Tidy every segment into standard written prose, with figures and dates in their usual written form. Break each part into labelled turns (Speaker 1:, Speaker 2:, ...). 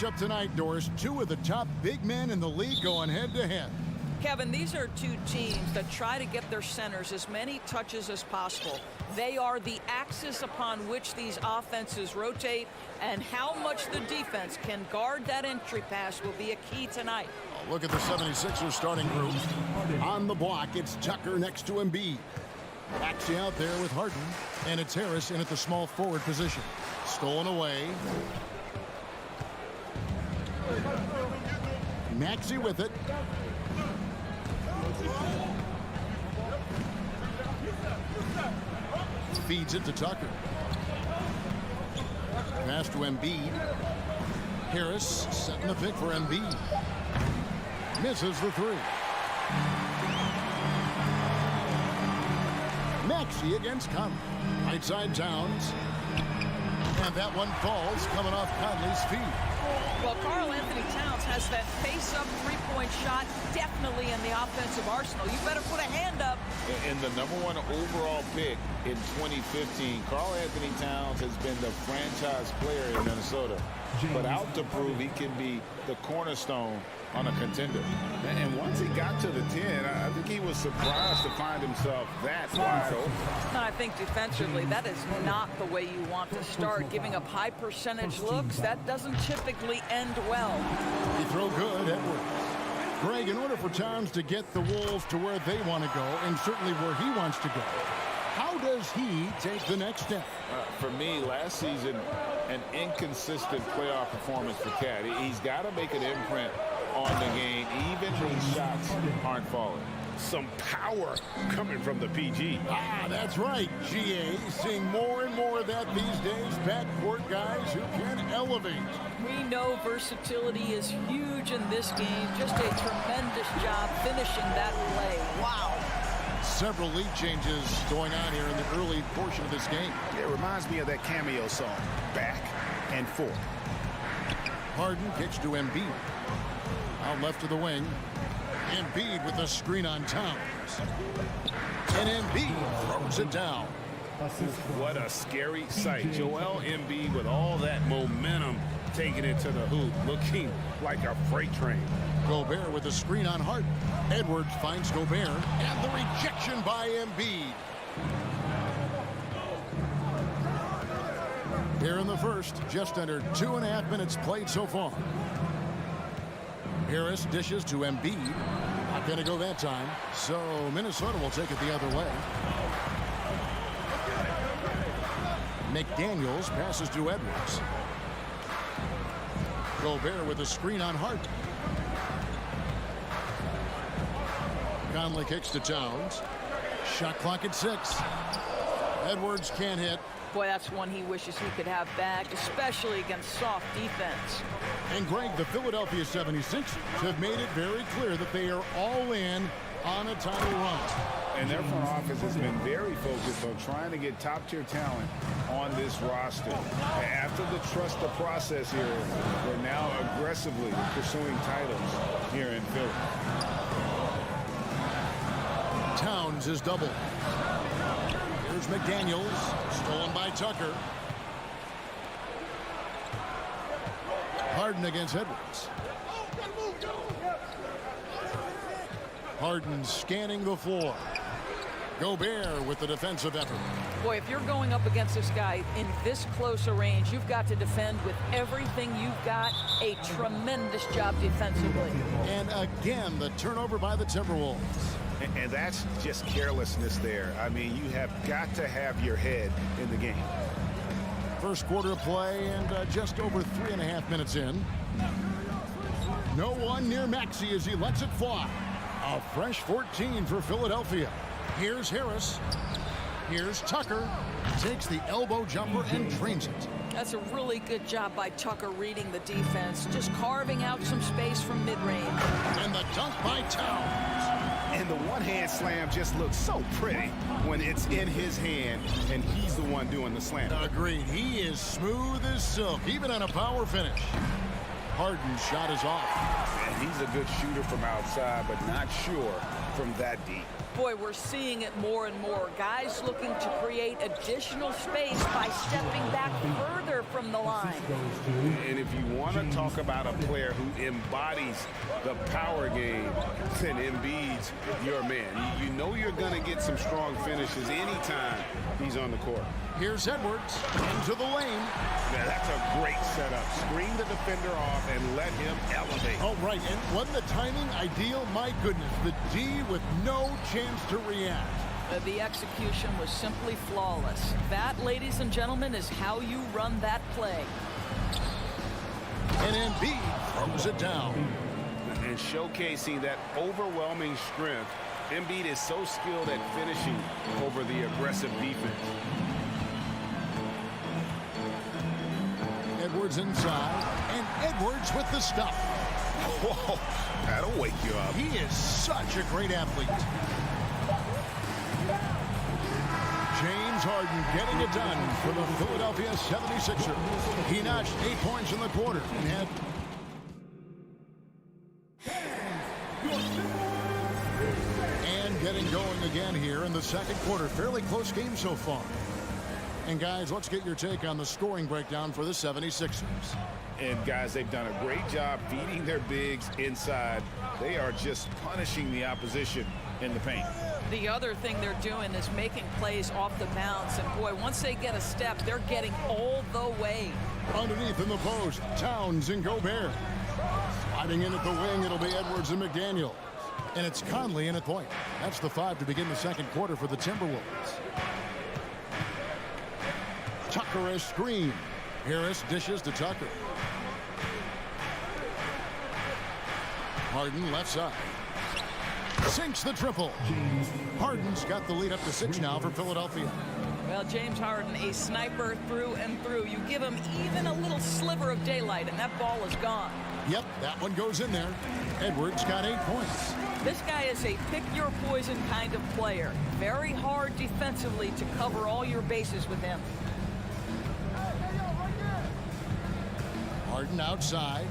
Speaker 1: matchup tonight, Doris. Two of the top big men in the league going head-to-head.
Speaker 2: Kevin, these are two teams that try to get their centers as many touches as possible. They are the axis upon which these offenses rotate, and how much the defense can guard that entry pass will be a key tonight.
Speaker 1: Oh, look at the 76ers starting group. On the block, it's Tucker next to Embiid. Maxey out there with Harden, and it's Harris in at the small forward position. Stolen away. Maxey with it. Feeds it to Tucker. Pass to Embiid. Harris setting the pick for Embiid. Misses the three. Maxey against Conley. Right side Towns. And that one falls coming off Conley's feet.
Speaker 2: Well, Karl-Anthony Towns has that face-up three-point shot definitely in the offensive arsenal. You better put a hand up.
Speaker 3: And the #1 overall pick in 2015, Karl-Anthony Towns has been the franchise player in Minnesota. But out to prove he can be the cornerstone on a contender. And once he got to the 10, I think he was surprised to find himself that wide open.
Speaker 2: I think defensively, that is not the way you want to start. Giving up high percentage looks, that doesn't typically end well.
Speaker 1: He throw good, Edwards. Greg, in order for Towns to get the Wolves to where they want to go, and certainly where he wants to go, how does he take the next step?
Speaker 3: For me, last season, an inconsistent playoff performance for Cat. He's got to make an imprint on the game, even when shots aren't falling.
Speaker 4: Some power coming from the PG.
Speaker 1: Ah, that's right, GA. Seeing more and more of that these days. Backcourt guys who can elevate.
Speaker 2: We know versatility is huge in this game. Just a tremendous job finishing that play. Wow.
Speaker 1: Several lead changes going on here in the early portion of this game.
Speaker 4: It reminds me of that cameo song, Back and Forth.
Speaker 1: Harden kicks to Embiid. Out left of the wing. Embiid with the screen on Towns. And Embiid throws it down.
Speaker 4: What a scary sight. Joel Embiid with all that momentum taking it to the hoop, looking like a freight train.
Speaker 1: Gobert with the screen on Harden. Edwards finds Gobert. And the rejection by Embiid. Here in the first, just under 2.5 minutes played so far. Harris dishes to Embiid. Not going to go that time. So Minnesota will take it the other way. McDaniels passes to Edwards. Gobert with a screen on Harden. Conley kicks to Towns. Shot clock at 6. Edwards can't hit.
Speaker 2: Boy, that's one he wishes he could have back, especially against soft defense.
Speaker 1: And Greg, the Philadelphia 76ers have made it very clear that they are all in on a title run.
Speaker 3: And their front office has been very focused on trying to get top-tier talent on this roster. After the trust the process here, we're now aggressively pursuing titles here in Philly.
Speaker 1: Towns is doubled. Here's McDaniels, stolen by Tucker. Harden against Edwards. Harden scanning the floor. Gobert with the defensive effort.
Speaker 2: Boy, if you're going up against this guy in this close a range, you've got to defend with everything you've got. A tremendous job defensively.
Speaker 1: And again, the turnover by the Timberwolves.
Speaker 4: And that's just carelessness there. I mean, you have got to have your head in the game.
Speaker 1: First quarter of play and just over 3.5 minutes in. No one near Maxey as he lets it fly. A fresh 14 for Philadelphia. Here's Harris. Here's Tucker. Takes the elbow jumper and drains it.
Speaker 2: That's a really good job by Tucker reading the defense, just carving out some space from mid-range.
Speaker 1: And the dunk by Towns.
Speaker 4: And the one-hand slam just looks so pretty when it's in his hand and he's the one doing the slam.
Speaker 1: Agreed. He is smooth as silk, even on a power finish. Harden's shot is off.
Speaker 4: And he's a good shooter from outside, but not sure from that deep.
Speaker 2: Boy, we're seeing it more and more. Guys looking to create additional space by stepping back further from the line.
Speaker 4: And if you want to talk about a player who embodies the power game, then Embiid's your man. You know you're going to get some strong finishes anytime he's on the court.
Speaker 1: Here's Edwards into the lane.
Speaker 4: Now, that's a great setup. Screen the defender off and let him elevate.
Speaker 1: Oh, right. And wasn't the timing ideal? My goodness. The D with no chance to react.
Speaker 2: The execution was simply flawless. That, ladies and gentlemen, is how you run that play.
Speaker 1: And Embiid throws it down.
Speaker 4: And showcasing that overwhelming strength, Embiid is so skilled at finishing over the aggressive defense.
Speaker 1: Edwards inside, and Edwards with the stuff.
Speaker 4: Whoa, that'll wake you up.
Speaker 1: He is such a great athlete. James Harden getting it done for the Philadelphia 76ers. He notched 8 points in the quarter and had... And getting going again here in the second quarter. Fairly close game so far. And guys, let's get your take on the scoring breakdown for the 76ers.
Speaker 4: And guys, they've done a great job feeding their bigs inside. They are just punishing the opposition in the paint.
Speaker 2: The other thing they're doing is making plays off the bounce. And boy, once they get a step, they're getting all the way.
Speaker 1: Underneath in the post, Towns and Gobert. Sliding in at the wing, it'll be Edwards and McDaniel. And it's Conley in at point. That's the 5 to begin the second quarter for the Timberwolves. Tucker as screen. Harris dishes to Tucker. Harden left side. Sinks the triple. Harden's got the lead up to 6 now for Philadelphia.
Speaker 2: Well, James Harden, a sniper through and through. You give him even a little sliver of daylight, and that ball is gone.
Speaker 1: Yep, that one goes in there. Edwards got 8 points.
Speaker 2: This guy is a pick-your-poison kind of player. Very hard defensively to cover all your bases with him.
Speaker 1: Harden outside.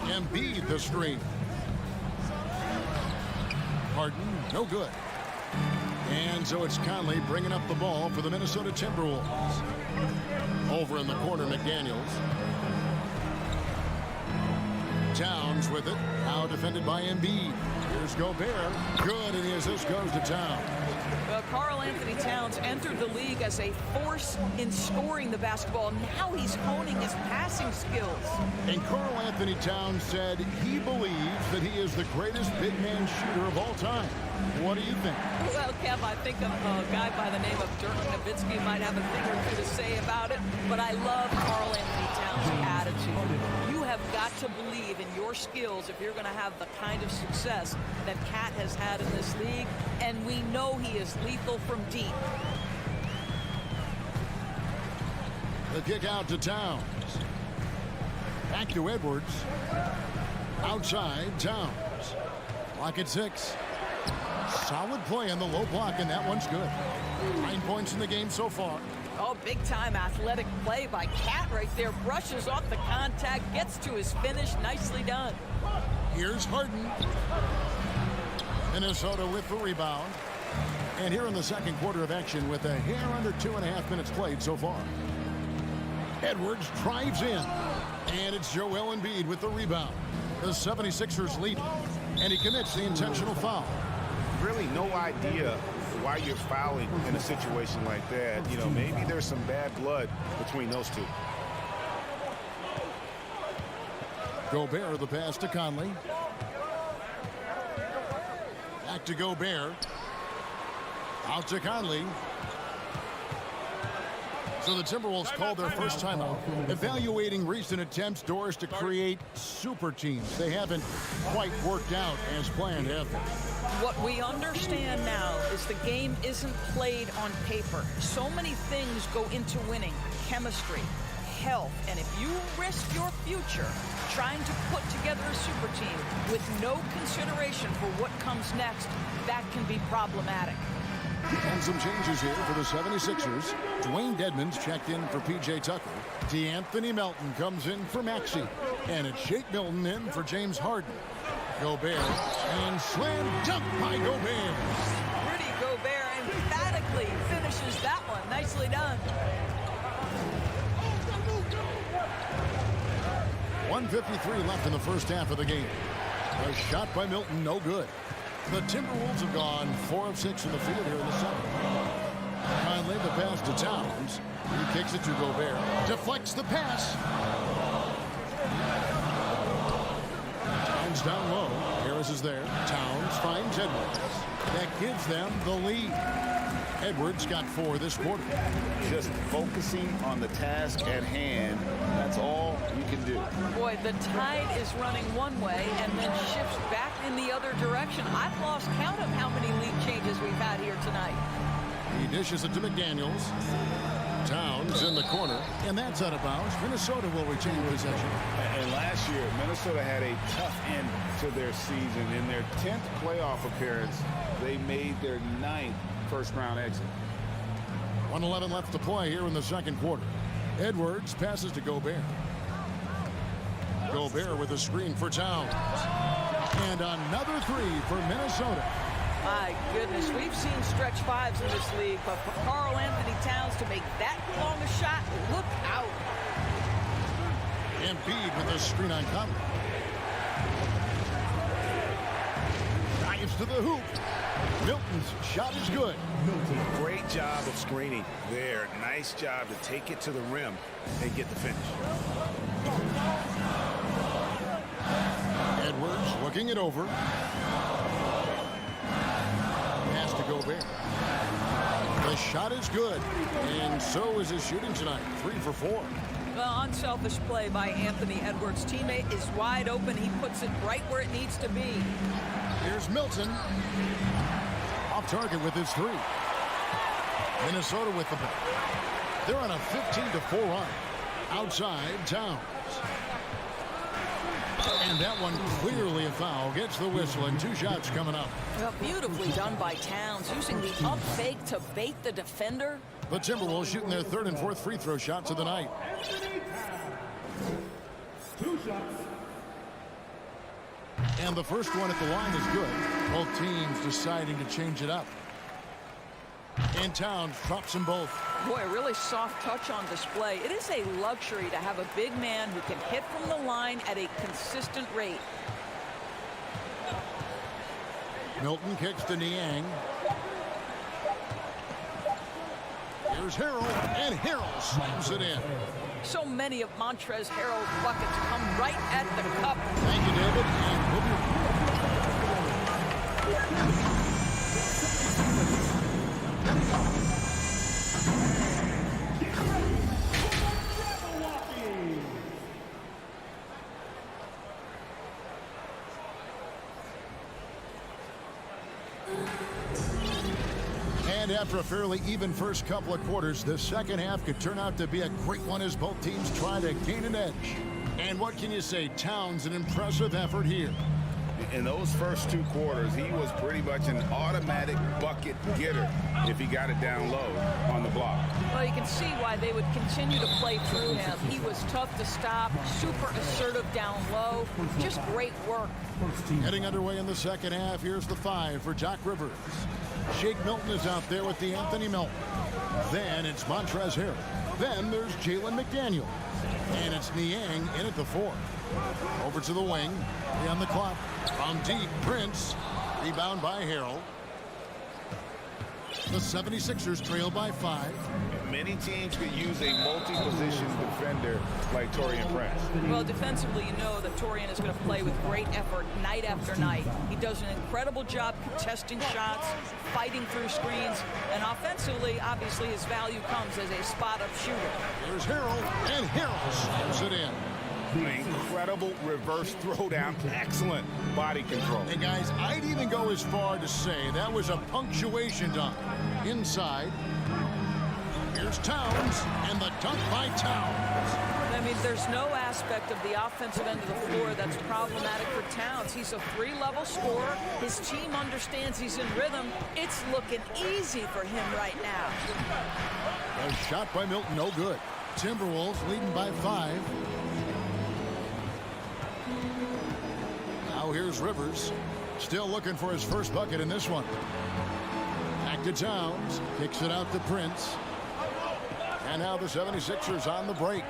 Speaker 1: Embiid the screen. Harden, no good. And so it's Conley bringing up the ball for the Minnesota Timberwolves. Over in the corner, McDaniels. Towns with it. Now defended by Embiid. Here's Gobert. Good, and the assist goes to Towns.
Speaker 2: Well, Karl-Anthony Towns entered the league as a force in scoring the basketball. Now he's honing his passing skills.
Speaker 1: And Karl-Anthony Towns said he believes that he is the greatest big man shooter of all time. What do you think?
Speaker 2: Well, Kev, I think a guy by the name of Dirk Nowitzki might have a thing or two to say about it, but I love Karl-Anthony Towns' attitude. You have got to believe in your skills if you're going to have the kind of success that Cat has had in this league, and we know he is lethal from deep.
Speaker 1: The kick out to Towns. Back to Edwards. Outside, Towns. Clock at 6. Solid play on the low block, and that one's good. 9 points in the game so far.
Speaker 2: Oh, big-time athletic play by Cat right there. Brushes off the contact, gets to his finish. Nicely done.
Speaker 1: Here's Harden. Minnesota with the rebound. And here in the second quarter of action with a hair under 2.5 minutes played so far. Edwards drives in. And it's Joel Embiid with the rebound. The 76ers lead. And he commits the intentional foul.
Speaker 4: Really no idea why you're fouling in a situation like that. You know, maybe there's some bad blood between those two.
Speaker 1: Gobert, the pass to Conley. Back to Gobert. Out to Conley. So the Timberwolves called their first timeout, evaluating recent attempts, Doris, to create super teams. They haven't quite worked out as planned, have they?
Speaker 2: What we understand now is the game isn't played on paper. So many things go into winning. Chemistry, health, and if you risk your future trying to put together a super team with no consideration for what comes next, that can be problematic.
Speaker 1: And some changes here for the 76ers. Dwayne Dedmon's checked in for P.J. Tucker. DeAnthony Melton comes in for Maxey. And it's Shake Milton in for James Harden. Gobert and slam dunk by Gobert.
Speaker 2: Rudy Gobert emphatically finishes that one. Nicely done.
Speaker 1: 1:53 left in the first half of the game. A shot by Milton, no good. The Timberwolves have gone 4 of 6 in the field here in the seventh. Conley the pass to Towns. He kicks it to Gobert. Deflects the pass. Towns down low. Harris is there. Towns finds Edwards. That gives them the lead. Edwards got 4 this quarter.
Speaker 3: Just focusing on the task at hand. That's all you can do.
Speaker 2: Boy, the tide is running one way and then shifts back in the other direction. I've lost count of how many lead changes we've had here tonight.
Speaker 1: He dishes it to McDaniels. Towns in the corner, and that's out of bounds. Minnesota will retain possession.
Speaker 4: And last year, Minnesota had a tough end to their season. In their 10th playoff appearance, they made their 9th first-round exit.
Speaker 1: 1:11 left to play here in the second quarter. Edwards passes to Gobert. Gobert with a screen for Towns. And another 3 for Minnesota.
Speaker 2: My goodness, we've seen stretch 5s in this league, but for Karl Anthony Towns to make that long a shot, look out.
Speaker 1: Embiid with a screen on Conley. Dives to the hoop. Milton's shot is good.
Speaker 4: Great job of screening there. Nice job to take it to the rim and get the finish.
Speaker 1: Edwards looking it over. Pass to Gobert. The shot is good, and so is his shooting tonight. 3 for 4.
Speaker 2: Well, unselfish play by Anthony Edwards. Teammate is wide open. He puts it right where it needs to be.
Speaker 1: Here's Milton. Off target with his 3. Minnesota with the ball. They're on a 15-4 run. Outside, Towns. And that one clearly a foul. Gets the whistle, and 2 shots coming up.
Speaker 2: Well, beautifully done by Towns, using the up fake to bait the defender.
Speaker 1: The Timberwolves shooting their 3rd and 4th free throw shots of the night.
Speaker 5: 2 shots.
Speaker 1: And the first one at the line is good. Both teams deciding to change it up. And Towns drops them both.
Speaker 2: Boy, a really soft touch on display. It is a luxury to have a big man who can hit from the line at a consistent rate.
Speaker 1: Milton kicks to Niang. Here's Harrell, and Harrell slams it in.
Speaker 2: So many of Montrezl Harrell's buckets come right at the cup.
Speaker 1: Thank you, David. And we'll be... And after a fairly even first couple of quarters, the second half could turn out to be a great one as both teams try to gain an edge. And what can you say? Towns, an impressive effort here.
Speaker 4: In those first 2 quarters, he was pretty much an automatic bucket getter if he got it down low on the block.
Speaker 2: Well, you can see why they would continue to play through him. He was tough to stop, super assertive down low. Just great work.
Speaker 1: Heading underway in the second half, here's the 5 for Doc Rivers. Shake Milton is out there with the Anthony Milton. Then it's Montrezl Harrell. Then there's Jalen McDaniel. And it's Niang in at the 4. Over to the wing. 3 on the clock. From deep, Prince. Rebound by Harrell. The 76ers trail by 5.
Speaker 4: Many teams could use a multi-position defender like Taurean Prince.
Speaker 2: Well, defensively, you know that Taurean is going to play with great effort night after night. He does an incredible job contesting shots, fighting through screens, and offensively, obviously, his value comes as a spot-up shooter.
Speaker 1: Here's Harrell, and Harrell slams it in.
Speaker 4: Incredible reverse throwdown. Excellent body control.
Speaker 1: Hey, guys, I'd even go as far to say that was a punctuation dunk. Inside. Here's Towns, and the dunk by Towns.
Speaker 2: I mean, there's no aspect of the offensive end of the floor that's problematic for Towns. He's a 3-level scorer. His team understands he's in rhythm. It's looking easy for him right now.
Speaker 1: A shot by Milton, no good. Timberwolves leading by 5. Now here's Rivers. Still looking for his first bucket in this one. Back to Towns. Kicks it out to Prince. And now the 76ers on the break.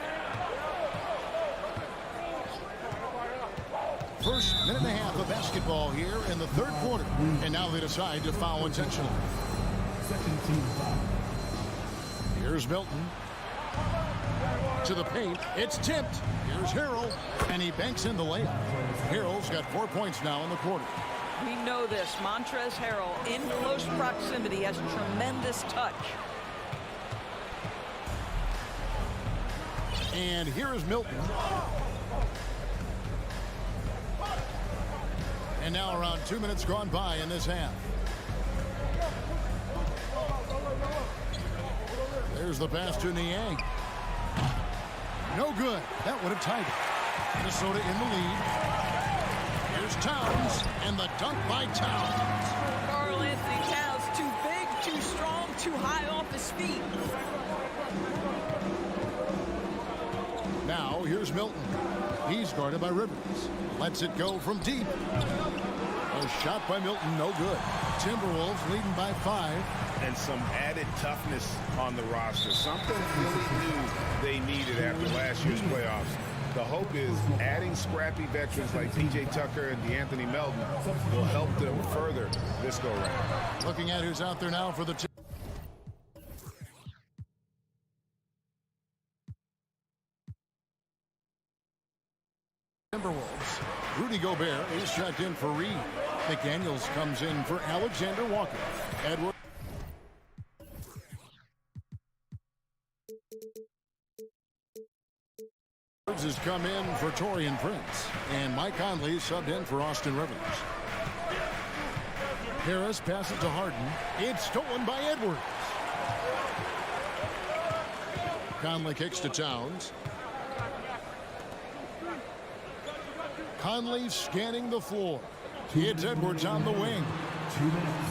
Speaker 1: First minute and a half of basketball here in the third quarter. And now they decide to foul intentionally. Here's Milton. To the paint. It's tipped. Here's Harrell. And he banks in the layup. Harrell's got 4 points now in the quarter.
Speaker 2: We know this. Montrezl Harrell in close proximity has tremendous touch.
Speaker 1: And here is Milton. And now around 2 minutes gone by in this half. There's the pass to Niang. No good. That would have tied it. Minnesota in the lead. Here's Towns. And the dunk by Towns.
Speaker 2: Karl Anthony Towns, too big, too strong, too high off his feet.
Speaker 1: Now here's Milton. He's guarded by Rivers. Lets it go from deep. A shot by Milton, no good. Timberwolves leading by 5.
Speaker 4: And some added toughness on the roster. Something really new they needed after last year's playoffs. The hope is adding scrappy veterans like P.J. Tucker and DeAnthony Melton will help them further this go-round.
Speaker 1: Looking at who's out there now for the Timberwolves. Rudy Gobert is checked in for Reed. McDaniels comes in for Alexander Walker. Edwards has come in for Taurean Prince. And Mike Conley subbed in for Austin Rivers. Harris passes to Harden. It's stolen by Edwards. Conley kicks to Towns. Conley scanning the floor. It's Edwards on the wing.
Speaker 5: 2 minutes.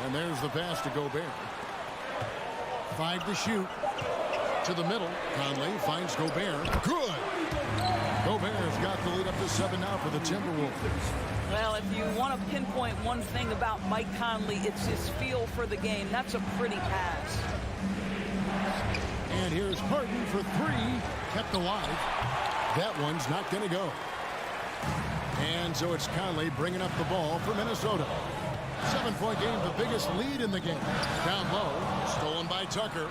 Speaker 1: And there's the pass to Gobert. 5 to shoot. To the middle. Conley finds Gobert. Good. Gobert's got the lead up to 7 now for the Timberwolves.
Speaker 2: Well, if you want to pinpoint one thing about Mike Conley, it's his feel for the game. That's a pretty pass.
Speaker 1: And here's Harden for 3. Kept alive. That one's not going to go. And so it's Conley bringing up the ball for Minnesota. 7-point game, the biggest lead in the game. Down low, stolen by Tucker.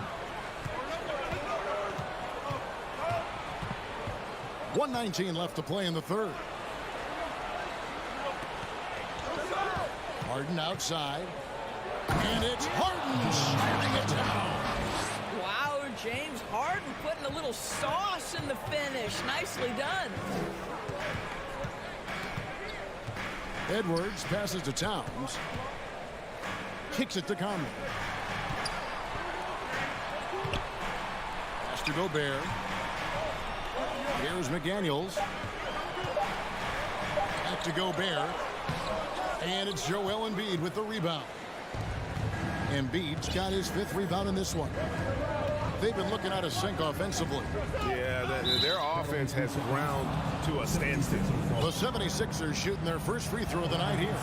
Speaker 1: 1:19 left to play in the third. Harden outside. And it's Harden slamming it down.
Speaker 2: Wow, James Harden putting a little sauce in the finish. Nicely done.
Speaker 1: Edwards passes to Towns. Kicks it to Conley. Pass to Gobert. Here's McDaniels. Back to Gobert. And it's Joel Embiid with the rebound. Embiid's got his 5th rebound in this one. They've been looking out of sync offensively.
Speaker 4: Yeah, their offense has ground to a standstill.
Speaker 1: The 76ers shooting their first free throw of the night here.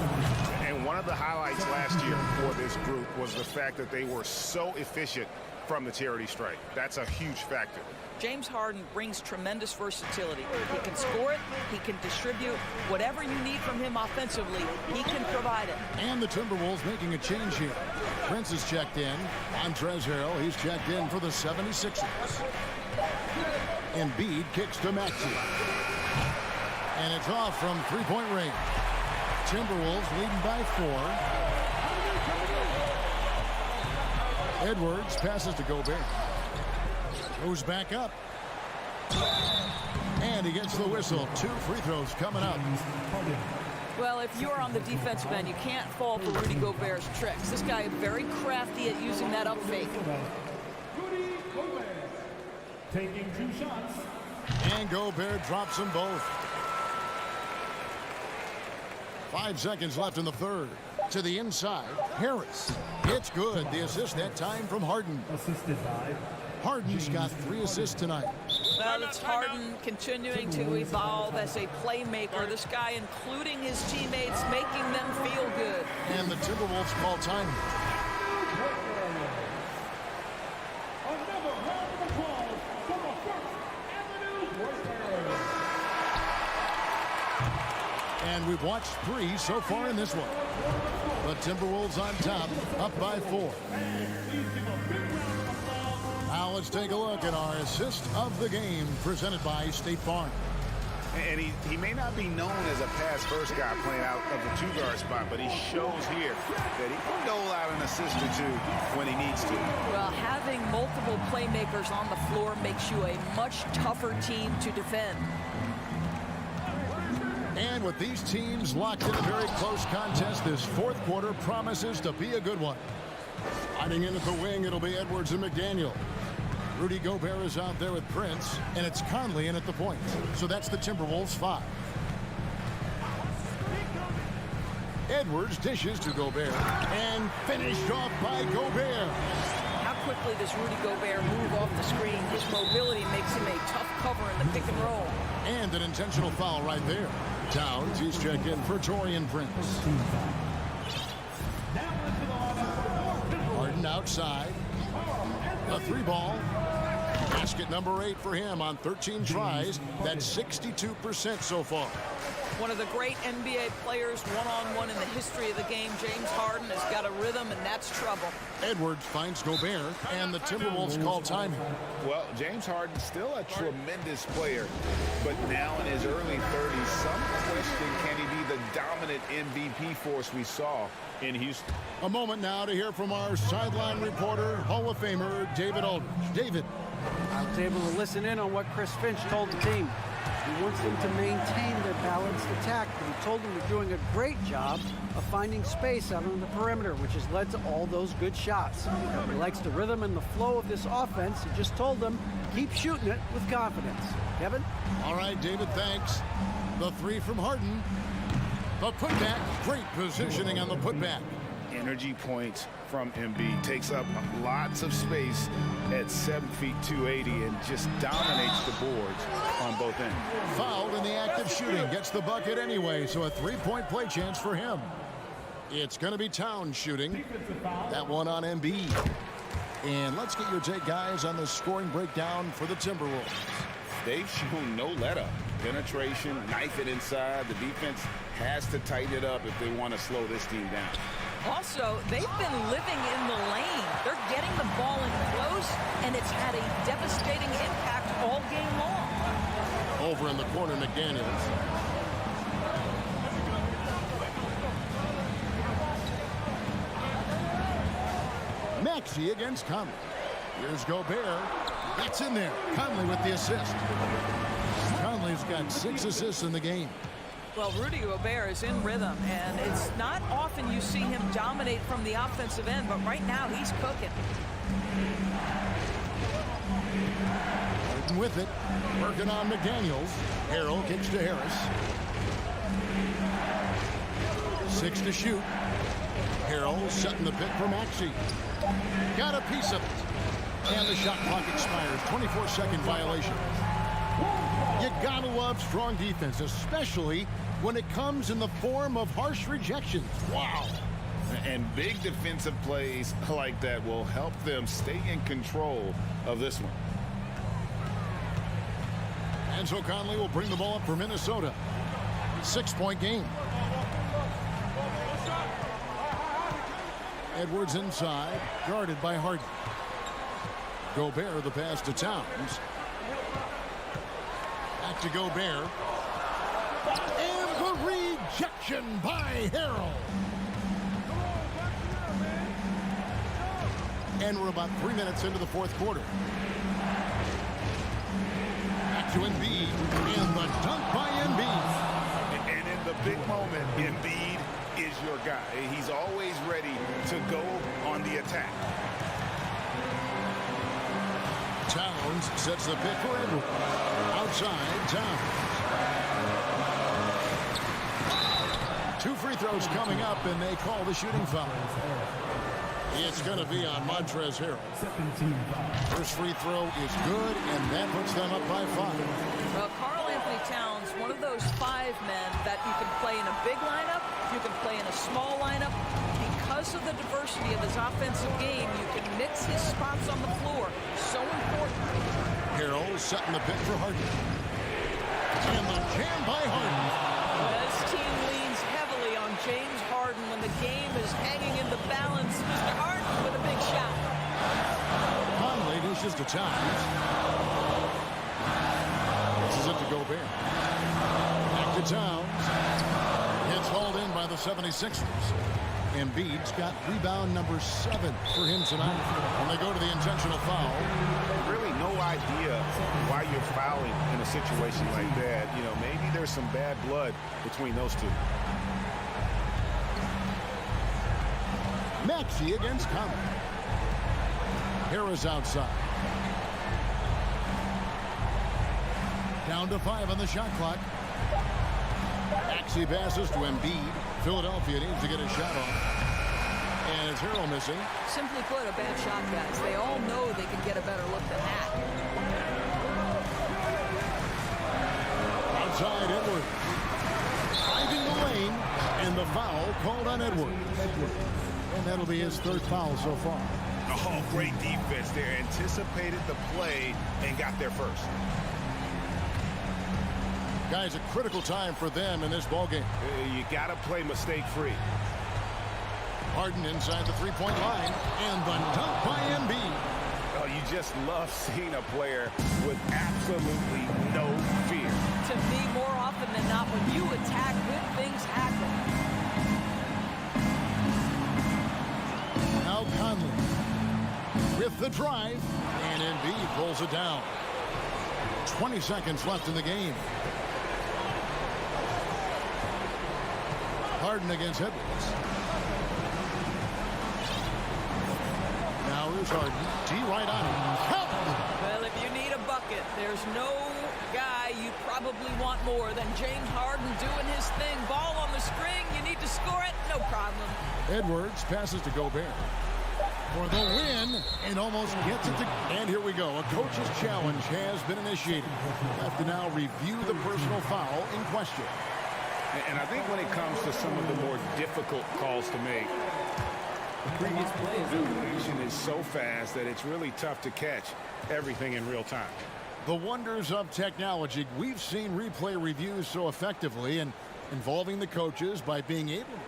Speaker 4: And one of the highlights last year for this group was the fact that they were so efficient from the charity stripe. That's a huge factor.
Speaker 2: James Harden brings tremendous versatility. He can score it, he can distribute. Whatever you need from him offensively, he can provide it.
Speaker 1: And the Timberwolves making a change here. Prince is checked in. Montrezl Harrell, he's checked in for the 76ers. Embiid kicks to Maxey. And it's off from 3-point range. Timberwolves leading by 4. Edwards passes to Gobert. Goes back up. And he gets the whistle. 2 free throws coming up.
Speaker 2: Well, if you're on the defensive end, you can't fall for Rudy Gobert's tricks. This guy is very crafty at using that up fake.
Speaker 5: Rudy Gobert taking 2 shots.
Speaker 1: And Gobert drops them both. 5 seconds left in the third. To the inside, Harris. It's good. The assist that time from Harden.
Speaker 5: Assisted by
Speaker 1: Harden's got 3 assists tonight.
Speaker 2: Well, that's Harden continuing to evolve as a playmaker. This guy, including his teammates, making them feel good.
Speaker 1: And the Timberwolves call time.
Speaker 5: Another round of applause for the First Avenue Warriors.
Speaker 1: And we've watched 3 so far in this one. The Timberwolves on top, up by 4. Now let's take a look at our assist of the game presented by State Farm.
Speaker 4: And he may not be known as a pass-first guy playing out of the 2-guard spot, but he shows here that he can dole out an assist or 2 when he needs to.
Speaker 2: Well, having multiple playmakers on the floor makes you a much tougher team to defend.
Speaker 1: And with these teams locked in a very close contest, this 4th quarter promises to be a good one. Hiding in at the wing, it'll be Edwards and McDaniel. Rudy Gobert is out there with Prince, and it's Conley in at the point. So that's the Timberwolves 5. Edwards dishes to Gobert, and finished off by Gobert.
Speaker 2: How quickly does Rudy Gobert move off the screen? His mobility makes him a tough cover in the pick and roll.
Speaker 1: And an intentional foul right there. Towns, he's checked in for Torian Prince. Harden outside. A 3-ball. Basket number 8 for him on 13 tries. That's 62% so far.
Speaker 2: One of the great NBA players one-on-one in the history of the game, James Harden, has got a rhythm, and that's trouble.
Speaker 1: Edwards finds Gobert, and the Timberwolves call time.
Speaker 4: Well, James Harden's still a tremendous player, but now in his early 30s, some question, can he be the dominant MVP force we saw in Houston?
Speaker 1: A moment now to hear from our sideline reporter, Hall of Famer David Aldridge. David.
Speaker 6: I was able to listen in on what Chris Finch told the team. He wants them to maintain their balanced attack, but he told them they're doing a great job of finding space out on the perimeter, which has led to all those good shots. He likes the rhythm and the flow of this offense. He just told them, keep shooting it with confidence. Kevin?
Speaker 1: All right, David, thanks. The 3 from Harden. The putback, great positioning on the putback.
Speaker 4: Energy points from Embiid. Takes up lots of space at 7 feet 280 and just dominates the boards on both ends.
Speaker 1: Fouled in the act of shooting. Gets the bucket anyway, so a 3-point play chance for him. It's going to be Towns shooting. That one on Embiid. And let's get your take, guys, on the scoring breakdown for the Timberwolves.
Speaker 4: They've shown no let-up. Penetration, knife it inside. The defense has to tighten it up if they want to slow this team down.
Speaker 2: Also, they've been living in the lane. They're getting the ball in close, and it's had a devastating impact all game long.
Speaker 1: Over in the corner, McDaniels. Maxey against Conley. Here's Gobert. That's in there. Conley with the assist. Conley's got 6 assists in the game.
Speaker 2: Well, Rudy Gobert is in rhythm, and it's not often you see him dominate from the offensive end, but right now he's cooking.
Speaker 1: Harden with it. Working on McDaniels. Harrell kicks to Harris. 6 to shoot. Harrell setting the pick for Maxey. Got a piece of it. And the shot clock expires. 24-second violation. You gotta love strong defense, especially when it comes in the form of harsh rejections. Wow.
Speaker 4: And big defensive plays like that will help them stay in control of this one.
Speaker 1: And so Conley will bring the ball up for Minnesota. 6-point game. Edwards inside, guarded by Harden. Gobert, the pass to Towns. Back to Gobert. And the rejection by Harrell. And we're about 3 minutes into the 4th quarter. Back to Embiid. And the dunk by Embiid.
Speaker 4: And in the big moment, Embiid is your guy. He's always ready to go on the attack.
Speaker 1: Towns sets the pick for Edwards. Outside, Towns. 2 free throws coming up, and they call the shooting foul. It's going to be on Montrezl Harrell. First free throw is good, and that puts them up by 5.
Speaker 2: Well, Karl Anthony Towns, one of those 5 men that you can play in a big lineup, you can play in a small lineup. Because of the diversity of his offensive game, you can mix his spots on the floor. So important.
Speaker 1: Harrell setting the pick for Harden. And the jam by Harden.
Speaker 2: This team leans heavily on James Harden when the game is hanging in the balance. Mr. Harden with a big shot.
Speaker 1: Conley dishes to Towns. This is it to Gobert. Back to Towns. It's hauled in by the 76ers. Embiid's got rebound number 7 for him tonight. When they go to the intentional foul.
Speaker 4: Really no idea why you're fouling in a situation like that. You know, maybe there's some bad blood between those two.
Speaker 1: Maxey against Conley. Harris outside. Down to 5 on the shot clock. Maxey passes to Embiid. Philadelphia needs to get a shot off. And it's Harrell missing.
Speaker 2: Simply put, a bad shot, guys. They all know they can get a better look than that.
Speaker 1: Outside Edwards. Driving the lane. And the foul called on Edwards. And that'll be his 3rd foul so far.
Speaker 4: Oh, great defense there. Anticipated the play and got there first.
Speaker 1: Guys, a critical time for them in this ballgame.
Speaker 4: You got to play mistake-free.
Speaker 1: Harden inside the three-point line. And the dunk by Embiid.
Speaker 4: Oh, you just love seeing a player with absolutely no fear.
Speaker 2: To me, more often than not, when you attack, good things happen.
Speaker 1: Now Conley with the drive. And Embiid pulls it down. 20 seconds left in the game. Harden against Edwards. Now here's Harden. D right on him.
Speaker 2: Well, if you need a bucket, there's no guy you probably want more than James Harden doing his thing. Ball on the string, you need to score it, no problem.
Speaker 1: Edwards passes to Gobert for the win and almost gets it to... And here we go. A coach's challenge has been initiated. We have to now review the personal foul in question.
Speaker 4: And I think when it comes to some of the more difficult calls to make, the previous play is so fast that it's really tough to catch everything in real time.
Speaker 1: The wonders of technology. We've seen replay reviews so effectively and involving the coaches by being able.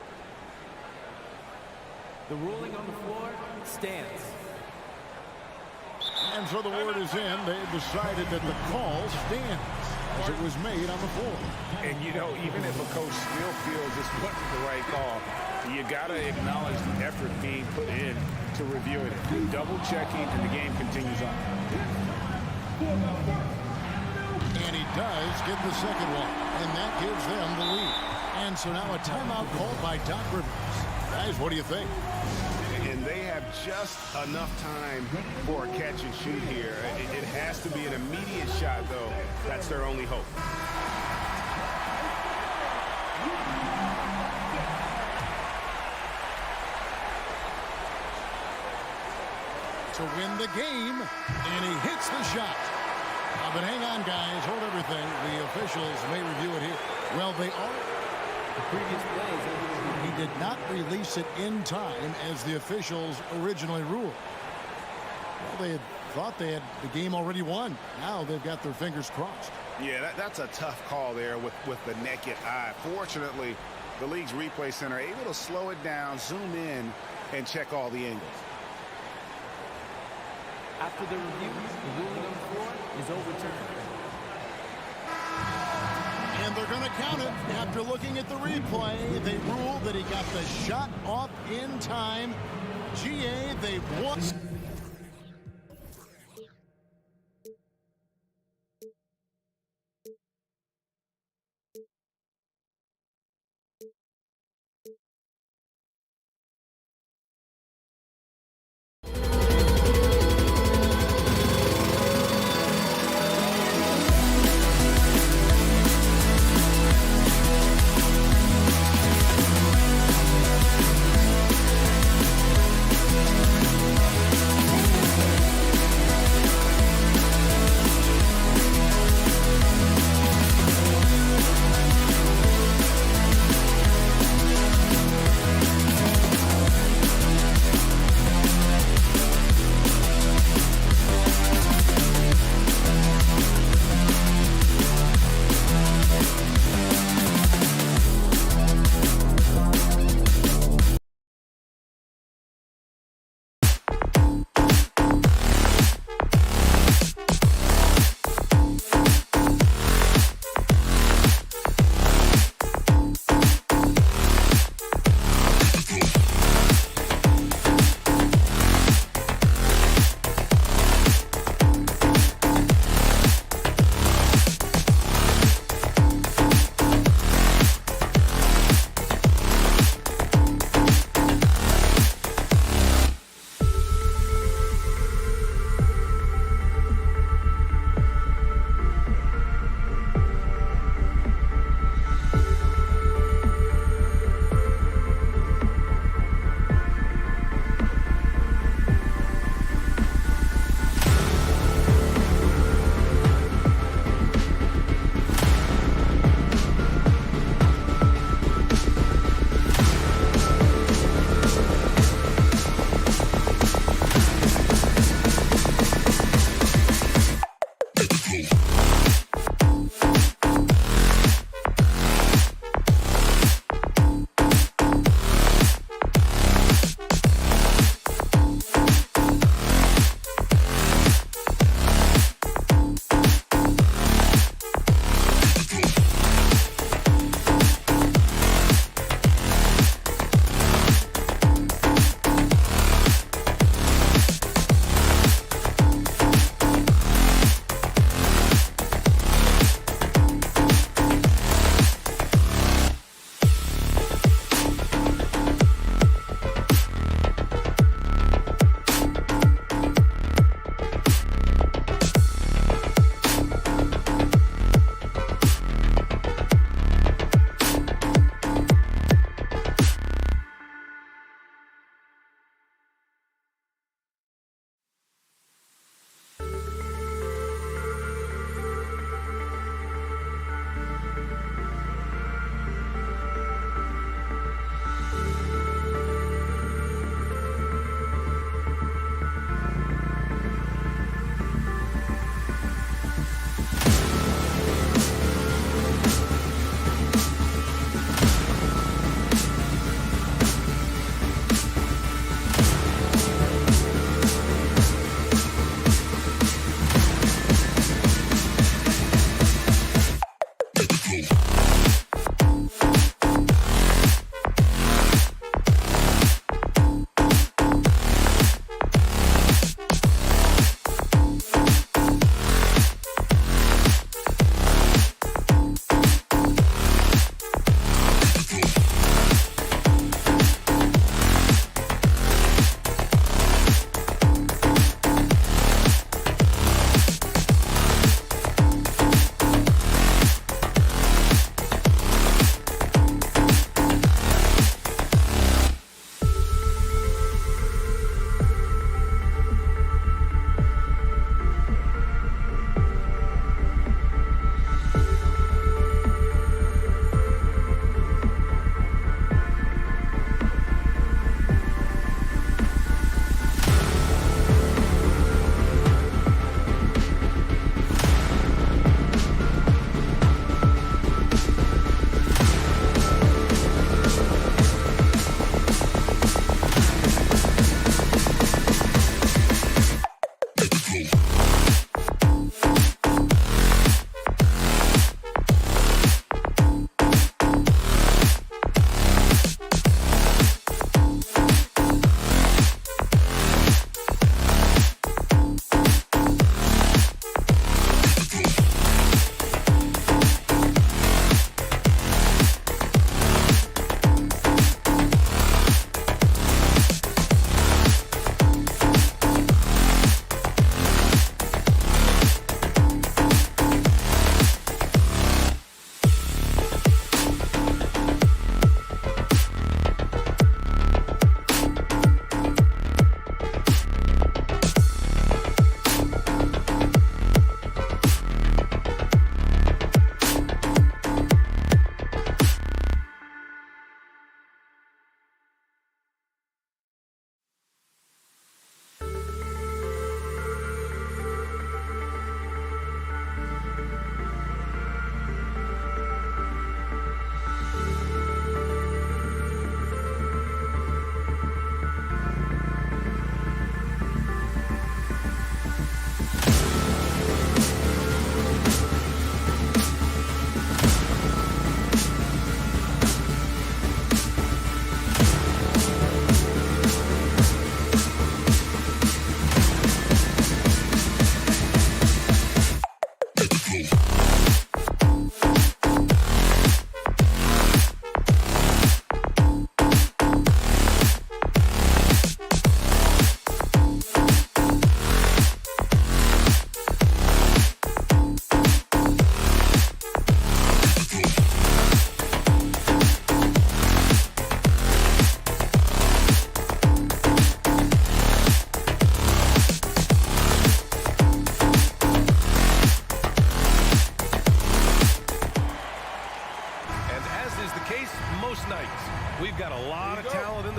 Speaker 7: The ruling on the floor stands.
Speaker 1: And so the word is in. They've decided that the call stands as it was made on the floor.
Speaker 4: And, you know, even if a coach still feels this wasn't the right call, you got to acknowledge the effort being put in to reviewing it. Double-checking, and the game continues on.
Speaker 1: And he does get the second one, and that gives them the lead. And so now a timeout called by Doc Rivers. Guys, what do you think?
Speaker 4: And they have just enough time for a catch and shoot here. It has to be an immediate shot, though. That's their only hope.
Speaker 1: To win the game, and he hits the shot. But hang on, guys. Hold everything. The officials may review it here. Well, they are.
Speaker 7: The previous play.
Speaker 1: He did not release it in time as the officials originally ruled. Well, they had thought they had the game already won. Now they've got their fingers crossed.
Speaker 4: Yeah, that's a tough call there with the naked eye. Fortunately, the league's replay center able to slow it down, zoom in, and check all the angles.
Speaker 7: After the review, the ruling on the floor is overturned.
Speaker 1: And they're going to count it. After looking at the replay, they ruled that he got the shot off in time. GA, they've won.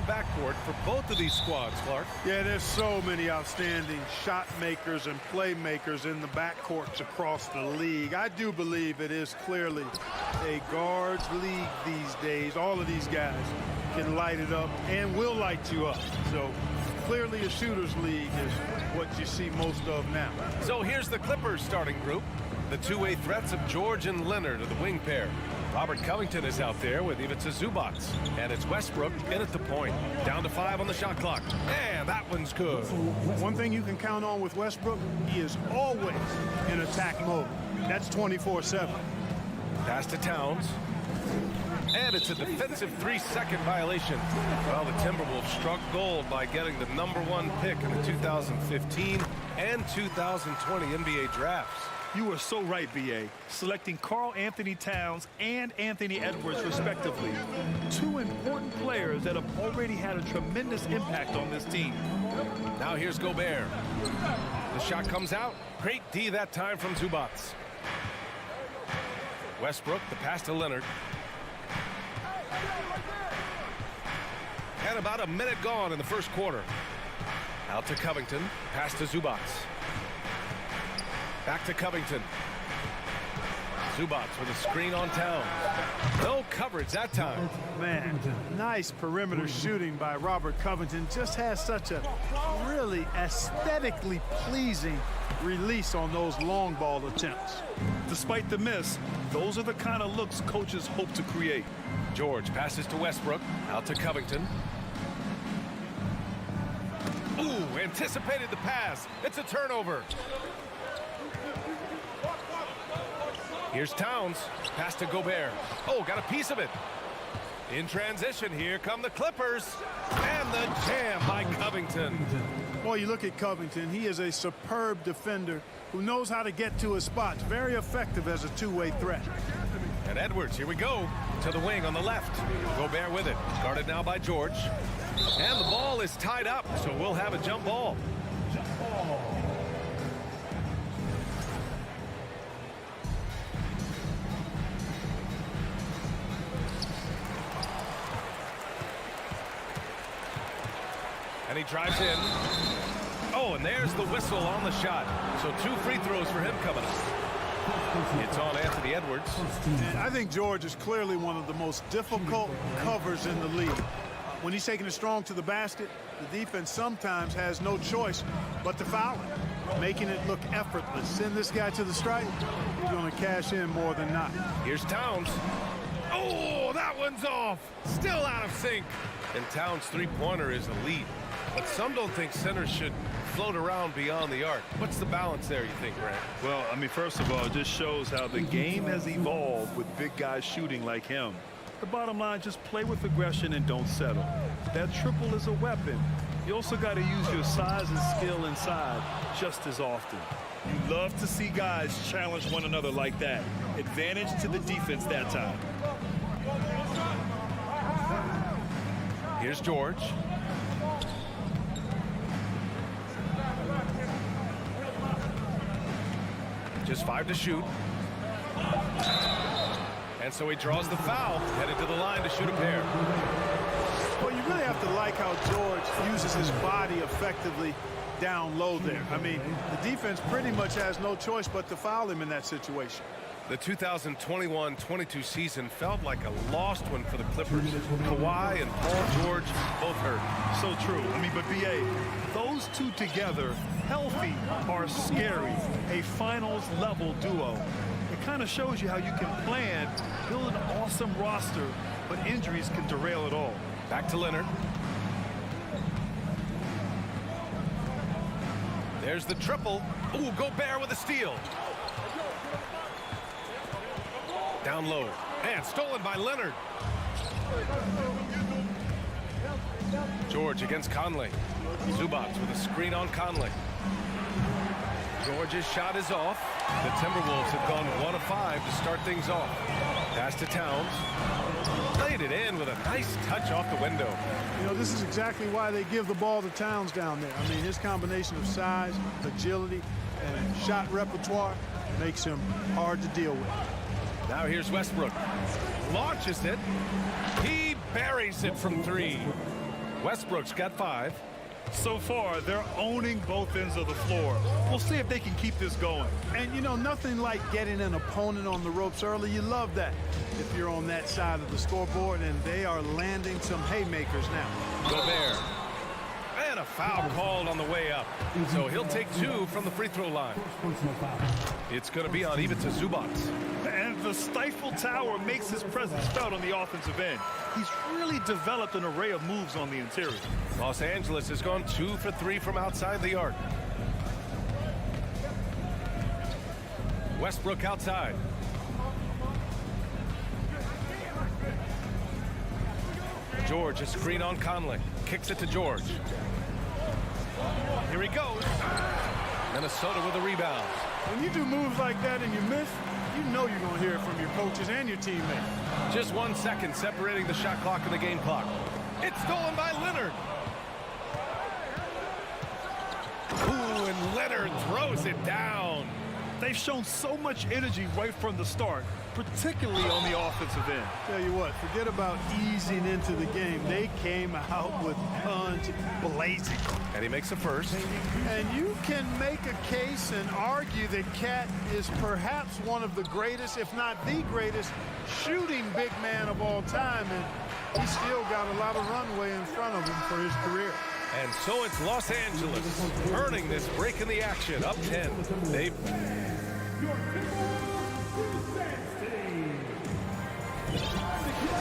Speaker 8: backcourt for both of these squads, Clark.
Speaker 9: Yeah, there's so many outstanding shot makers and playmakers in the backcourts across the league. I do believe it is clearly a guards league these days. All of these guys can light it up and will light you up. So clearly a shooters league is what you see most of now.
Speaker 8: So here's the Clippers starting group. The two-way threats of George and Leonard are the wing pair. Robert Covington is out there with Ivica Zubac. And it's Westbrook in at the point. Down to 5 on the shot clock. And that one's good.
Speaker 9: One thing you can count on with Westbrook, he is always in attack mode. That's 24/7.
Speaker 8: Pass to Towns. And it's a defensive 3-second violation. Well, the Timberwolves struck gold by getting the #1 pick in the 2015 and 2020 NBA drafts.
Speaker 10: You are so right, B.A. Selecting Karl Anthony Towns and Anthony Edwards, respectively. Two important players that have already had a tremendous impact on this team.
Speaker 8: Now here's Gobert. The shot comes out. Great D that time from Zubac. Westbrook, the pass to Leonard. And about a minute gone in the first quarter. Out to Covington. Pass to Zubac. Back to Covington. Zubac with a screen on Towns. No coverage that time.
Speaker 9: Man, nice perimeter shooting by Robert Covington. Just has such a really aesthetically pleasing release on those long ball attempts.
Speaker 10: Despite the miss, those are the kind of looks coaches hope to create.
Speaker 8: George passes to Westbrook. Out to Covington. Ooh, anticipated the pass. It's a turnover. Here's Towns. Pass to Gobert. Oh, got a piece of it. In transition, here come the Clippers. And the jam by Covington.
Speaker 9: Well, you look at Covington. He is a superb defender who knows how to get to his spots. Very effective as a two-way threat.
Speaker 8: And Edwards, here we go. To the wing on the left. Gobert with it. Guarded now by George. And the ball is tied up, so we'll have a jump ball. And he drives in. Oh, and there's the whistle on the shot. So 2 free throws for him coming up. It's on Anthony Edwards.
Speaker 9: I think George is clearly one of the most difficult covers in the league. When he's taking it strong to the basket, the defense sometimes has no choice but to foul him, making it look effortless. Send this guy to the stripe, he's going to cash in more than not.
Speaker 8: Here's Towns. Oh, that one's off. Still out of sync. And Towns' three-pointer is elite. But some don't think centers should float around beyond the arc. What's the balance there, you think, Grant?
Speaker 10: Well, I mean, first of all, it just shows how the game has evolved with big guys shooting like him. The bottom line, just play with aggression and don't settle. That triple is a weapon. You also got to use your size and skill inside just as often. You love to see guys challenge one another like that. Advantage to the defense that time.
Speaker 8: Here's George. Just 5 to shoot. And so he draws the foul, headed to the line to shoot a pair.
Speaker 9: Well, you really have to like how George uses his body effectively down low there. I mean, the defense pretty much has no choice but to foul him in that situation.
Speaker 8: The 2021-22 season felt like a lost one for the Clippers. Kawhi and Paul George both hurt.
Speaker 10: So true. I mean, but B.A., those two together, healthy, are scary. A finals-level duo. It kind of shows you how you can plan, build an awesome roster, but injuries can derail it all.
Speaker 8: Back to Leonard. There's the triple. Ooh, Gobert with a steal. Down low. And stolen by Leonard. George against Conley. Zubac with a screen on Conley. George's shot is off. The Timberwolves have gone 1 of 5 to start things off. Pass to Towns. Laid it in with a nice touch off the window.
Speaker 9: You know, this is exactly why they give the ball to Towns down there. I mean, his combination of size, agility, and shot repertoire makes him hard to deal with.
Speaker 8: Now here's Westbrook. Launches it. He buries it from 3. Westbrook's got 5.
Speaker 10: So far, they're owning both ends of the floor. We'll see if they can keep this going.
Speaker 9: And, you know, nothing like getting an opponent on the ropes early. You love that if you're on that side of the scoreboard, and they are landing some haymakers now.
Speaker 8: Gobert. And a foul called on the way up. So he'll take 2 from the free throw line. It's going to be on Ivica Zubac.
Speaker 10: And the stifle tower makes his presence felt on the offensive end. He's really developed an array of moves on the interior.
Speaker 8: Los Angeles has gone 2 for 3 from outside the arc. Westbrook outside. George, a screen on Conley. Kicks it to George. Here he goes. Minnesota with a rebound.
Speaker 9: When you do moves like that and you miss, you know you're going to hear it from your coaches and your teammates.
Speaker 8: Just 1 second separating the shot clock and the game clock. It's stolen by Leonard. Ooh, and Leonard throws it down.
Speaker 10: They've shown so much energy right from the start, particularly on the offensive end.
Speaker 9: Tell you what, forget about easing into the game. They came out with guns blazing.
Speaker 8: And he makes a first.
Speaker 9: And you can make a case and argue that Cat is perhaps one of the greatest, if not the greatest, shooting big man of all time. And he's still got a lot of runway in front of him for his career.
Speaker 8: And so it's Los Angeles turning this break in the action up 10. They've...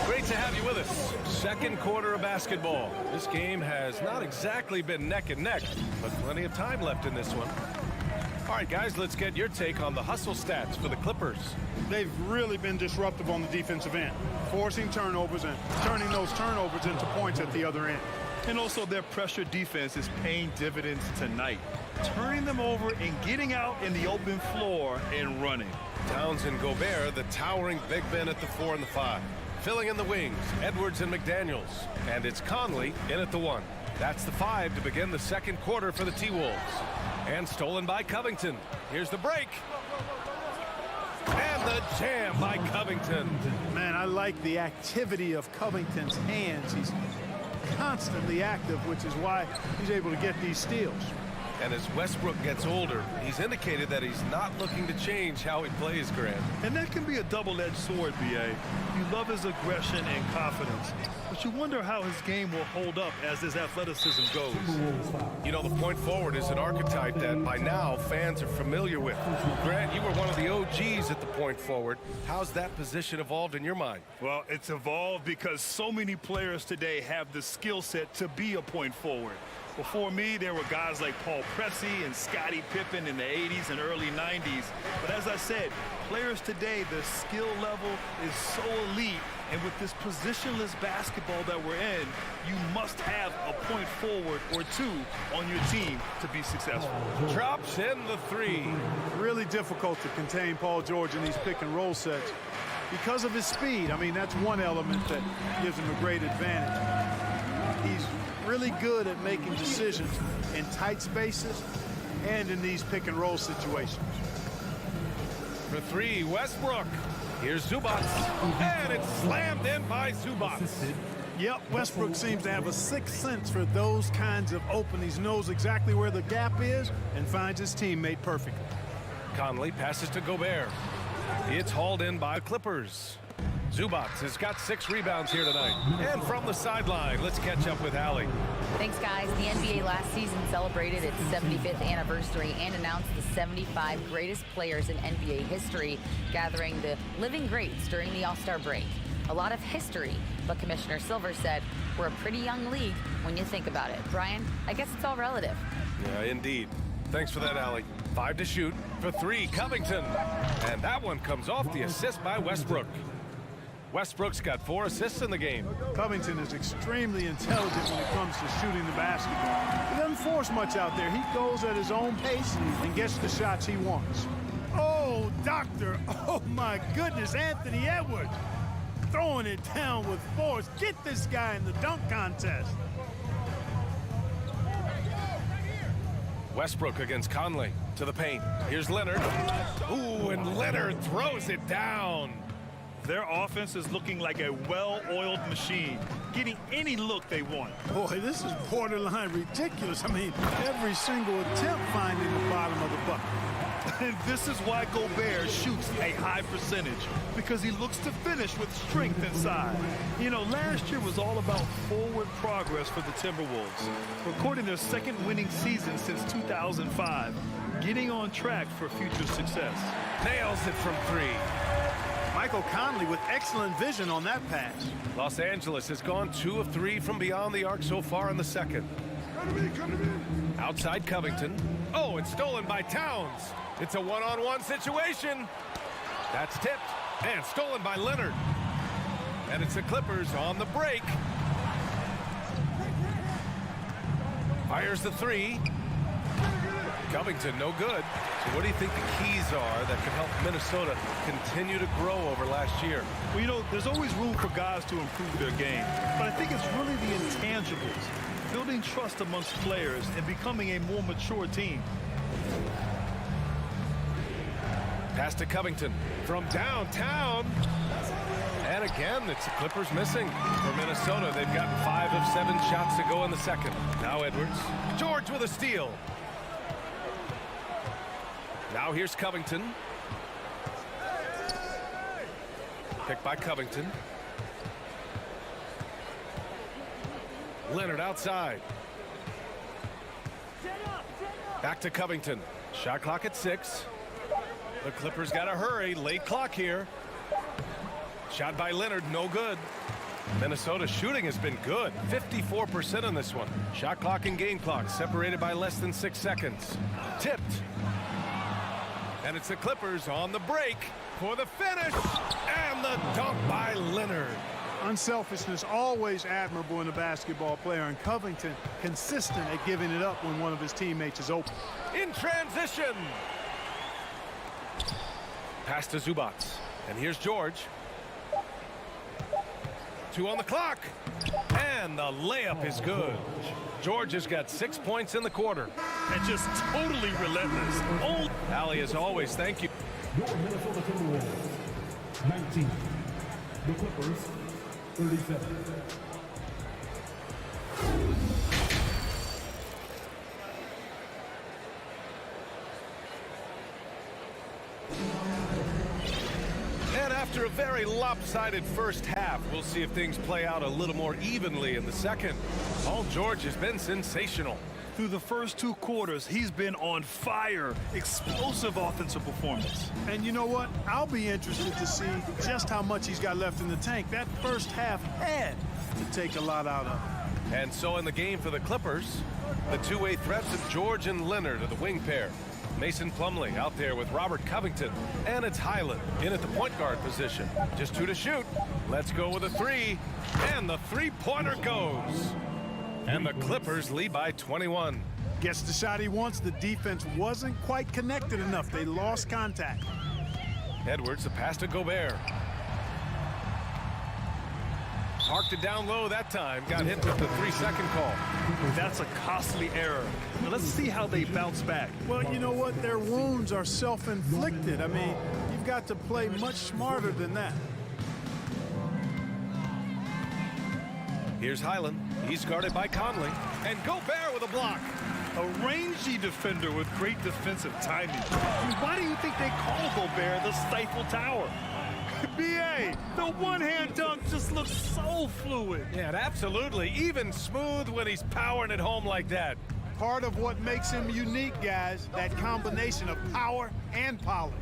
Speaker 8: Great to have you with us. Second quarter of basketball. This game has not exactly been neck and neck, but plenty of time left in this one. All right, guys, let's get your take on the hustle stats for the Clippers.
Speaker 9: They've really been disruptive on the defensive end, forcing turnovers and turning those turnovers into points at the other end.
Speaker 10: And also their pressure defense is paying dividends tonight, turning them over and getting out in the open floor and running.
Speaker 8: Towns and Gobert, the towering big men at the 4 and the 5. Filling in the wings, Edwards and McDaniels. And it's Conley in at the 1. That's the 5 to begin the second quarter for the T-Wolves. And stolen by Covington. Here's the break. And the jam by Covington.
Speaker 9: Man, I like the activity of Covington's hands. He's constantly active, which is why he's able to get these steals.
Speaker 8: And as Westbrook gets older, he's indicated that he's not looking to change how he plays, Grant.
Speaker 10: And that can be a double-edged sword, B.A. You love his aggression and confidence, but you wonder how his game will hold up as his athleticism goes.
Speaker 8: You know, the point forward is an archetype that by now fans are familiar with. Grant, you were one of the OGs at the point forward. How's that position evolved in your mind?
Speaker 10: Well, it's evolved because so many players today have the skill set to be a point forward. Before me, there were guys like Paul Pressey and Scottie Pippen in the 80s and early 90s. But as I said, players today, the skill level is so elite. And with this positionless basketball that we're in, you must have a point forward or 2 on your team to be successful.
Speaker 8: Drops in the 3.
Speaker 9: Really difficult to contain Paul George in these pick and roll sets because of his speed. I mean, that's one element that gives him a great advantage. He's really good at making decisions in tight spaces and in these pick and roll situations.
Speaker 8: For 3, Westbrook. Here's Zubac. And it's slammed in by Zubac.
Speaker 9: Yep, Westbrook seems to have a sixth sense for those kinds of openings. Knows exactly where the gap is and finds his teammate perfectly.
Speaker 8: Conley passes to Gobert. It's hauled in by Clippers. Zubac has got 6 rebounds here tonight. And from the sideline, let's catch up with Allie.
Speaker 11: Thanks, guys. The NBA last season celebrated its 75th anniversary and announced the 75 greatest players in NBA history, gathering the living greats during the All-Star break. A lot of history, but Commissioner Silver said we're a pretty young league when you think about it. Brian, I guess it's all relative.
Speaker 8: Yeah, indeed. Thanks for that, Allie. 5 to shoot. For 3, Covington. And that one comes off the assist by Westbrook. Westbrook's got 4 assists in the game.
Speaker 9: Covington is extremely intelligent when it comes to shooting the basketball. He doesn't force much out there. He goes at his own pace and gets the shots he wants. Oh, doctor. Oh, my goodness. Anthony Edwards throwing it down with force. Get this guy in the dunk contest.
Speaker 8: Westbrook against Conley to the paint. Here's Leonard. Ooh, and Leonard throws it down.
Speaker 10: Their offense is looking like a well-oiled machine, getting any look they want.
Speaker 9: Boy, this is borderline ridiculous. I mean, every single attempt finding the bottom of the bucket.
Speaker 10: And this is why Gobert shoots a high percentage, because he looks to finish with strength inside. You know, last year was all about forward progress for the Timberwolves, recording their second winning season since 2005, getting on track for future success.
Speaker 8: Nails it from three.
Speaker 9: Michael Conley with excellent vision on that pass.
Speaker 8: Los Angeles has gone 2 of 3 from beyond the arc so far in the second. Outside Covington. Oh, it's stolen by Towns. It's a one-on-one situation. That's tipped and stolen by Leonard. And it's the Clippers on the break. Fires the three. Covington, no good. So what do you think the keys are that can help Minnesota continue to grow over last year?
Speaker 10: Well, you know, there's always room for guys to improve their game, but I think it's really the intangibles, building trust amongst players and becoming a more mature team.
Speaker 8: Pass to Covington from downtown. And again, it's the Clippers missing. For Minnesota, they've gotten 5 of 7 shots to go in the second. Now Edwards. George with a steal. Now here's Covington. Picked by Covington. Leonard outside. Back to Covington. Shot clock at 6. The Clippers got to hurry. Late clock here. Shot by Leonard, no good. Minnesota's shooting has been good. 54% on this one. Shot clock and game clock separated by less than 6 seconds. Tipped. And it's the Clippers on the break for the finish. And the dunk by Leonard.
Speaker 9: Unselfishness always admirable in a basketball player, and Covington consistent at giving it up when one of his teammates is open.
Speaker 8: In transition. Pass to Zubac. And here's George. 2 on the clock. And the layup is good. George has got 6 points in the quarter.
Speaker 10: And just totally relentless. Oh,
Speaker 8: Allie, as always, thank you.
Speaker 5: Your Minnesota Timberwolves, 19. The Clippers, 37.
Speaker 8: And after a very lopsided first half, we'll see if things play out a little more evenly in the second. Paul George has been sensational.
Speaker 10: through the first 2 quarters, he's been on fire. Explosive offensive performance.
Speaker 9: And you know what? I'll be interested to see just how much he's got left in the tank. That first half had to take a lot out of him.
Speaker 8: And so in the game for the Clippers, the two-way threats of George and Leonard are the wing pair. Mason Plumlee out there with Robert Covington. And it's Highland in at the point guard position. Just 2 to shoot. Let's go with a 3. And the three-pointer goes. And the Clippers lead by 21.
Speaker 9: Gets the shot he wants. The defense wasn't quite connected enough. They lost contact.
Speaker 8: Edwards, the pass to Gobert. Parked it down low that time. Got hit with the 3-second call.
Speaker 10: That's a costly error. Now let's see how they bounce back.
Speaker 9: Well, you know what? Their wounds are self-inflicted. I mean, you've got to play much smarter than that.
Speaker 8: Here's Highland. He's guarded by Conley. And Gobert with a block.
Speaker 10: A rangy defender with great defensive timing. I mean, why do you think they call Gobert the Stifle Tower? B.A., the one-hand dunk just looks so fluid.
Speaker 8: Yeah, absolutely. Even smooth when he's powering it home like that.
Speaker 9: Part of what makes him unique, guys, that combination of power and polish.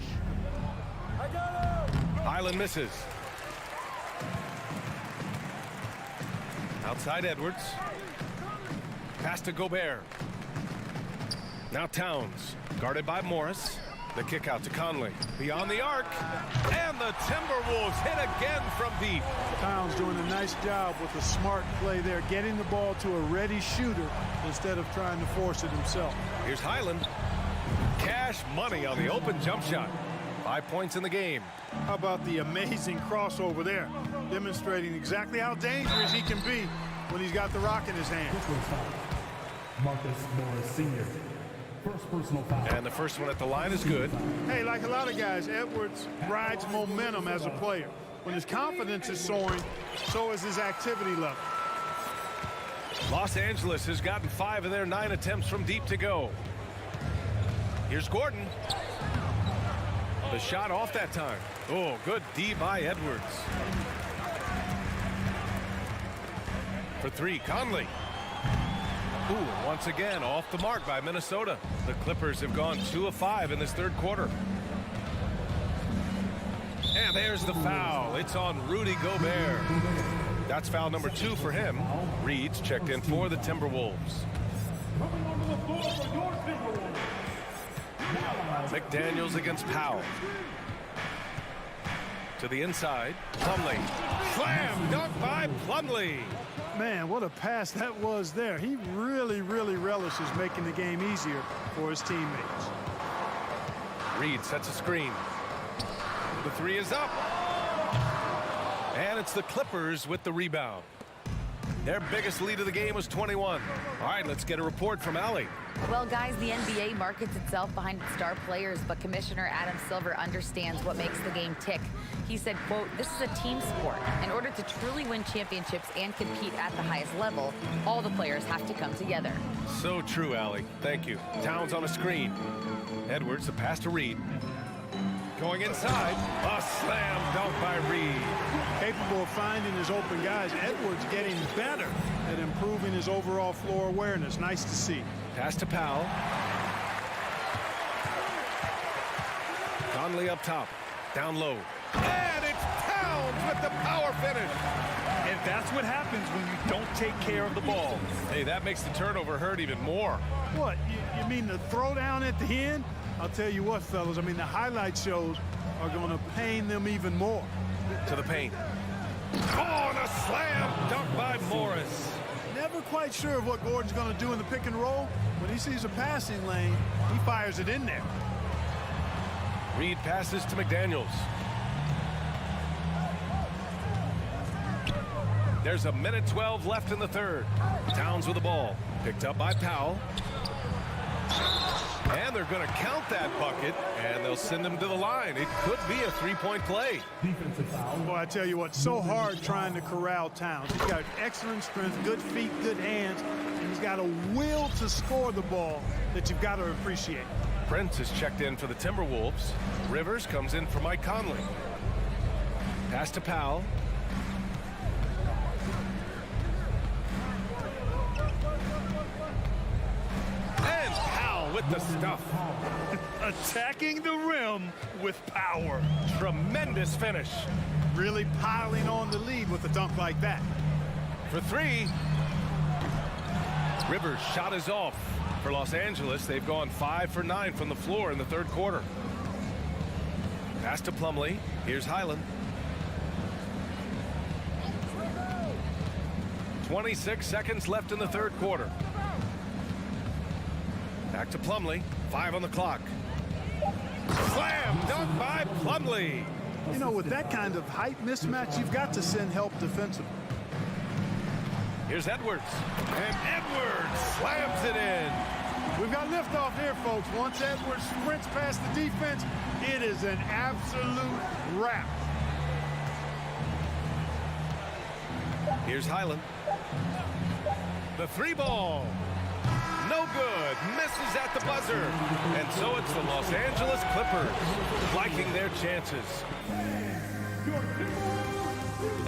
Speaker 8: Highland misses. Outside Edwards. Pass to Gobert. Now Towns, guarded by Morris. The kick out to Conley. Beyond the arc. And the Timberwolves hit again from deep.
Speaker 9: Towns doing a nice job with a smart play there, getting the ball to a ready shooter instead of trying to force it himself.
Speaker 8: Here's Highland. Cash money on the open jump shot. 5 points in the game.
Speaker 9: How about the amazing crossover there, demonstrating exactly how dangerous he can be when he's got the rock in his hand.
Speaker 5: Marcus Morris Sr. First personal foul.
Speaker 8: And the first one at the line is good.
Speaker 9: Hey, like a lot of guys, Edwards rides momentum as a player. When his confidence is soaring, so is his activity level.
Speaker 8: Los Angeles has gotten 5 of their 9 attempts from deep to go. Here's Gordon. The shot off that time. Oh, good D by Edwards. For 3, Conley. Ooh, once again off the mark by Minnesota. The Clippers have gone 2 of 5 in this third quarter. And there's the foul. It's on Rudy Gobert. That's foul number 2 for him. Reed's checked in for the Timberwolves. McDaniels against Powell. To the inside. Plumlee. Slam dunk by Plumlee.
Speaker 9: Man, what a pass that was there. He really relishes making the game easier for his teammates.
Speaker 8: Reed sets a screen. The 3 is up. And it's the Clippers with the rebound. Their biggest lead of the game was 21. All right, let's get a report from Allie.
Speaker 11: Well, guys, the NBA markets itself behind its star players, but Commissioner Adam Silver understands what makes the game tick. He said, quote, "This is a team sport. In order to truly win championships and compete at the highest level, all the players have to come together."
Speaker 8: So true, Allie. Thank you. Towns on a screen. Edwards, the pass to Reed. Going inside. A slam dunk by Reed.
Speaker 9: Capable of finding his open guys. Edwards getting better at improving his overall floor awareness. Nice to see.
Speaker 8: Pass to Powell. Conley up top. Down low. And it's Towns with the power finish.
Speaker 10: And that's what happens when you don't take care of the ball.
Speaker 8: Hey, that makes the turnover hurt even more.
Speaker 9: What, you mean the throwdown at the end? I'll tell you what, fellas, I mean, the highlight shows are going to pain them even more.
Speaker 8: To the paint. Oh, and a slam dunk by Morris.
Speaker 9: Never quite sure of what Gordon's going to do in the pick and roll. When he sees a passing lane, he fires it in there.
Speaker 8: Reed passes to McDaniels. There's a minute 12 left in the third. Towns with the ball. Picked up by Powell. And they're going to count that bucket, and they'll send him to the line. It could be a three-point play.
Speaker 9: Boy, I tell you what, so hard trying to corral Towns. He's got excellent strength, good feet, good hands, and he's got a will to score the ball that you've got to appreciate.
Speaker 8: Prince is checked in for the Timberwolves. Rivers comes in for Mike Conley. Pass to Powell. And Powell with the stuff.
Speaker 10: Attacking the rim with power.
Speaker 8: Tremendous finish.
Speaker 9: Really piling on the lead with a dunk like that.
Speaker 8: For 3. Rivers' shot is off. For Los Angeles, they've gone 5 for 9 from the floor in the third quarter. Pass to Plumlee. Here's Highland. 26 seconds left in the third quarter. Back to Plumlee. 5 on the clock. Slam dunk by Plumlee.
Speaker 9: You know, with that kind of height mismatch, you've got to send help defensively.
Speaker 8: Here's Edwards. And Edwards slams it in.
Speaker 9: We've got liftoff here, folks. Once Edwards sprints past the defense, it is an absolute wrap.
Speaker 8: Here's Highland. The 3 ball. No good. Misses at the buzzer. And so it's the Los Angeles Clippers liking their chances.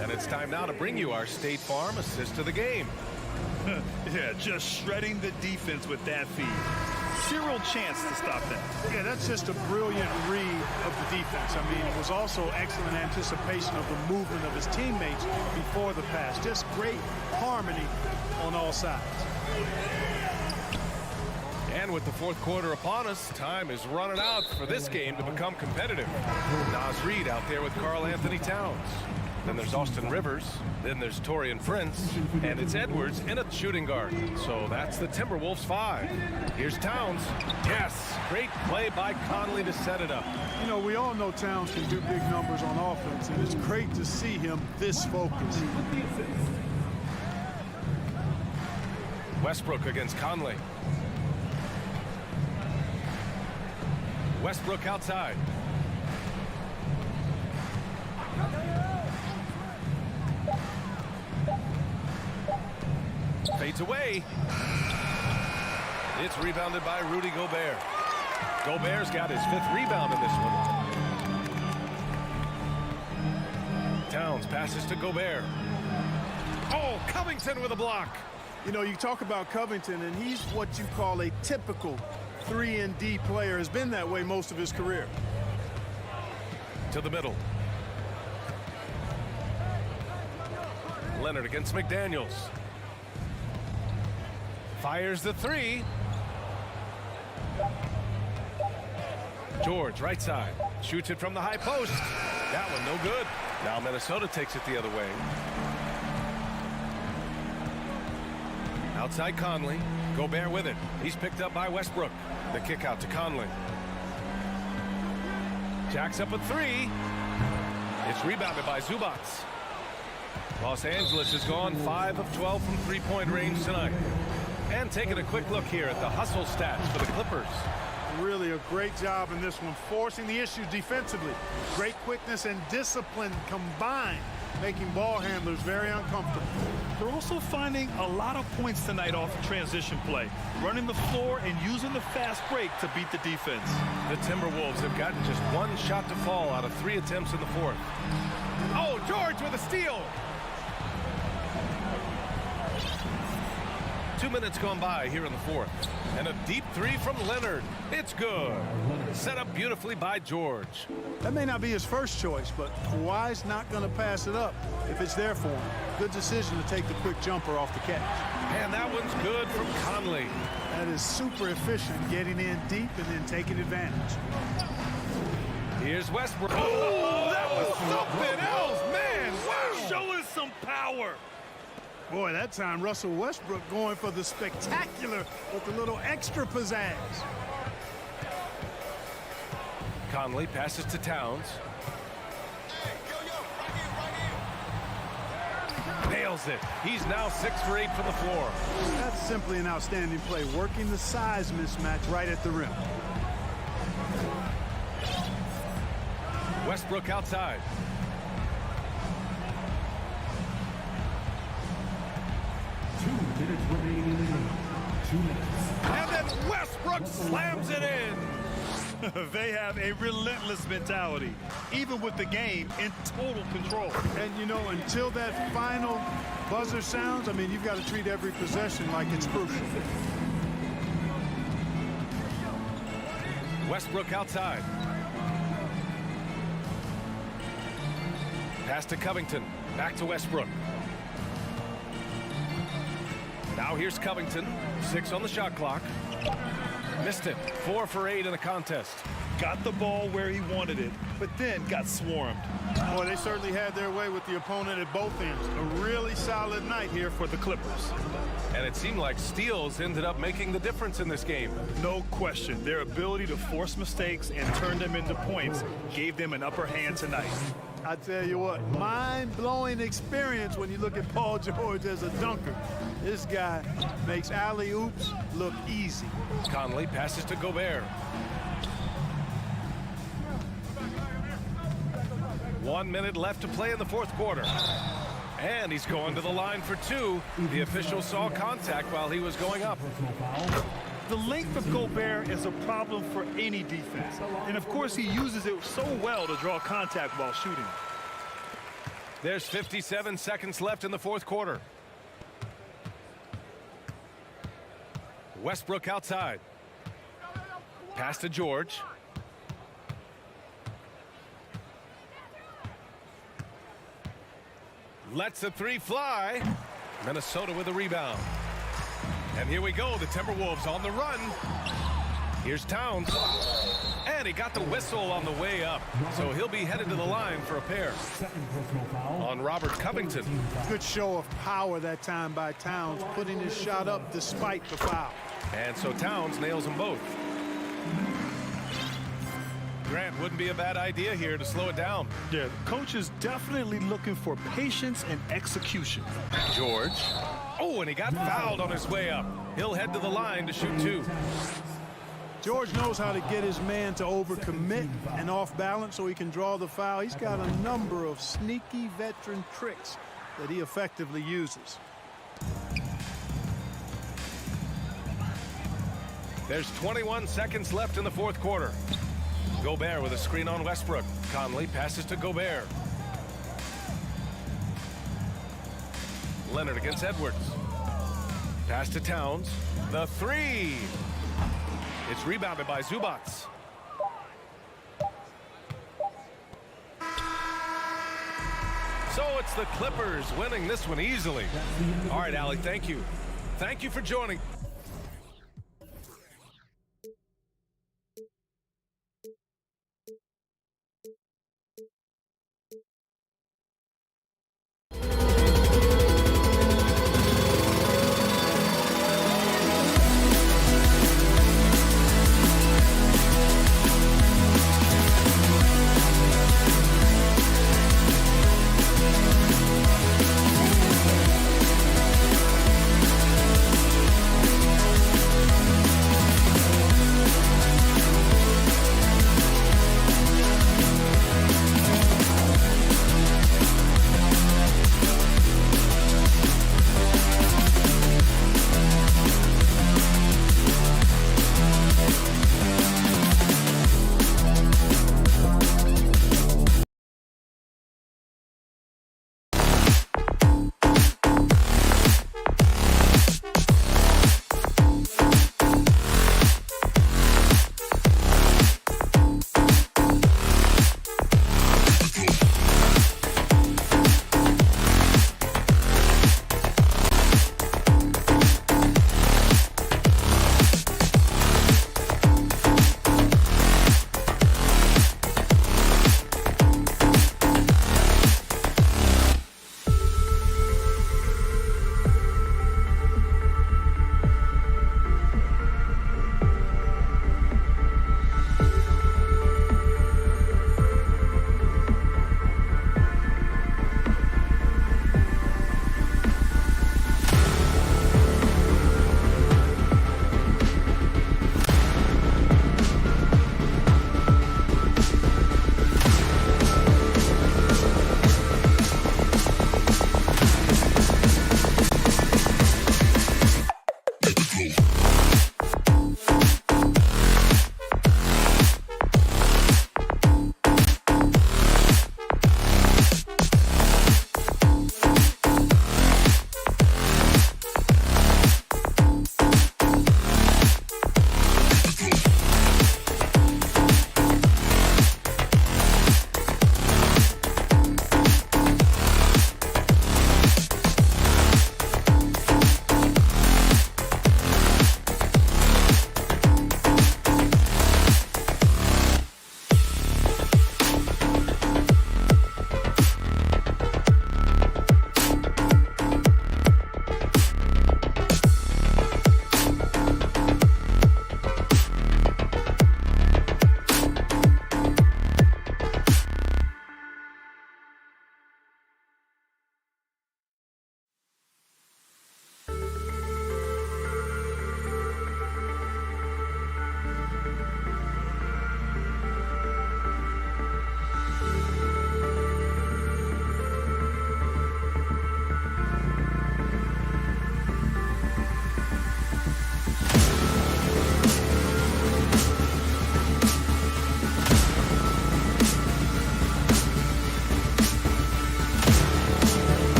Speaker 8: And it's time now to bring you our State Farm assist of the game.
Speaker 10: Yeah, just shredding the defense with that feed. Zero chance to stop that.
Speaker 9: Yeah, that's just a brilliant read of the defense. I mean, it was also excellent anticipation of the movement of his teammates before the pass. Just great harmony on all sides.
Speaker 8: And with the fourth quarter upon us, time is running out for this game to become competitive. Naz Reid out there with Karl Anthony Towns. Then there's Austin Rivers. Then there's Taurean Prince. And it's Edwards in a shooting guard. So that's the Timberwolves 5. Here's Towns. Yes, great play by Conley to set it up.
Speaker 9: You know, we all know Towns can do big numbers on offense, and it's great to see him this focused.
Speaker 8: Westbrook against Conley. Westbrook outside. Fades away. It's rebounded by Rudy Gobert. Gobert's got his 5th rebound in this one. Towns passes to Gobert. Oh, Covington with a block.
Speaker 9: You know, you talk about Covington, and he's what you call a typical 3-and-D player. Has been that way most of his career.
Speaker 8: To the middle. Leonard against McDaniels. Fires the 3. George, right side. Shoots it from the high post. That one no good. Now Minnesota takes it the other way. Outside Conley. Gobert with it. He's picked up by Westbrook. The kick out to Conley. Jacks up a 3. It's rebounded by Zubats. Los Angeles has gone 5 of 12 from three-point range tonight. And taking a quick look here at the hustle stats for the Clippers.
Speaker 9: Really a great job in this one, forcing the issues defensively. Great quickness and discipline combined, making ball handlers very uncomfortable.
Speaker 10: They're also finding a lot of points tonight off of transition play, running the floor and using the fast break to beat the defense.
Speaker 8: The Timberwolves have gotten just 1 shot to fall out of 3 attempts in the 4th. Oh, George with a steal. 2 minutes gone by here in the 4th. And a deep 3 from Leonard. It's good. Set up beautifully by George.
Speaker 9: That may not be his first choice, but Kawhi's not going to pass it up if it's there for him. Good decision to take the quick jumper off the catch.
Speaker 8: And that one's good from Conley.
Speaker 9: That is super efficient, getting in deep and then taking advantage.
Speaker 8: Here's Westbrook. Oh, that was something else, man. Wow.
Speaker 10: Showing some power.
Speaker 9: Boy, that time Russell Westbrook going for the spectacular with a little extra pizzazz.
Speaker 8: Conley passes to Towns. Nails it. He's now 6 for 8 from the floor.
Speaker 9: That's simply an outstanding play, working the size mismatch right at the rim.
Speaker 8: Westbrook outside. And then Westbrook slams it in.
Speaker 10: They have a relentless mentality, even with the game in total control.
Speaker 9: And, you know, until that final buzzer sounds, I mean, you've got to treat every possession like it's crucial.
Speaker 8: Westbrook outside. Pass to Covington. Back to Westbrook. Now here's Covington. 6 on the shot clock. Missed it. 4 for 8 in the contest.
Speaker 10: Got the ball where he wanted it, but then got swarmed.
Speaker 9: Boy, they certainly had their way with the opponent at both ends. A really solid night here for the Clippers.
Speaker 8: And it seemed like steals ended up making the difference in this game.
Speaker 10: No question. Their ability to force mistakes and turn them into points gave them an upper hand tonight.
Speaker 9: I tell you what, mind-blowing experience when you look at Paul George as a dunker. This guy makes alley-oops look easy.
Speaker 8: Conley passes to Gobert. 1 minute left to play in the 4th quarter. And he's going to the line for 2. The official saw contact while he was going up.
Speaker 10: The length of Gobert is a problem for any defense. And of course, he uses it so well to draw contact while shooting.
Speaker 8: There's 57 seconds left in the 4th quarter. Westbrook outside. Pass to George. Lets the 3 fly. Minnesota with a rebound. And here we go, the Timberwolves on the run. Here's Towns. And he got the whistle on the way up. So he'll be headed to the line for a pair. On Robert Covington.
Speaker 9: Good show of power that time by Towns, putting his shot up despite the foul.
Speaker 8: And so Towns nails them both. Grant, wouldn't be a bad idea here to slow it down.
Speaker 10: Yeah, the coach is definitely looking for patience and execution.
Speaker 8: George. Oh, and he got fouled on his way up. He'll head to the line to shoot 2.
Speaker 9: George knows how to get his man to overcommit and off balance so he can draw the foul. He's got a number of sneaky veteran tricks that he effectively uses.
Speaker 8: There's 21 seconds left in the fourth quarter. Gobert with a screen on Westbrook. Conley passes to Gobert. Leonard against Edwards. Pass to Towns. The three. It's rebounded by Zubac. So it's the Clippers winning this one easily. All right, Allie, thank you. Thank you for joining.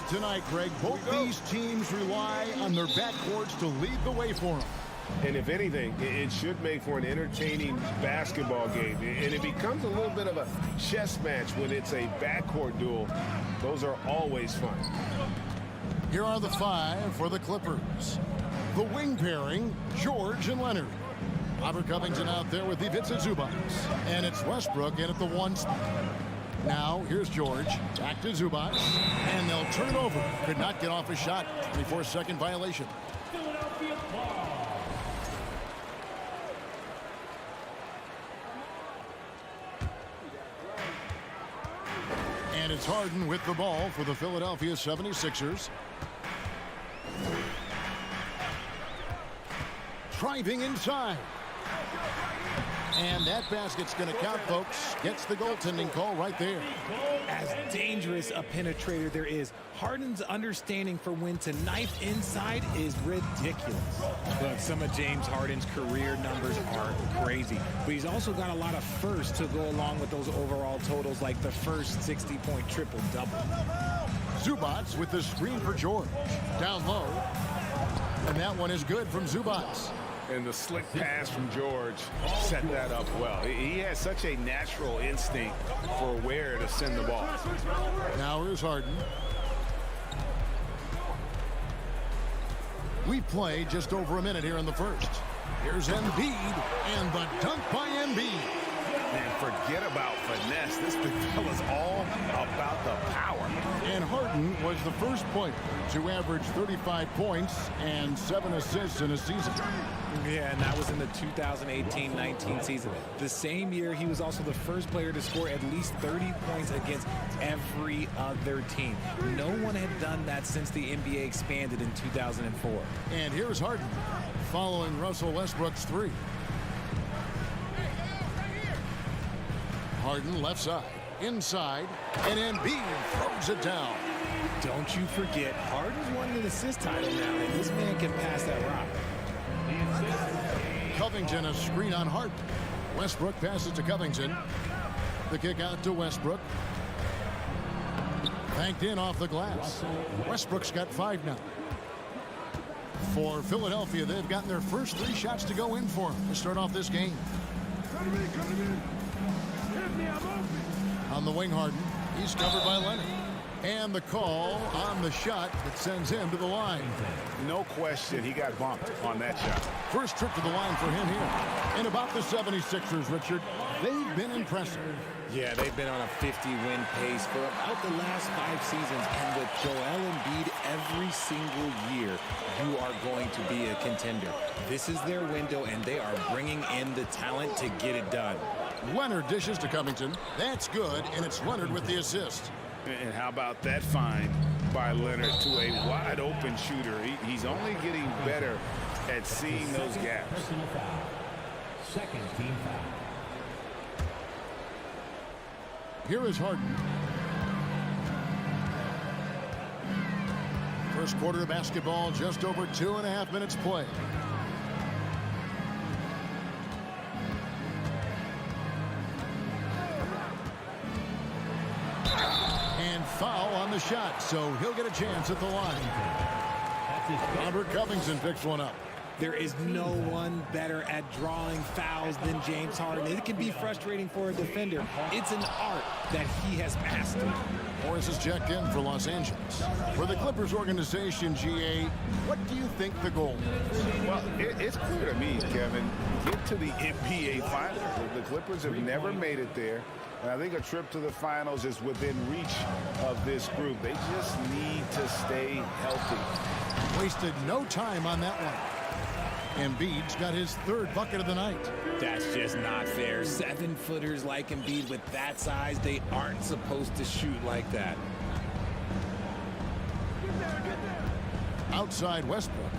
Speaker 1: Tonight, Greg, both these teams rely on their backcourts to lead the way for them.
Speaker 4: And if anything, it should make for an entertaining basketball game. And it becomes a little bit of a chess match when it's a backcourt duel. Those are always fun.
Speaker 1: Here are the five for the Clippers. The wing pairing, George and Leonard. Robert Covington out there with Ivica Zubac. And it's Westbrook in at the 1 spot. Now, here's George. Back to Zubac. And they'll turn it over. Could not get off a shot. 24-second violation.
Speaker 5: Philadelphia ball.
Speaker 1: And it's Harden with the ball for the Philadelphia 76ers. Driving inside. And that basket's going to count, folks. Gets the goaltending call right there.
Speaker 7: As dangerous a penetrator there is, Harden's understanding for when to knife inside is ridiculous. Look, some of James Harden's career numbers are crazy, but he's also got a lot of firsts to go along with those overall totals, like the first 60-point triple-double.
Speaker 1: Zubac with the screen for George. Down low. And that one is good from Zubac.
Speaker 4: And the slick pass from George set that up well. He has such a natural instinct for where to send the ball.
Speaker 1: Now here's Harden. We play just over a minute here in the first. Here's Embiid, and the dunk by Embiid.
Speaker 4: And forget about finesse. This big fella's all about the power.
Speaker 1: And Harden was the first player to average 35 points and 7 assists in a season.
Speaker 7: Yeah, and that was in the 2018-19 season. The same year, he was also the first player to score at least 30 points against every other team. No one had done that since the NBA expanded in 2004.
Speaker 1: And here's Harden following Russell Westbrook's 3. Harden left side, inside, and Embiid throws it down.
Speaker 7: Don't you forget, Harden's won an assist title now, and this man can pass that rock.
Speaker 1: Covington a screen on Harden. Westbrook passes to Covington. The kick out to Westbrook. Banked in off the glass. Westbrook's got 5 now. For Philadelphia, they've gotten their first 3 shots to go in for them to start off this game. On the wing, Harden. He's covered by Leonard. And the call on the shot that sends him to the line.
Speaker 4: No question, he got bumped on that shot.
Speaker 1: First trip to the line for him here. And about the 76ers, Richard, they've been impressive.
Speaker 7: Yeah, they've been on a 50-win pace for about the last 5 seasons. And with Joel Embiid every single year, you are going to be a contender. This is their window, and they are bringing in the talent to get it done.
Speaker 1: Leonard dishes to Covington. That's good, and it's Leonard with the assist.
Speaker 4: And how about that find by Leonard to a wide-open shooter? He's only getting better at seeing those gaps.
Speaker 5: Second team foul.
Speaker 1: Here is Harden. First quarter of basketball, just over 2.5 minutes play. And foul on the shot, so he'll get a chance at the line. Robert Covington picks one up.
Speaker 7: There is no one better at drawing fouls than James Harden. It can be frustrating for a defender. It's an art that he has mastered.
Speaker 1: Morris is checked in for Los Angeles. For the Clippers organization, GA, what do you think the goal is?
Speaker 4: Well, it's clear to me, Kevin, get to the NBA Finals. The Clippers have never made it there. And I think a trip to the finals is within reach of this group. They just need to stay healthy.
Speaker 1: Wasted no time on that one. Embiid's got his 3rd bucket of the night.
Speaker 7: That's just not fair. 7-footers like Embiid with that size, they aren't supposed to shoot like that.
Speaker 1: Outside Westbrook.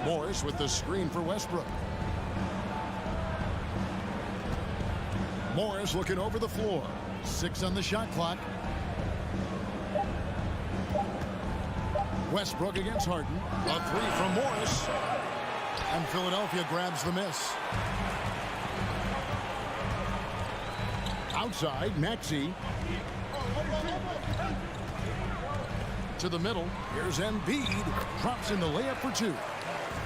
Speaker 1: Morris with the screen for Westbrook. Morris looking over the floor. 6 on the shot clock. Westbrook against Harden. A three from Morris. And Philadelphia grabs the miss. Outside, Maxey. To the middle. Here's Embiid. Drops in the layup for two.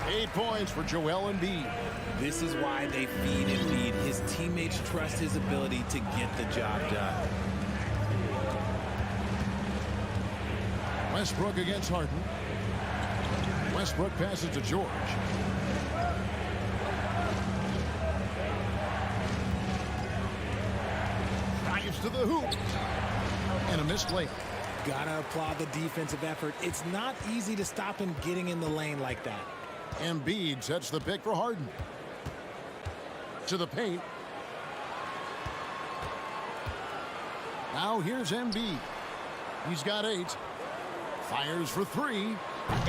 Speaker 1: 8 points for Joel Embiid.
Speaker 7: This is why they feed Embiid. His teammates trust his ability to get the job done.
Speaker 1: Westbrook against Harden. Westbrook passes to George. Drives to the hoop. And a missed layup.
Speaker 7: Gotta applaud the defensive effort. It's not easy to stop him getting in the lane like that.
Speaker 1: Embiid sets the pick for Harden. To the paint. Now here's Embiid. He's got 8. Fires for 3.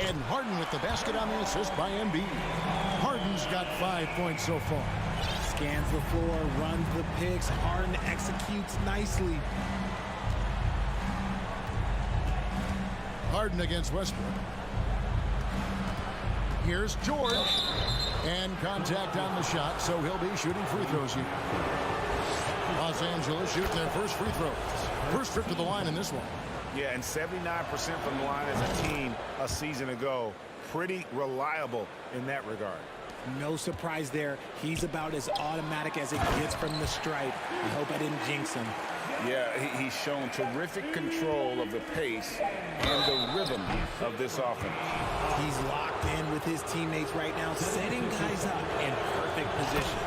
Speaker 1: And Harden with the basket on the assist by Embiid. Harden's got 5 points so far.
Speaker 7: Scans the floor, runs the picks. Harden executes nicely.
Speaker 1: Harden against Westbrook. Here's George. And contact on the shot, so he'll be shooting free throws here. Los Angeles shooting their first free throws. First trip to the line in this one.
Speaker 4: Yeah, and 79% from the line as a team a season ago. Pretty reliable in that regard.
Speaker 7: No surprise there. He's about as automatic as it gets from the stripe. I hope I didn't jinx him.
Speaker 4: Yeah, he's shown terrific control of the pace and the rhythm of this offense.
Speaker 7: He's locked in with his teammates right now, setting guys up in perfect position.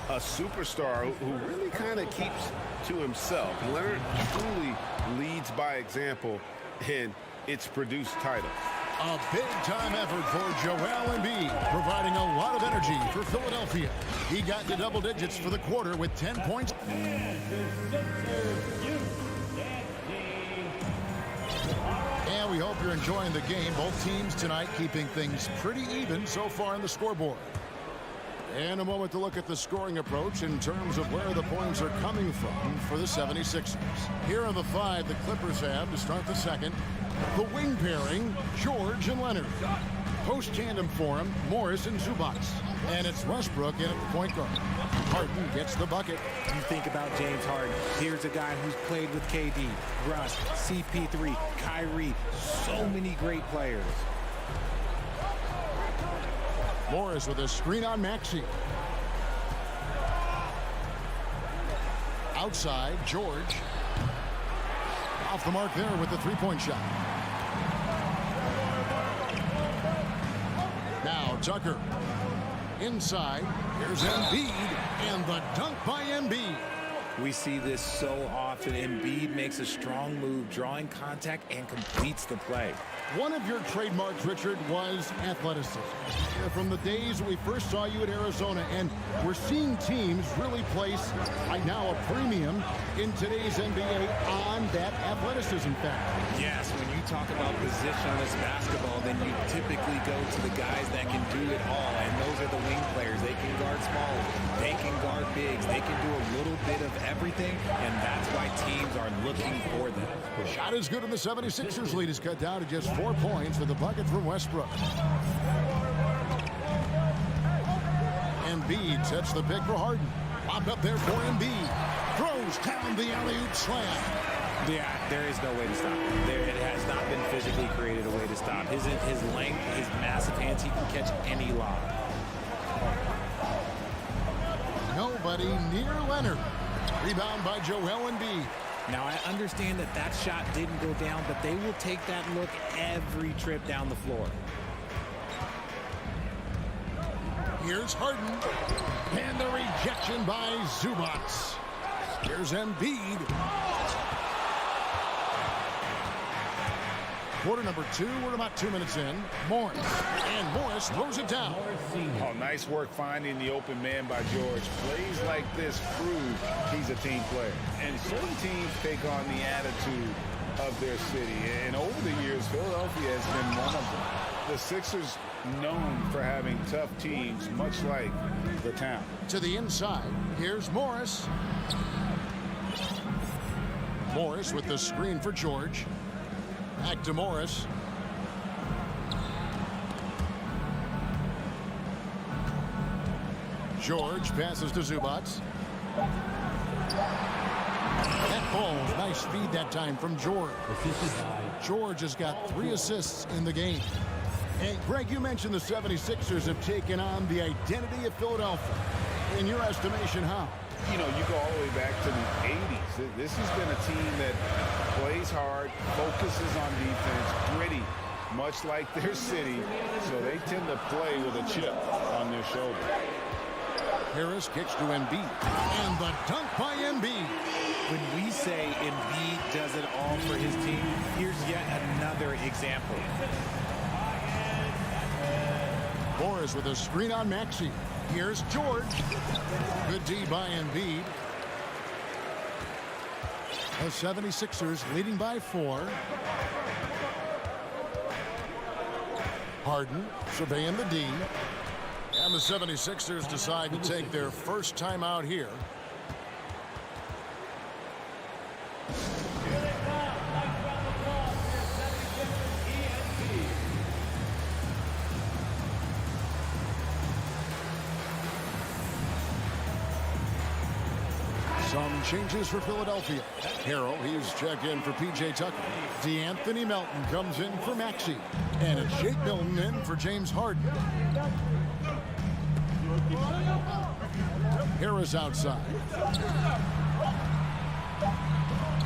Speaker 4: A superstar who really kind of keeps to himself. Leonard truly leads by example, and it's produced titles.
Speaker 1: A big-time effort for Joel Embiid, providing a lot of energy for Philadelphia. He got into double digits for the quarter with 10 points. And we hope you're enjoying the game. Both teams tonight keeping things pretty even so far on the scoreboard. And a moment to look at the scoring approach in terms of where the points are coming from for the 76ers. Here are the 5 the Clippers have to start the second. The wing pairing, George and Leonard. Post tandem for him, Morris and Zubac. And it's Westbrook in at the point guard. Harden gets the bucket.
Speaker 7: You think about James Harden. Here's a guy who's played with KD, Russ, CP3, Kyrie. So many great players.
Speaker 1: Morris with a screen on Maxey. Outside, George. Off the mark there with the three-point shot. Now Tucker. Inside, here's Embiid, and the dunk by Embiid.
Speaker 7: We see this so often. Embiid makes a strong move, drawing contact, and completes the play.
Speaker 1: One of your trademarks, Richard, was athleticism. From the days we first saw you at Arizona, and we're seeing teams really place, right now, a premium in today's NBA on that athleticism factor.
Speaker 7: Yes, when you talk about positionless basketball, then you typically go to the guys that can do it all, and those are the wing players. They can guard small, they can guard bigs, they can do a little bit of everything, and that's why teams are looking for them.
Speaker 1: Shot is good, and the 76ers lead is cut down to just 4 points with the bucket from Westbrook. Embiid sets the pick for Harden. Lobbed up there for Embiid. Throws down the alley-oop slam.
Speaker 7: Yeah, there is no way to stop him. It has not been physically created a way to stop. His length, his massive hands, he can catch any lob.
Speaker 1: Nobody near Leonard. Rebound by Joel Embiid.
Speaker 7: Now, I understand that that shot didn't go down, but they will take that look every trip down the floor.
Speaker 1: Here's Harden. And the rejection by Zubac. Here's Embiid. Quarter number 2. We're about 2 minutes in. Morris. And Morris throws it down.
Speaker 4: Oh, nice work finding the open man by George. Plays like this prove he's a team player. And certain teams take on the attitude of their city. And over the years, Philadelphia has been one of them. The Sixers known for having tough teams, much like the town.
Speaker 1: To the inside. Here's Morris. Morris with the screen for George. Back to Morris. George passes to Zubac. That ball, nice feed that time from George. George has got 3 assists in the game. And Greg, you mentioned the 76ers have taken on the identity of Philadelphia. In your estimation, how?
Speaker 4: You know, you go all the way back to the 80s. This has been a team that plays hard, focuses on defense, gritty, much like their city. So they tend to play with a chip on their shoulder.
Speaker 1: Harris kicks to Embiid. And the dunk by Embiid.
Speaker 7: When we say Embiid does it all for his team, here's yet another example.
Speaker 1: Morris with a screen on Maxey. Here's George. Good D by Embiid. The 76ers leading by 4. Harden surveying the D. And the 76ers decide to take their first time out here. Some changes for Philadelphia. Harrell, he's checked in for P.J. Tucker. D'Anthony Melton comes in for Maxey. And it's Jake Milton in for James Harden. Harris outside.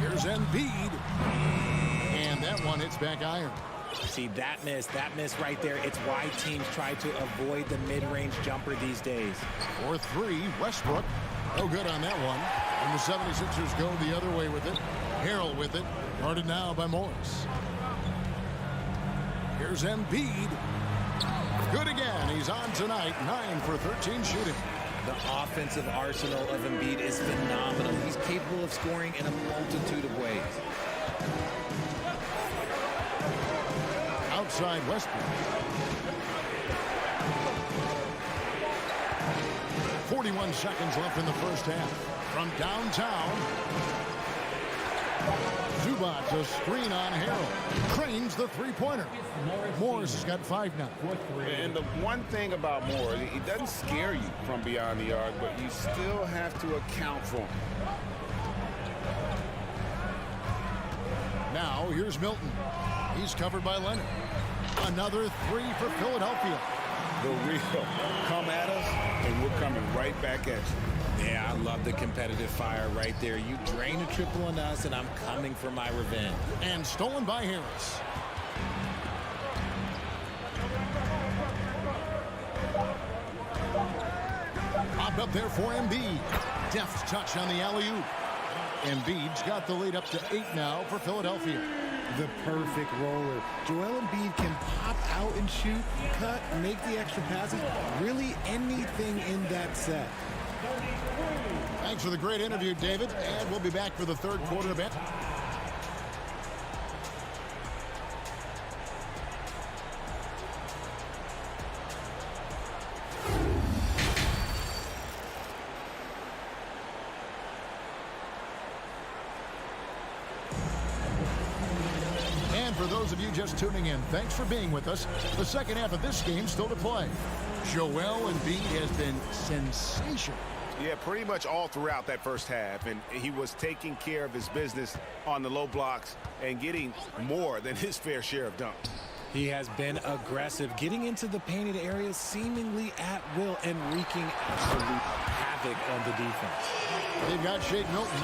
Speaker 1: Here's Embiid. And that one hits back iron.
Speaker 7: See, that miss right there, it's why teams try to avoid the mid-range jumper these days.
Speaker 1: For 3, Westbrook. No good on that one. And the 76ers go the other way with it. Harrell with it. Guarded now by Morris. Here's Embiid. Good again. He's on tonight. 9 for 13 shooting.
Speaker 7: The offensive arsenal of Embiid is phenomenal. He's capable of scoring in a multitude of ways.
Speaker 1: Outside Westbrook. 41 seconds left in the first half. From downtown, Zubac, a screen on Harrell. Cranes the three-pointer. Morris has got 5 now.
Speaker 4: And the one thing about Morris, he doesn't scare you from beyond the arc, but you still have to account for him.
Speaker 1: Now, here's Milton. He's covered by Leonard. Another 3 for Philadelphia.
Speaker 4: The real come at us, and we're coming right back at you.
Speaker 7: Yeah, I love the competitive fire right there. You drain a triple on us, and I'm coming for my revenge.
Speaker 1: And stolen by Harris. Popped up there for Embiid. Deft touch on the alley-oop. Embiid's got the lead up to 8 now for Philadelphia.
Speaker 7: The perfect roller. Joel Embiid can pop out and shoot, cut, make the extra passes, really anything in that set.
Speaker 1: Thanks for the great interview, David, and we'll be back for the third quarter bet. For those of you just tuning in, thanks for being with us. The second half of this game still to play. Joel Embiid has been sensational.
Speaker 4: Yeah, pretty much all throughout that first half, and he was taking care of his business on the low blocks and getting more than his fair share of dunks.
Speaker 7: He has been aggressive, getting into the painted areas seemingly at will and wreaking absolute havoc on the defense.
Speaker 1: They've got Shake Milton.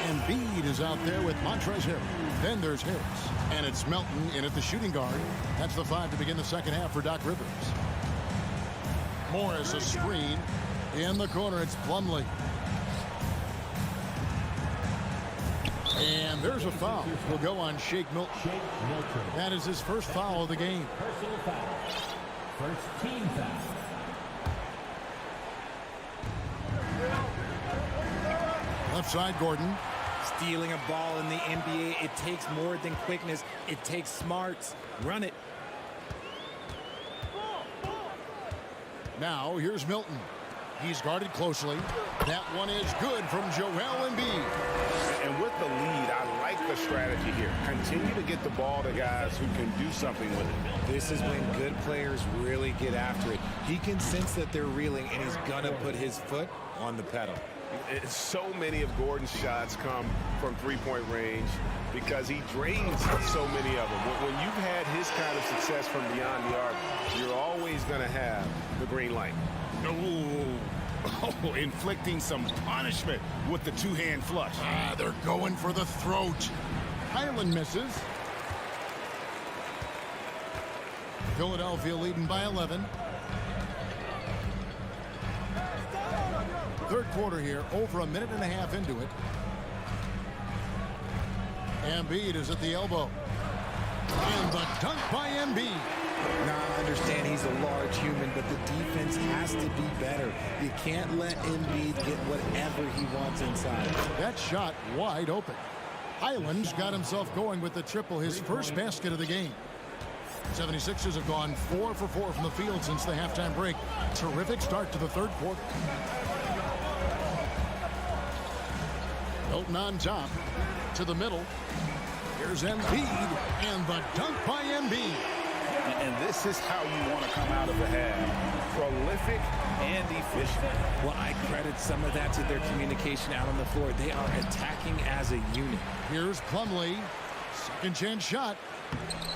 Speaker 1: Embiid is out there with Montrezl Harrell. Then there's Harris. And it's Melton in at the shooting guard. That's the 5 to begin the second half for Doc Rivers. Morris a screen. In the corner, it's Plumlee. And there's a foul. Will go on Shake Milton. That is his first foul of the game.
Speaker 5: Personal foul. First team foul.
Speaker 1: Left side, Gordon.
Speaker 7: Stealing a ball in the NBA, it takes more than quickness. It takes smarts. Run it.
Speaker 1: Now, here's Milton. He's guarded closely. That one is good from Joel Embiid.
Speaker 4: And with the lead, I like the strategy here. Continue to get the ball to guys who can do something with it.
Speaker 7: This is when good players really get after it. He can sense that they're reeling, and he's going to put his foot on the pedal.
Speaker 4: So many of Gordon's shots come from three-point range because he drains so many of them. When you've had his kind of success from beyond the arc, you're always going to have the green light. Oh, inflicting some punishment with the two-hand flush.
Speaker 1: They're going for the throat. Highland misses. Philadelphia leading by 11. Third quarter here, over a minute and a half into it. Embiid is at the elbow. And the dunk by Embiid.
Speaker 7: Now, I understand he's a large human, but the defense has to be better. You can't let Embiid get whatever he wants inside.
Speaker 1: That shot wide open. Highland's got himself going with the triple, his first basket of the game. 76ers have gone 4 for 4 from the field since the halftime break. Terrific start to the third quarter. Milton on top to the middle. Here's Embiid and the dunk by Embiid.
Speaker 4: And this is how you want to come out of the half. Prolific and efficient.
Speaker 7: Well, I credit some of that to their communication out on the floor. They are attacking as a unit.
Speaker 1: Here's Plumlee. Second chance shot.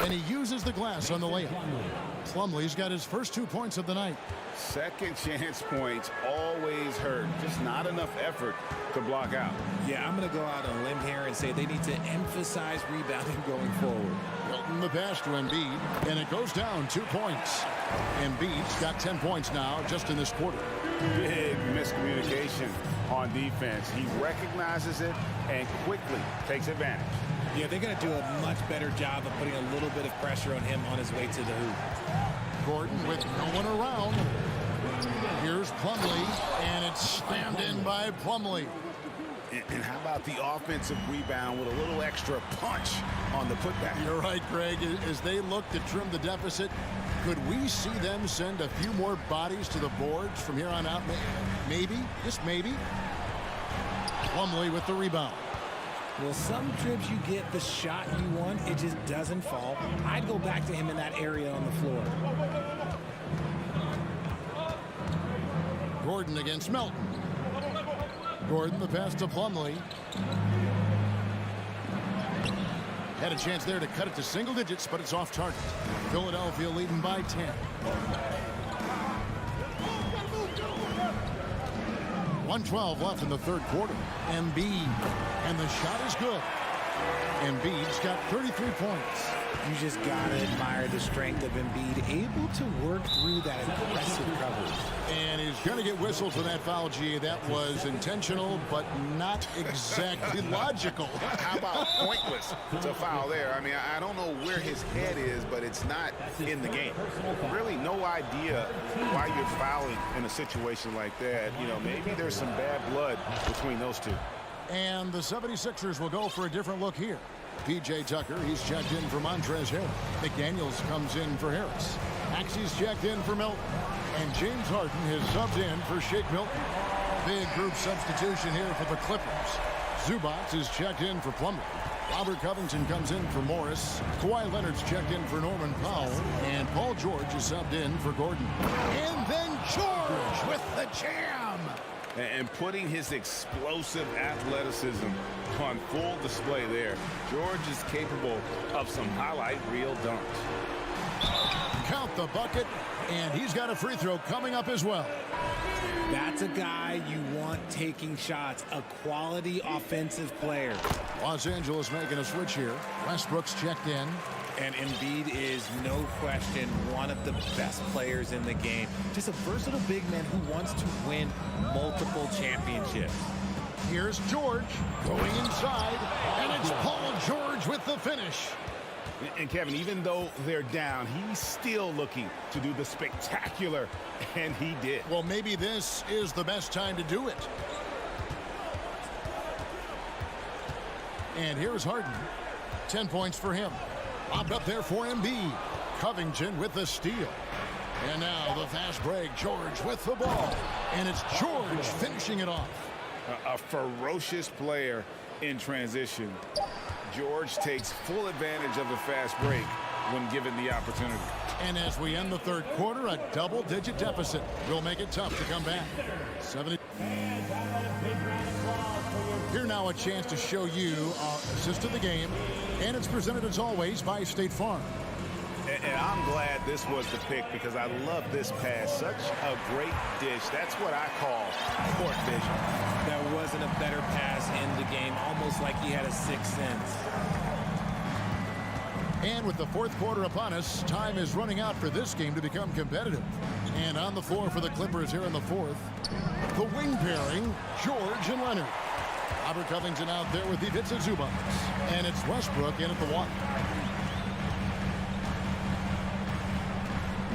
Speaker 1: And he uses the glass on the layup. Plumlee's got his first 2 points of the night.
Speaker 4: Second chance points always hurt. Just not enough effort to block out.
Speaker 7: Yeah, I'm going to go out on a limb here and say they need to emphasize rebounding going forward.
Speaker 1: Milton the pass to Embiid, and it goes down 2 points. Embiid's got 10 points now just in this quarter.
Speaker 4: Big miscommunication on defense. He recognizes it and quickly takes advantage.
Speaker 7: Yeah, they're going to do a much better job of putting a little bit of pressure on him on his way to the hoop.
Speaker 1: Gordon with no one around. Here's Plumlee, and it's slammed in by Plumlee.
Speaker 4: And how about the offensive rebound with a little extra punch on the putback?
Speaker 1: You're right, Greg. As they look to trim the deficit, could we see them send a few more bodies to the boards from here on out? Maybe, just maybe. Plumlee with the rebound.
Speaker 7: Well, some trips you get the shot you want, it just doesn't fall. I'd go back to him in that area on the floor.
Speaker 1: Gordon against Melton. Gordon the pass to Plumlee. Had a chance there to cut it to single digits, but it's off target. Philadelphia leading by 10. 1:12 left in the third quarter. Embiid, and the shot is good. Embiid's got 33 points.
Speaker 7: You just gotta admire the strength of Embiid, able to work through that aggressive coverage.
Speaker 1: And he's going to get whistled for that foul, G. That was intentional, but not exactly logical.
Speaker 4: How about pointless to foul there? I mean, I don't know where his head is, but it's not in the game. Really no idea why you're fouling in a situation like that. You know, maybe there's some bad blood between those two.
Speaker 1: And the 76ers will go for a different look here. P.J. Tucker, he's checked in for Montrezl Harrell. McDaniels comes in for Harris. Maxey's checked in for Milton. And James Harden has subbed in for Shake Milton. Big group substitution here for the Clippers. Zubac is checked in for Plumlee. Robert Covington comes in for Morris. Kawhi Leonard's checked in for Norman Powell. And Paul George is subbed in for Gordon. And then George with the jam.
Speaker 4: And putting his explosive athleticism on full display there. George is capable of some highlight reel dunks.
Speaker 1: Count the bucket, and he's got a free throw coming up as well.
Speaker 7: That's a guy you want taking shots, a quality offensive player.
Speaker 1: Los Angeles making a switch here. Westbrook's checked in.
Speaker 7: And Embiid is, no question, one of the best players in the game. Just a versatile big man who wants to win multiple championships.
Speaker 1: Here's George going inside, and it's Paul George with the finish.
Speaker 4: And Kevin, even though they're down, he's still looking to do the spectacular, and he did.
Speaker 1: Well, maybe this is the best time to do it. And here's Harden. 10 points for him. Lobbed up there for Embiid. Covington with the steal. And now the fast break. George with the ball. And it's George finishing it off.
Speaker 4: A ferocious player in transition. George takes full advantage of the fast break when given the opportunity.
Speaker 1: And as we end the third quarter, a double-digit deficit will make it tough to come back. 70. Here now a chance to show you our assist of the game. And it's presented as always by State Farm.
Speaker 4: And I'm glad this was the pick because I love this pass. Such a great dish. That's what I call court vision.
Speaker 7: There wasn't a better pass in the game, almost like he had a sixth sense.
Speaker 1: And with the fourth quarter upon us, time is running out for this game to become competitive. And on the floor for the Clippers here in the fourth, the wing pairing, George and Leonard. Robert Covington out there with Ivica Zubac. And it's Westbrook in at the one.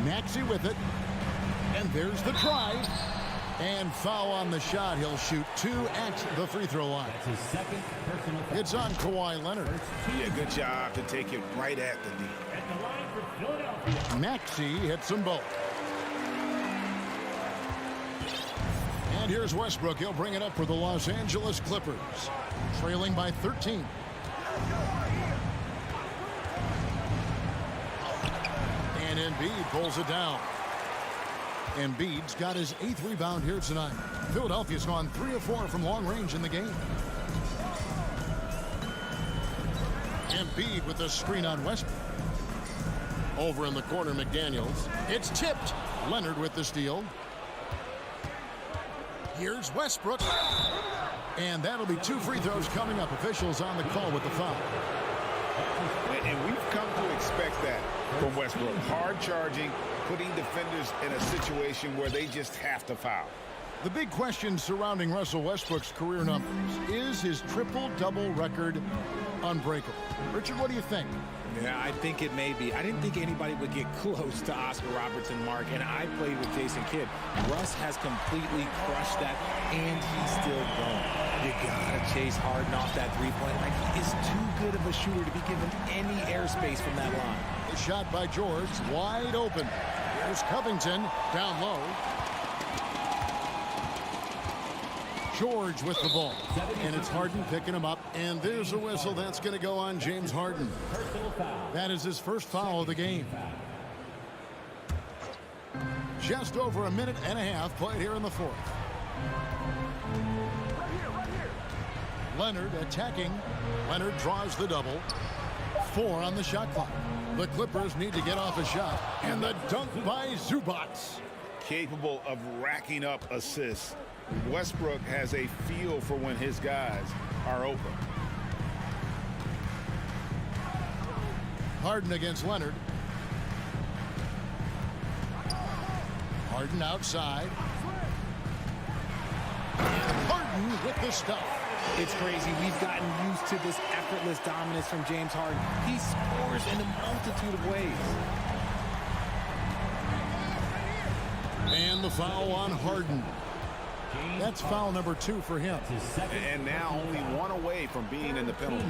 Speaker 1: Maxey with it. And there's the drive. And foul on the shot. He'll shoot 2 at the free throw line.
Speaker 5: That's his second personal foul.
Speaker 1: It's on Kawhi Leonard.
Speaker 4: Yeah, good job to take it right at the knee.
Speaker 5: At the line for Philadelphia.
Speaker 1: Maxey hits them both. And here's Westbrook. He'll bring it up for the Los Angeles Clippers. Trailing by 13. And Embiid pulls it down. Embiid's got his 8th rebound here tonight. Philadelphia's gone 3 of 4 from long range in the game. Embiid with the screen on Westbrook. Over in the corner, McDaniels. It's tipped. Leonard with the steal. Here's Westbrook. And that'll be 2 free throws coming up. Officials on the call with the foul.
Speaker 4: And we've come to expect that from Westbrook. Hard charging, putting defenders in a situation where they just have to foul.
Speaker 1: The big question surrounding Russell Westbrook's career numbers is his triple-double record unbreakable. Richard, what do you think?
Speaker 7: Yeah, I think it may be. I didn't think anybody would get close to Oscar Robertson, Mark, and I played with Jason Kidd. Russ has completely crushed that, and he's still going. You gotta chase Harden off that three-point line. He is too good of a shooter to be given any airspace from that line.
Speaker 1: A shot by George, wide open. Here's Covington, down low. George with the ball. And it's Harden picking him up. And there's a whistle. That's going to go on James Harden. That is his first foul of the game. Just over a minute and a half played here in the fourth. Leonard attacking. Leonard draws the double. 4 on the shot clock. The Clippers need to get off a shot. And the dunk by Zubac.
Speaker 4: Capable of racking up assists. Westbrook has a feel for when his guys are open.
Speaker 1: Harden against Leonard. Harden outside. And Harden with the stuff.
Speaker 7: It's crazy. We've gotten used to this effortless dominance from James Harden. He scores in a multitude of ways.
Speaker 1: And the foul on Harden. That's foul number 2 for him.
Speaker 4: And now only 1 away from being in the penalty.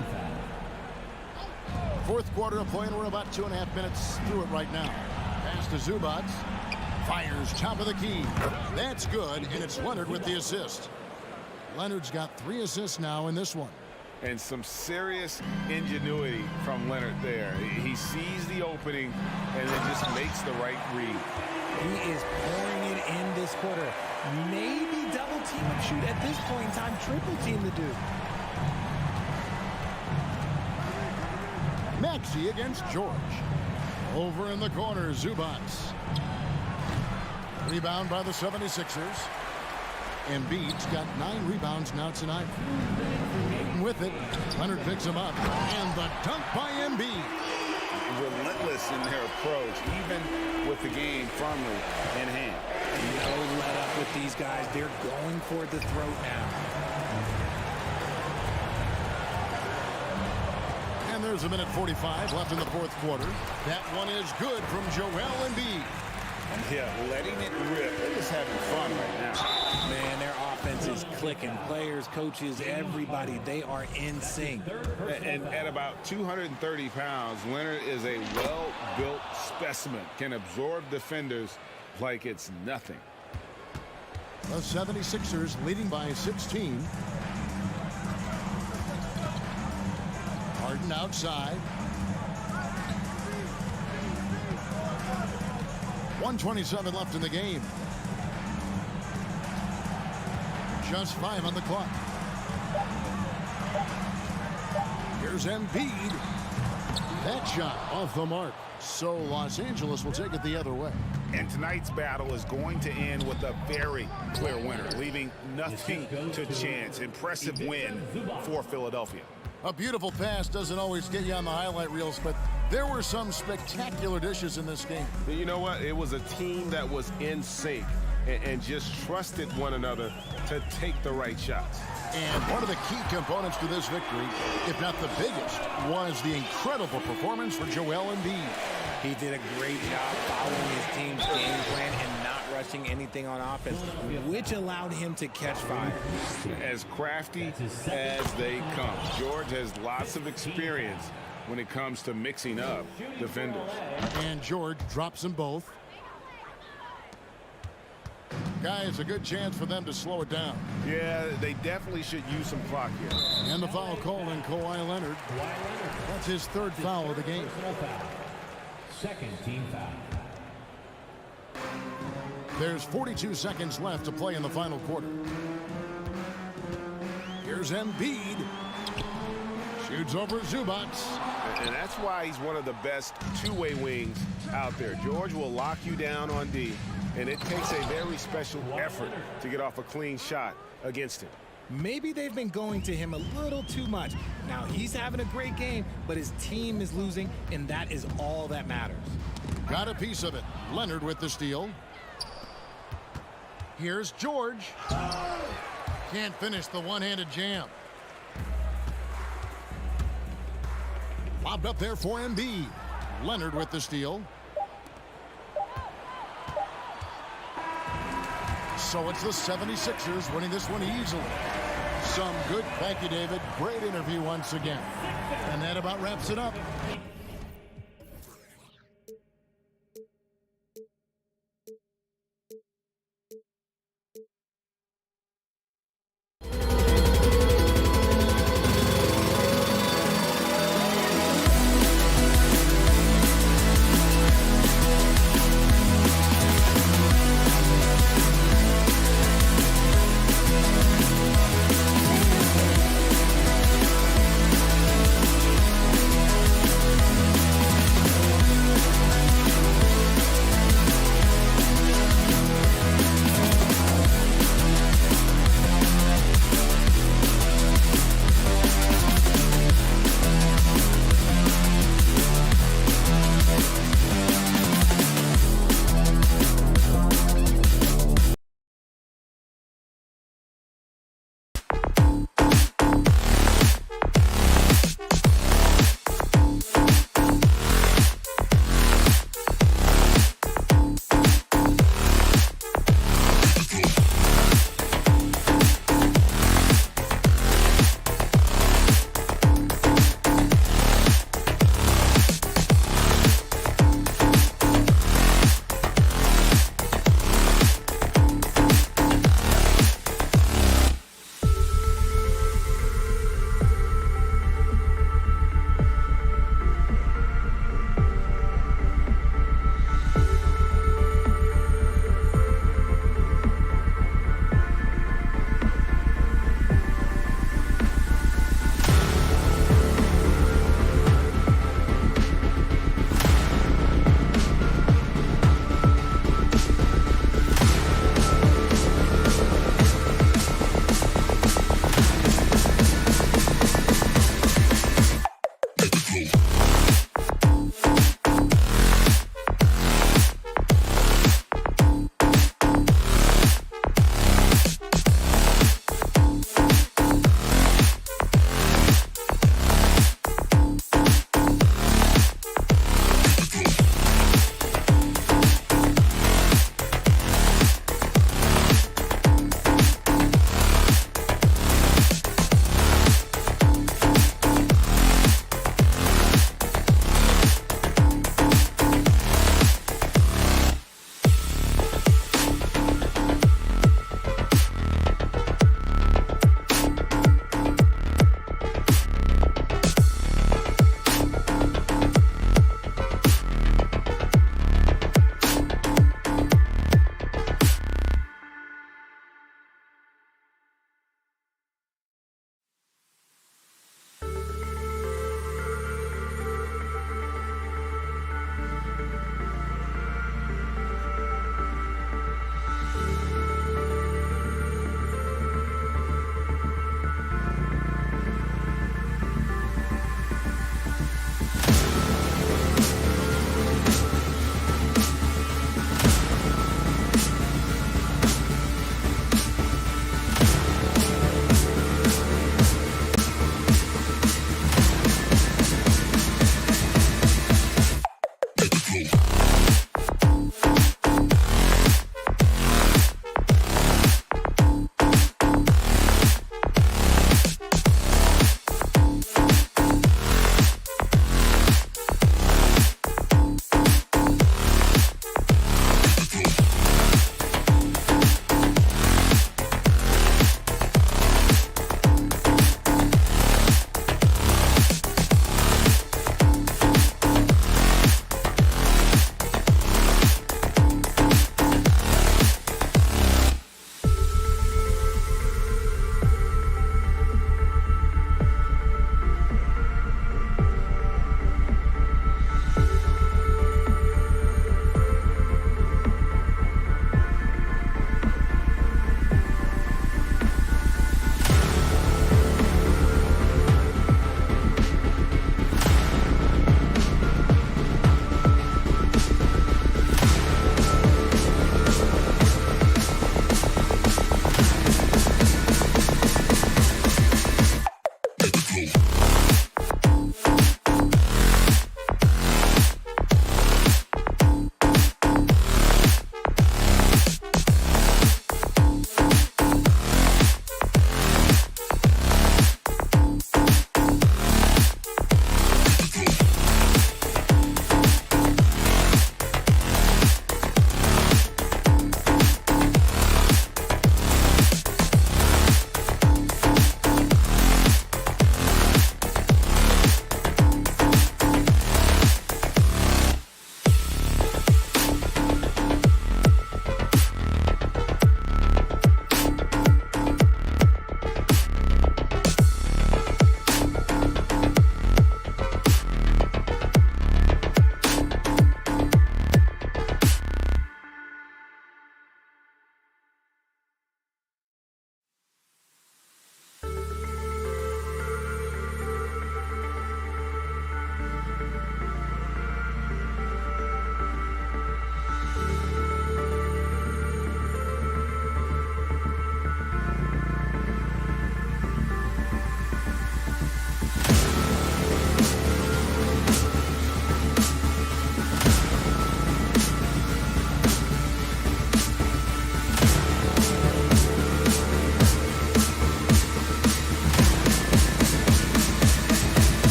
Speaker 1: Fourth quarter of play, and we're about 2.5 minutes through it right now. Pass to Zubac. Fires top of the key. That's good, and it's Leonard with the assist. Leonard's got 3 assists now in this one.
Speaker 4: And some serious ingenuity from Leonard there. He sees the opening and then just makes the right read.
Speaker 7: He is pouring it in this quarter. Maybe double team and shoot at this point in time. Triple team the dude.
Speaker 1: Maxey against George. Over in the corner, Zubac. Rebound by the 76ers. Embiid's got 9 rebounds now tonight. With it, Leonard picks him up. And the dunk by Embiid.
Speaker 4: Relentless in their approach, even with the game firmly in hand.
Speaker 7: No let up with these guys. They're going for the throat now.
Speaker 1: And there's a minute 45 left in the fourth quarter. That one is good from Joel Embiid.
Speaker 4: Yeah, letting it rip. They're just having fun right now.
Speaker 7: Man, their offense is clicking. Players, coaches, everybody, they are in sync.
Speaker 4: And at about 230 pounds, Leonard is a well-built specimen. Can absorb defenders like it's nothing.
Speaker 1: The 76ers leading by 16. Harden outside. 1:27 left in the game. Just 5 on the clock. Here's Embiid. That shot off the mark. So Los Angeles will take it the other way.
Speaker 4: And tonight's battle is going to end with a very clear winner, leaving nothing to chance. Impressive win for Philadelphia.
Speaker 1: A beautiful pass doesn't always get you on the highlight reels, but there were some spectacular dishes in this game.
Speaker 4: You know what? It was a team that was in sync and just trusted one another to take the right shots.
Speaker 1: And one of the key components to this victory, if not the biggest, was the incredible performance for Joel Embiid.
Speaker 7: He did a great job following his team's game plan and not rushing anything on offense, which allowed him to catch fire.
Speaker 4: As crafty as they come. George has lots of experience when it comes to mixing up defenders.
Speaker 1: And George drops them both. Guys, a good chance for them to slow it down.
Speaker 4: Yeah, they definitely should use some clock here.
Speaker 1: And the foul call on Kawhi Leonard. That's his third foul of the game.
Speaker 5: Second team foul.
Speaker 1: There's 42 seconds left to play in the final quarter. Here's Embiid. Shoots over Zubac.
Speaker 4: And that's why he's one of the best two-way wings out there. George will lock you down on D, and it takes a very special effort to get off a clean shot against him.
Speaker 7: Maybe they've been going to him a little too much. Now, he's having a great game, but his team is losing, and that is all that matters.
Speaker 1: Got a piece of it. Leonard with the steal. Here's George. Can't finish the one-handed jam. Lobbed up there for Embiid. Leonard with the steal. So it's the 76ers winning this one easily. Some good. Thank you, David. Great interview once again. And that about wraps it up.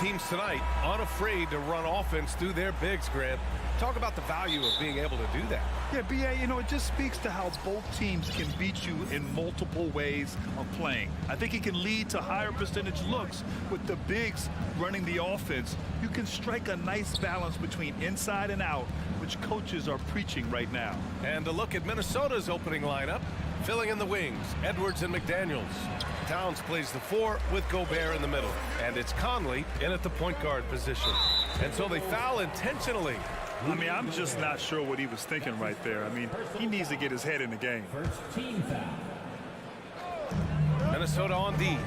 Speaker 8: teams tonight unafraid to run offense through their bigs, Grant. Talk about the value of being able to do that.
Speaker 10: Yeah, B.A., you know, it just speaks to how both teams can beat you in multiple ways of playing. I think it can lead to higher percentage looks with the bigs running the offense. You can strike a nice balance between inside and out, which coaches are preaching right now.
Speaker 8: And a look at Minnesota's opening lineup. Filling in the wings, Edwards and McDaniels. Towns plays the 4 with Gobert in the middle. And it's Conley in at the point guard position. And so they foul intentionally.
Speaker 10: I mean, I'm just not sure what he was thinking right there. I mean, he needs to get his head in the game.
Speaker 8: Minnesota on D.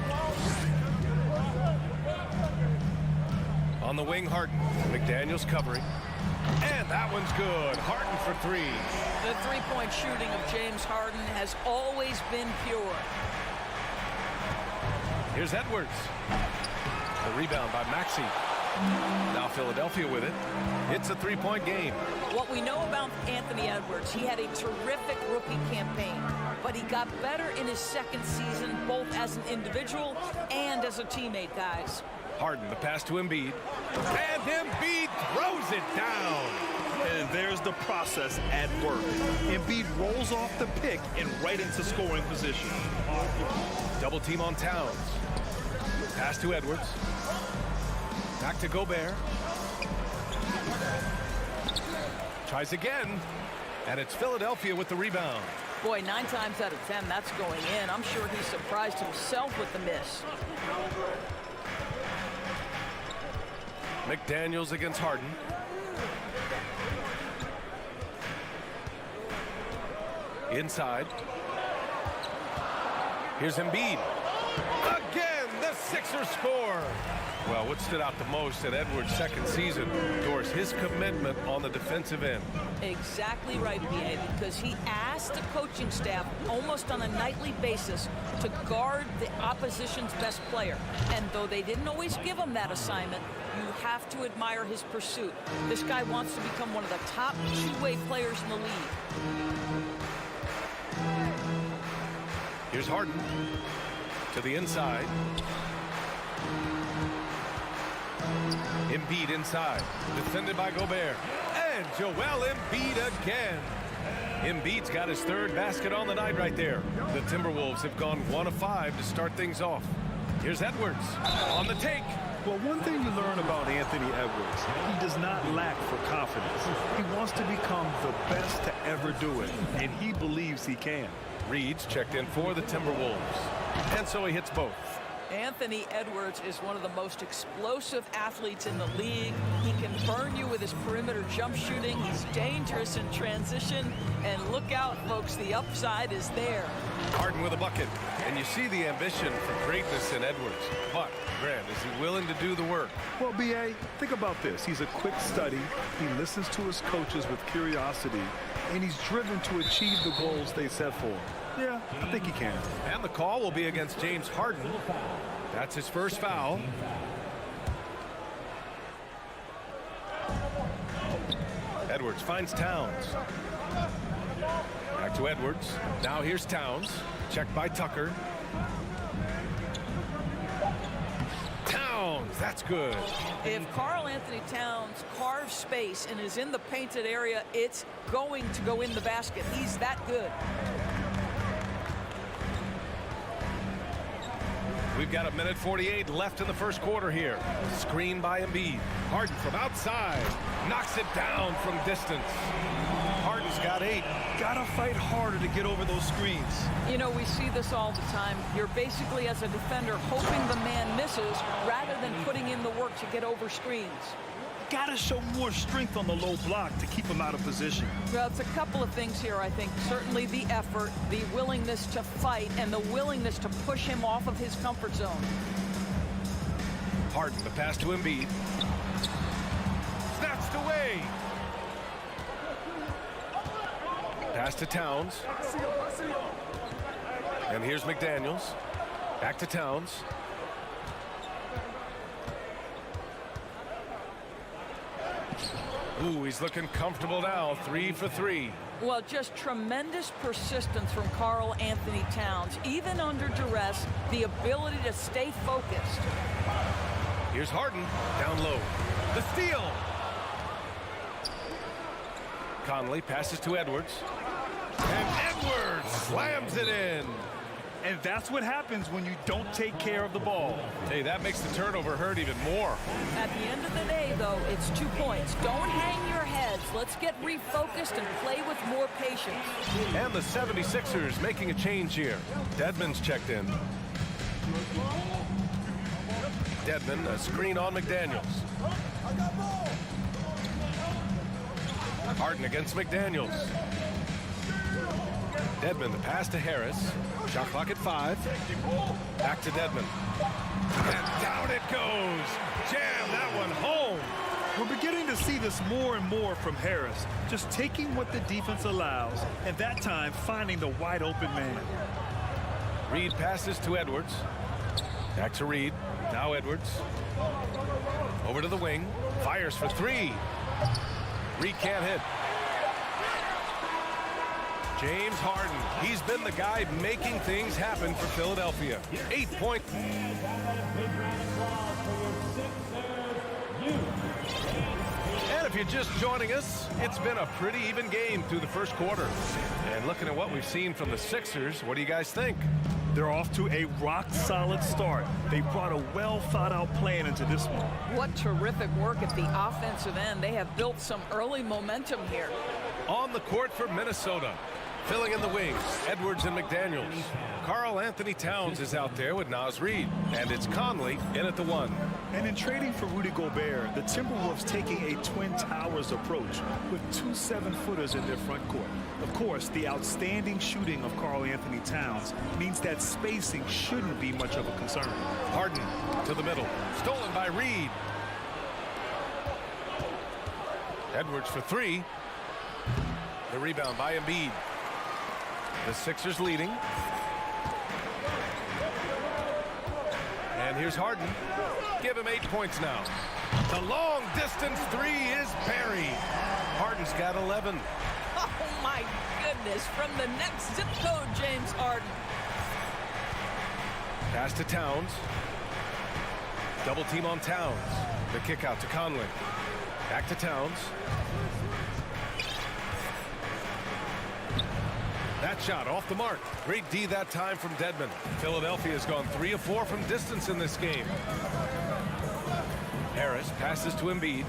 Speaker 8: On the wing, Harden. McDaniels covering. And that one's good. Harden for 3.
Speaker 2: The three-point shooting of James Harden has always been pure.
Speaker 8: Here's Edwards. The rebound by Maxey. Now Philadelphia with it. It's a three-point game.
Speaker 2: What we know about Anthony Edwards, he had a terrific rookie campaign, but he got better in his second season, both as an individual and as a teammate, guys.
Speaker 8: Harden, the pass to Embiid. And Embiid throws it down.
Speaker 10: And there's the process at work. Embiid rolls off the pick and right into scoring position.
Speaker 8: Double team on Towns. Pass to Edwards. Back to Gobert. Tries again. And it's Philadelphia with the rebound.
Speaker 2: Boy, 9 times out of 10, that's going in. I'm sure he surprised himself with the miss.
Speaker 8: McDaniels against Harden. Inside. Here's Embiid. Again, the Sixers score. Well, what stood out the most in Edwards' second season, Doris, his commitment on the defensive end.
Speaker 2: Exactly right, B.A., because he asked the coaching staff almost on a nightly basis to guard the opposition's best player. And though they didn't always give him that assignment, you have to admire his pursuit. This guy wants to become one of the top two-way players in the league.
Speaker 8: Here's Harden to the inside. Embiid inside, defended by Gobert. And Joel Embiid again. Embiid's got his 3rd basket on the night right there. The Timberwolves have gone 1 of 5 to start things off. Here's Edwards on the take.
Speaker 10: Well, one thing you learn about Anthony Edwards, he does not lack for confidence. He wants to become the best to ever do it, and he believes he can.
Speaker 8: Reed's checked in for the Timberwolves. And so he hits both.
Speaker 2: Anthony Edwards is one of the most explosive athletes in the league. He can burn you with his perimeter jump shooting. He's dangerous in transition. And look out, folks, the upside is there.
Speaker 8: Harden with a bucket. And you see the ambition for greatness in Edwards. But, Grant, is he willing to do the work?
Speaker 10: Well, B.A., think about this. He's a quick study. He listens to his coaches with curiosity. And he's driven to achieve the goals they set for him. Yeah, I think he can.
Speaker 8: And the call will be against James Harden. That's his first foul. Edwards finds Towns. Back to Edwards. Now here's Towns. Checked by Tucker. Towns, that's good.
Speaker 2: If Karl Anthony Towns carves space and is in the painted area, it's going to go in the basket. He's that good.
Speaker 8: We've got 1:48 left in the first quarter here. Screen by Embiid. Harden from outside. Knocks it down from distance. Harden's got 8.
Speaker 10: Gotta fight harder to get over those screens.
Speaker 2: You know, we see this all the time. You're basically, as a defender, hoping the man misses rather than putting in the work to get over screens.
Speaker 10: Gotta show more strength on the low block to keep him out of position.
Speaker 2: Well, it's a couple of things here, I think. Certainly the effort, the willingness to fight, and the willingness to push him off of his comfort zone.
Speaker 8: Harden, the pass to Embiid. Snatched away. Pass to Towns. And here's McDaniels. Back to Towns. Ooh, he's looking comfortable now. 3 for 3.
Speaker 2: Well, just tremendous persistence from Karl Anthony Towns. Even under duress, the ability to stay focused.
Speaker 8: Here's Harden, down low. The steal. Conley passes to Edwards. And Edwards slams it in.
Speaker 10: And that's what happens when you don't take care of the ball.
Speaker 8: Hey, that makes the turnover hurt even more.
Speaker 2: At the end of the day, though, it's 2 points. Don't hang your heads. Let's get refocused and play with more patience.
Speaker 8: And the 76ers making a change here. Dedmon's checked in. Dedmon, a screen on McDaniels. Harden against McDaniels. Dedmon, the pass to Harris. Shot clock at 5. Back to Dedmon. And down it goes. Jam that one home.
Speaker 10: We're beginning to see this more and more from Harris. Just taking what the defense allows, and that time finding the wide open man.
Speaker 8: Reed passes to Edwards. Back to Reed. Now Edwards. Over to the wing. Fires for 3. Reed can't hit. James Harden. He's been the guy making things happen for Philadelphia. 8 points. And if you're just joining us, it's been a pretty even game through the first quarter. And looking at what we've seen from the Sixers, what do you guys think?
Speaker 10: They're off to a rock-solid start. They brought a well-thought-out plan into this one.
Speaker 2: What terrific work at the offensive end. They have built some early momentum here.
Speaker 8: On the court for Minnesota. Filling in the wings, Edwards and McDaniels. Karl Anthony Towns is out there with Naz Reid. And it's Conley in at the 1.
Speaker 10: And in trading for Rudy Gobert, the Timberwolves taking a Twin Towers approach with 2 7-footers in their front court. Of course, the outstanding shooting of Karl Anthony Towns means that spacing shouldn't be much of a concern.
Speaker 8: Harden to the middle. Stolen by Reid. Edwards for 3. The rebound by Embiid. The Sixers leading. And here's Harden. Give him 8 points now. The long distance 3 is buried. Harden's got 11.
Speaker 2: Oh, my goodness. From the next zip code, James Harden.
Speaker 8: Pass to Towns. Double team on Towns. The kick out to Conley. Back to Towns. That shot off the mark. Great D that time from Dedmon. Philadelphia has gone 3 of 4 from distance in this game. Harris passes to Embiid.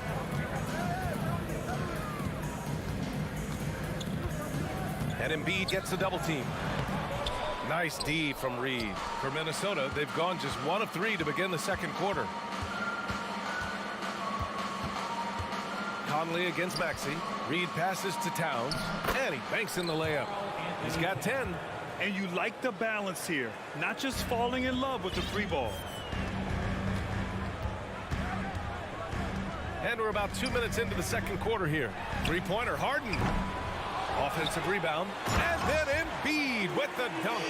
Speaker 8: And Embiid gets a double team. Nice D from Reed. For Minnesota, they've gone just 1 of 3 to begin the second quarter. Conley against Maxey. Reed passes to Towns. And he banks in the layup. He's got 10.
Speaker 10: And you like the balance here. Not just falling in love with the 3 ball.
Speaker 8: And we're about 2 minutes into the second quarter here. 3-pointer, Harden. Offensive rebound. And then Embiid with the dunk.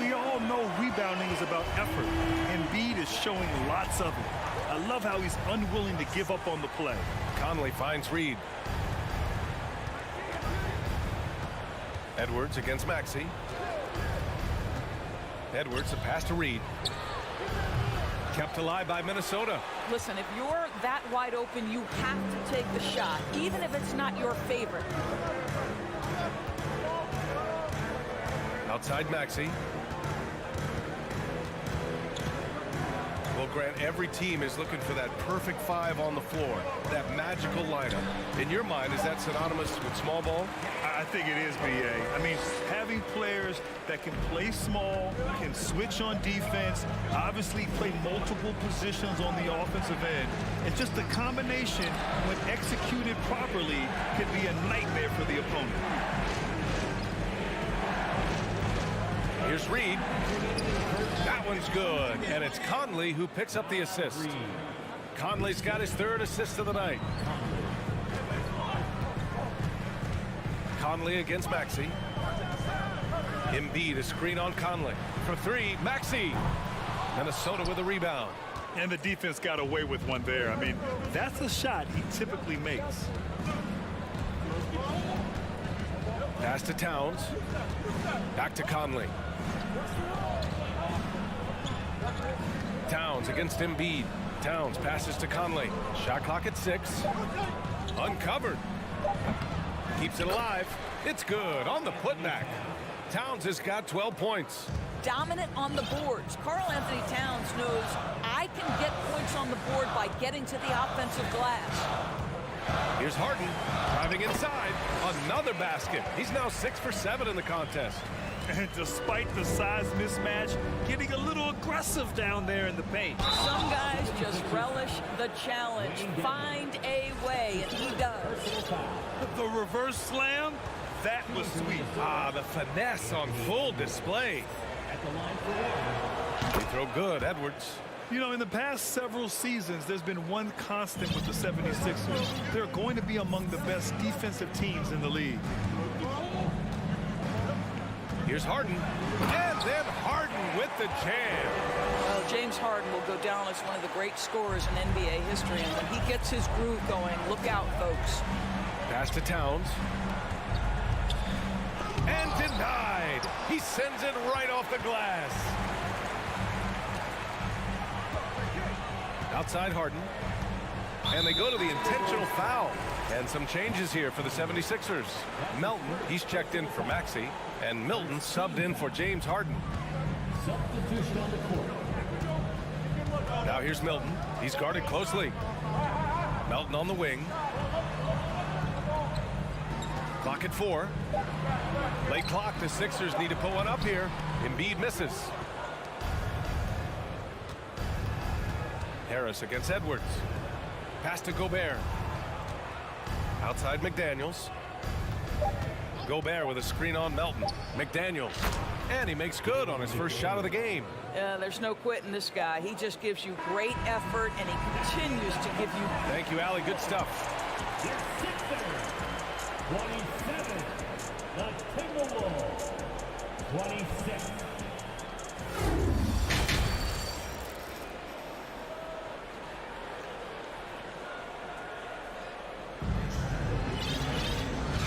Speaker 10: We all know rebounding is about effort. Embiid is showing lots of it. I love how he's unwilling to give up on the play.
Speaker 8: Conley finds Reed. Edwards against Maxey. Edwards, a pass to Reed. Kept alive by Minnesota.
Speaker 2: Listen, if you're that wide open, you have to take the shot, even if it's not your favorite.
Speaker 8: Outside Maxey. Well, Grant, every team is looking for that perfect 5 on the floor, that magical lineup. In your mind, is that synonymous with small ball?
Speaker 10: I think it is, B.A. I mean, having players that can play small, can switch on defense, obviously play multiple positions on the offensive end. It's just a combination, when executed properly, can be a nightmare for the opponent.
Speaker 8: Here's Reed. That one's good. And it's Conley who picks up the assist. Conley's got his 3rd assist of the night. Conley against Maxey. Embiid, a screen on Conley. For 3, Maxey. Minnesota with a rebound.
Speaker 10: And the defense got away with one there. I mean, that's a shot he typically makes.
Speaker 8: Pass to Towns. Back to Conley. Towns against Embiid. Towns passes to Conley. Shot clock at 6. Uncovered. Keeps it alive. It's good on the putback. Towns has got 12 points.
Speaker 2: Dominant on the boards. Karl-Anthony Towns knows I can get points on the board by getting to the offensive glass.
Speaker 8: Here's Harden driving inside. Another basket. He's now 6 for 7 in the contest.
Speaker 10: And despite the size mismatch, getting a little aggressive down there in the paint.
Speaker 2: Some guys just relish the challenge. Find a way, and he does.
Speaker 10: The reverse slam, that was sweet.
Speaker 8: Ah, the finesse on full display. Free throw good, Edwards.
Speaker 10: You know, in the past several seasons, there's been one constant with the 76ers. They're going to be among the best defensive teams in the league.
Speaker 8: Here's Harden. And then Harden with the jam.
Speaker 2: Well, James Harden will go down as one of the great scorers in NBA history, and when he gets his groove going, look out, folks.
Speaker 8: Pass to Towns. And denied. He sends it right off the glass. Outside Harden. And they go to the intentional foul. And some changes here for the 76ers. Melton, he's checked in for Maxey. And Milton subbed in for James Harden.
Speaker 5: Substitution on the court.
Speaker 8: Now here's Milton. He's guarded closely. Melton on the wing. Clock at 4. Late clock. The Sixers need to put one up here. Embiid misses. Harris against Edwards. Pass to Gobert. Outside McDaniels. Gobert with a screen on Melton. McDaniels. And he makes good on his first shot of the game.
Speaker 2: There's no quitting this guy. He just gives you great effort, and he continues to give you...
Speaker 8: Thank you, Allie. Good stuff.
Speaker 5: 27, the Timberwolves. 26.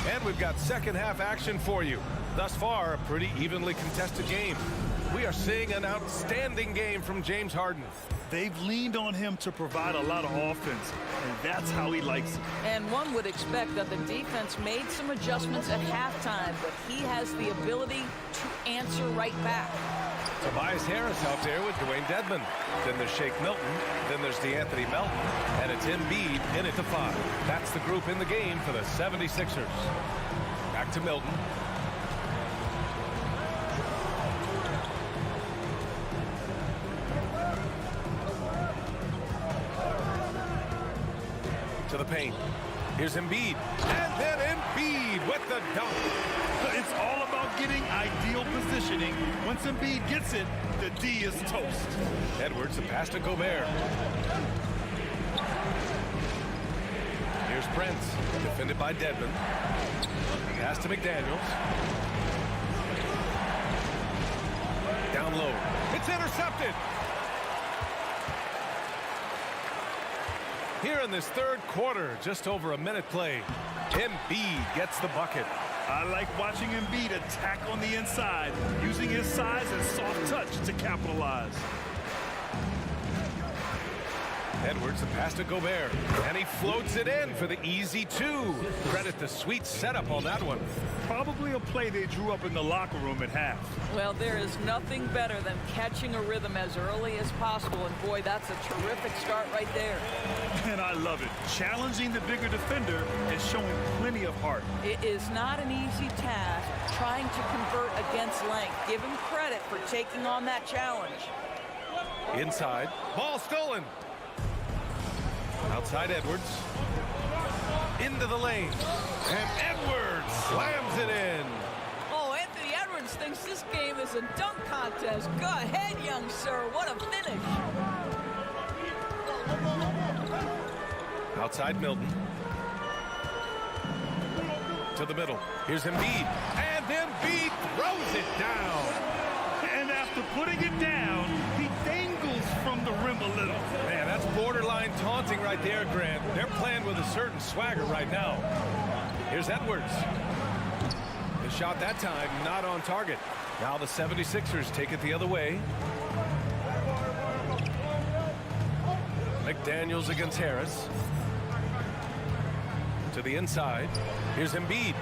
Speaker 8: And we've got second half action for you. Thus far, a pretty evenly contested game. We are seeing an outstanding game from James Harden.
Speaker 10: They've leaned on him to provide a lot of offense, and that's how he likes it.
Speaker 2: And one would expect that the defense made some adjustments at halftime, but he has the ability to answer right back.
Speaker 8: Tobias Harris out there with Dwayne Dedmon. Then there's Shake Milton. Then there's DeAnthony Melton. And it's Embiid in at the 5. That's the group in the game for the 76ers. Back to Milton. To the paint. Here's Embiid. And then Embiid with the dunk.
Speaker 10: It's all about getting ideal positioning. Once Embiid gets it, the D is toast.
Speaker 8: Edwards, a pass to Gobert. Here's Prince, defended by Dedmon. Pass to McDaniels. Down low. It's intercepted. Here in this third quarter, just over a minute play, Embiid gets the bucket.
Speaker 10: I like watching Embiid attack on the inside, using his size and soft touch to capitalize.
Speaker 8: Edwards, the pass to Gobert, and he floats it in for the easy 2. Credit the sweet setup on that one.
Speaker 10: Probably a play they drew up in the locker room at half.
Speaker 2: Well, there is nothing better than catching a rhythm as early as possible, and boy, that's a terrific start right there.
Speaker 10: And I love it. Challenging the bigger defender and showing plenty of heart.
Speaker 2: It is not an easy task trying to convert against length. Give him credit for taking on that challenge.
Speaker 8: Inside, ball stolen. Outside Edwards. Into the lane. And Edwards slams it in.
Speaker 2: Oh, Anthony Edwards thinks this game is a dunk contest. Go ahead, young sir. What a finish.
Speaker 8: Outside Milton. To the middle. Here's Embiid. And Embiid throws it down.
Speaker 10: And after putting it down, he dangles from the rim a little.
Speaker 8: Man, that's borderline taunting right there, Grant. They're playing with a certain swagger right now. Here's Edwards. The shot that time not on target. Now the 76ers take it the other way. McDaniels against Harris. To the inside. Here's Embiid.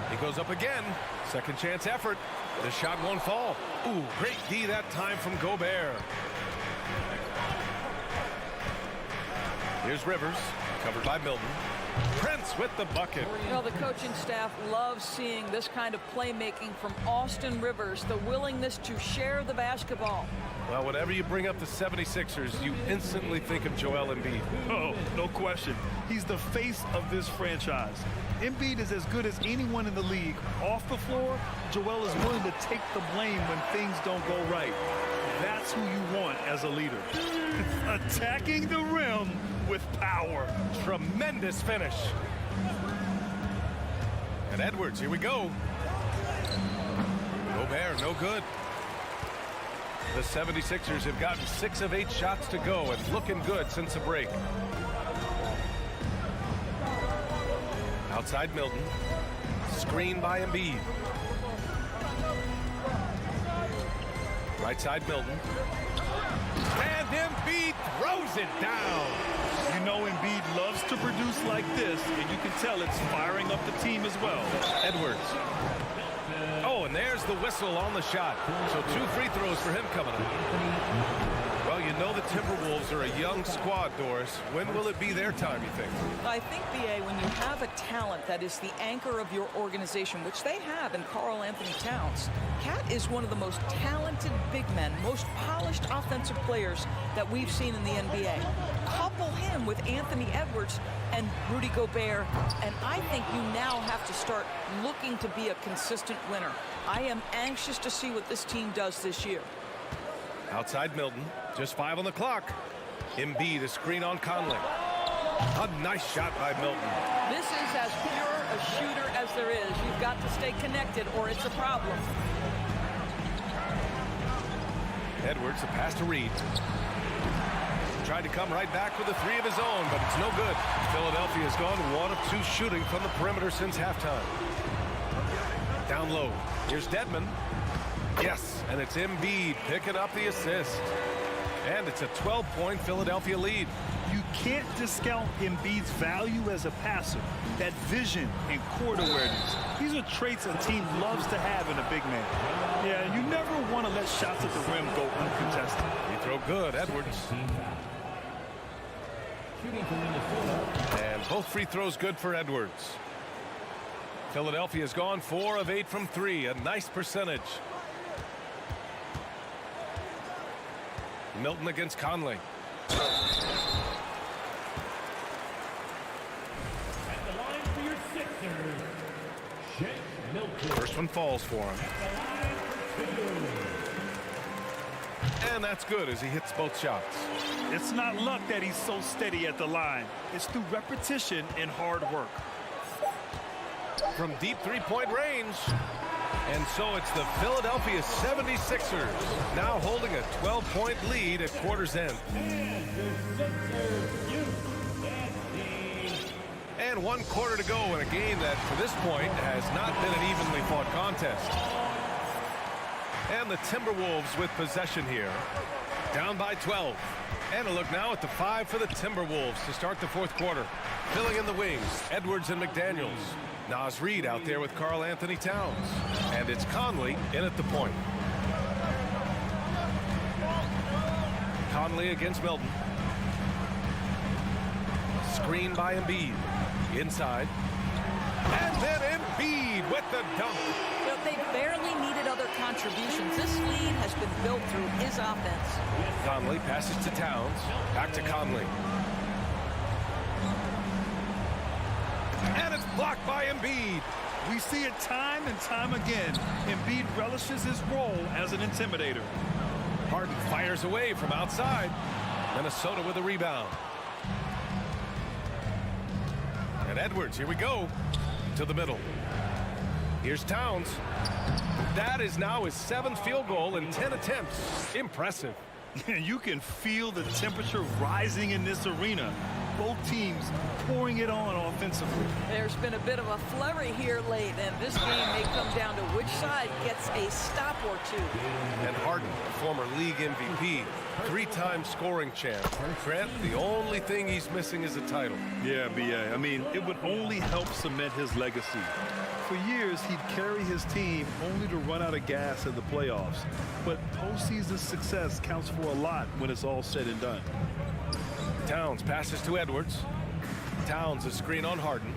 Speaker 8: He goes up again. Second chance effort. The shot won't fall. Ooh, great D that time from Gobert. Here's Rivers, covered by Milton. Prince with the bucket.
Speaker 2: You know, the coaching staff loves seeing this kind of playmaking from Austin Rivers, the willingness to share the basketball.
Speaker 8: Well, whenever you bring up the 76ers, you instantly think of Joel Embiid.
Speaker 10: Oh, no question. He's the face of this franchise. Embiid is as good as anyone in the league. Off the floor, Joel is willing to take the blame when things don't go right. That's who you want as a leader. Attacking the rim with power.
Speaker 8: Tremendous finish. And Edwards, here we go. Gobert, no good. The 76ers have gotten 6 of 8 shots to go and looking good since the break. Outside Milton. Screen by Embiid. Right side Milton. And Embiid throws it down.
Speaker 10: You know Embiid loves to produce like this, and you can tell it's firing up the team as well.
Speaker 8: Edwards. Oh, and there's the whistle on the shot. So 2 free throws for him coming up. Well, you know the Timberwolves are a young squad, Doris. When will it be their time, you think?
Speaker 2: I think, B.A., when you have a talent that is the anchor of your organization, which they have in Karl Anthony Towns, Cat is one of the most talented big men, most polished offensive players that we've seen in the NBA. Couple him with Anthony Edwards and Rudy Gobert, and I think you now have to start looking to be a consistent winner. I am anxious to see what this team does this year.
Speaker 8: Outside Milton, just 5 on the clock. Embiid, a screen on Conley. A nice shot by Milton.
Speaker 2: This is as pure a shooter as there is. You've got to stay connected or it's a problem.
Speaker 8: Edwards, a pass to Reed. Tried to come right back with a 3 of his own, but it's no good. Philadelphia has gone 1 of 2 shooting from the perimeter since halftime. Down low. Here's Dedmon. Yes, and it's Embiid picking up the assist. And it's a 12-point Philadelphia lead.
Speaker 10: You can't discount Embiid's value as a passer. That vision and court awareness. These are traits a team loves to have in a big man. Yeah, you never want to let shots at the rim go uncontested.
Speaker 8: He throw good, Edwards. And both free throws good for Edwards. Philadelphia's gone 4 of 8 from 3, a nice percentage. Milton against Conley. First one falls for him. And that's good as he hits both shots.
Speaker 10: It's not luck that he's so steady at the line. It's through repetition and hard work.
Speaker 8: From deep 3-point range. And so it's the Philadelphia 76ers now holding a 12-point lead at quarter's end. And 1 quarter to go in a game that, to this point, has not been an evenly fought contest. And the Timberwolves with possession here. Down by 12. And a look now at the 5 for the Timberwolves to start the 4th quarter. Filling in the wings, Edwards and McDaniels. Naz Reid out there with Karl Anthony Towns. And it's Conley in at the point. Conley against Milton. Screen by Embiid. Inside. And then Embiid with the dunk.
Speaker 2: You know, they barely needed other contributions. This lead has been built through his offense.
Speaker 8: Conley passes to Towns. Back to Conley. And it's blocked by Embiid.
Speaker 10: We see it time and time again. Embiid relishes his role as an intimidator.
Speaker 8: Harden fires away from outside. Minnesota with a rebound. And Edwards, here we go, to the middle. Here's Towns. That is now his 7th field goal in 10 attempts. Impressive.
Speaker 10: You can feel the temperature rising in this arena. both teams pouring it on offensively.
Speaker 2: There's been a bit of a flurry here late, and this game may come down to which side gets a stop or two.
Speaker 8: And Harden, former league MVP, 3-time scoring champ. Grant, the only thing he's missing is a title.
Speaker 10: Yeah, B.A. I mean, it would only help cement his legacy. For years, he'd carry his team only to run out of gas in the playoffs. But postseason success counts for a lot when it's all said and done.
Speaker 8: Towns passes to Edwards. Towns a screen on Harden.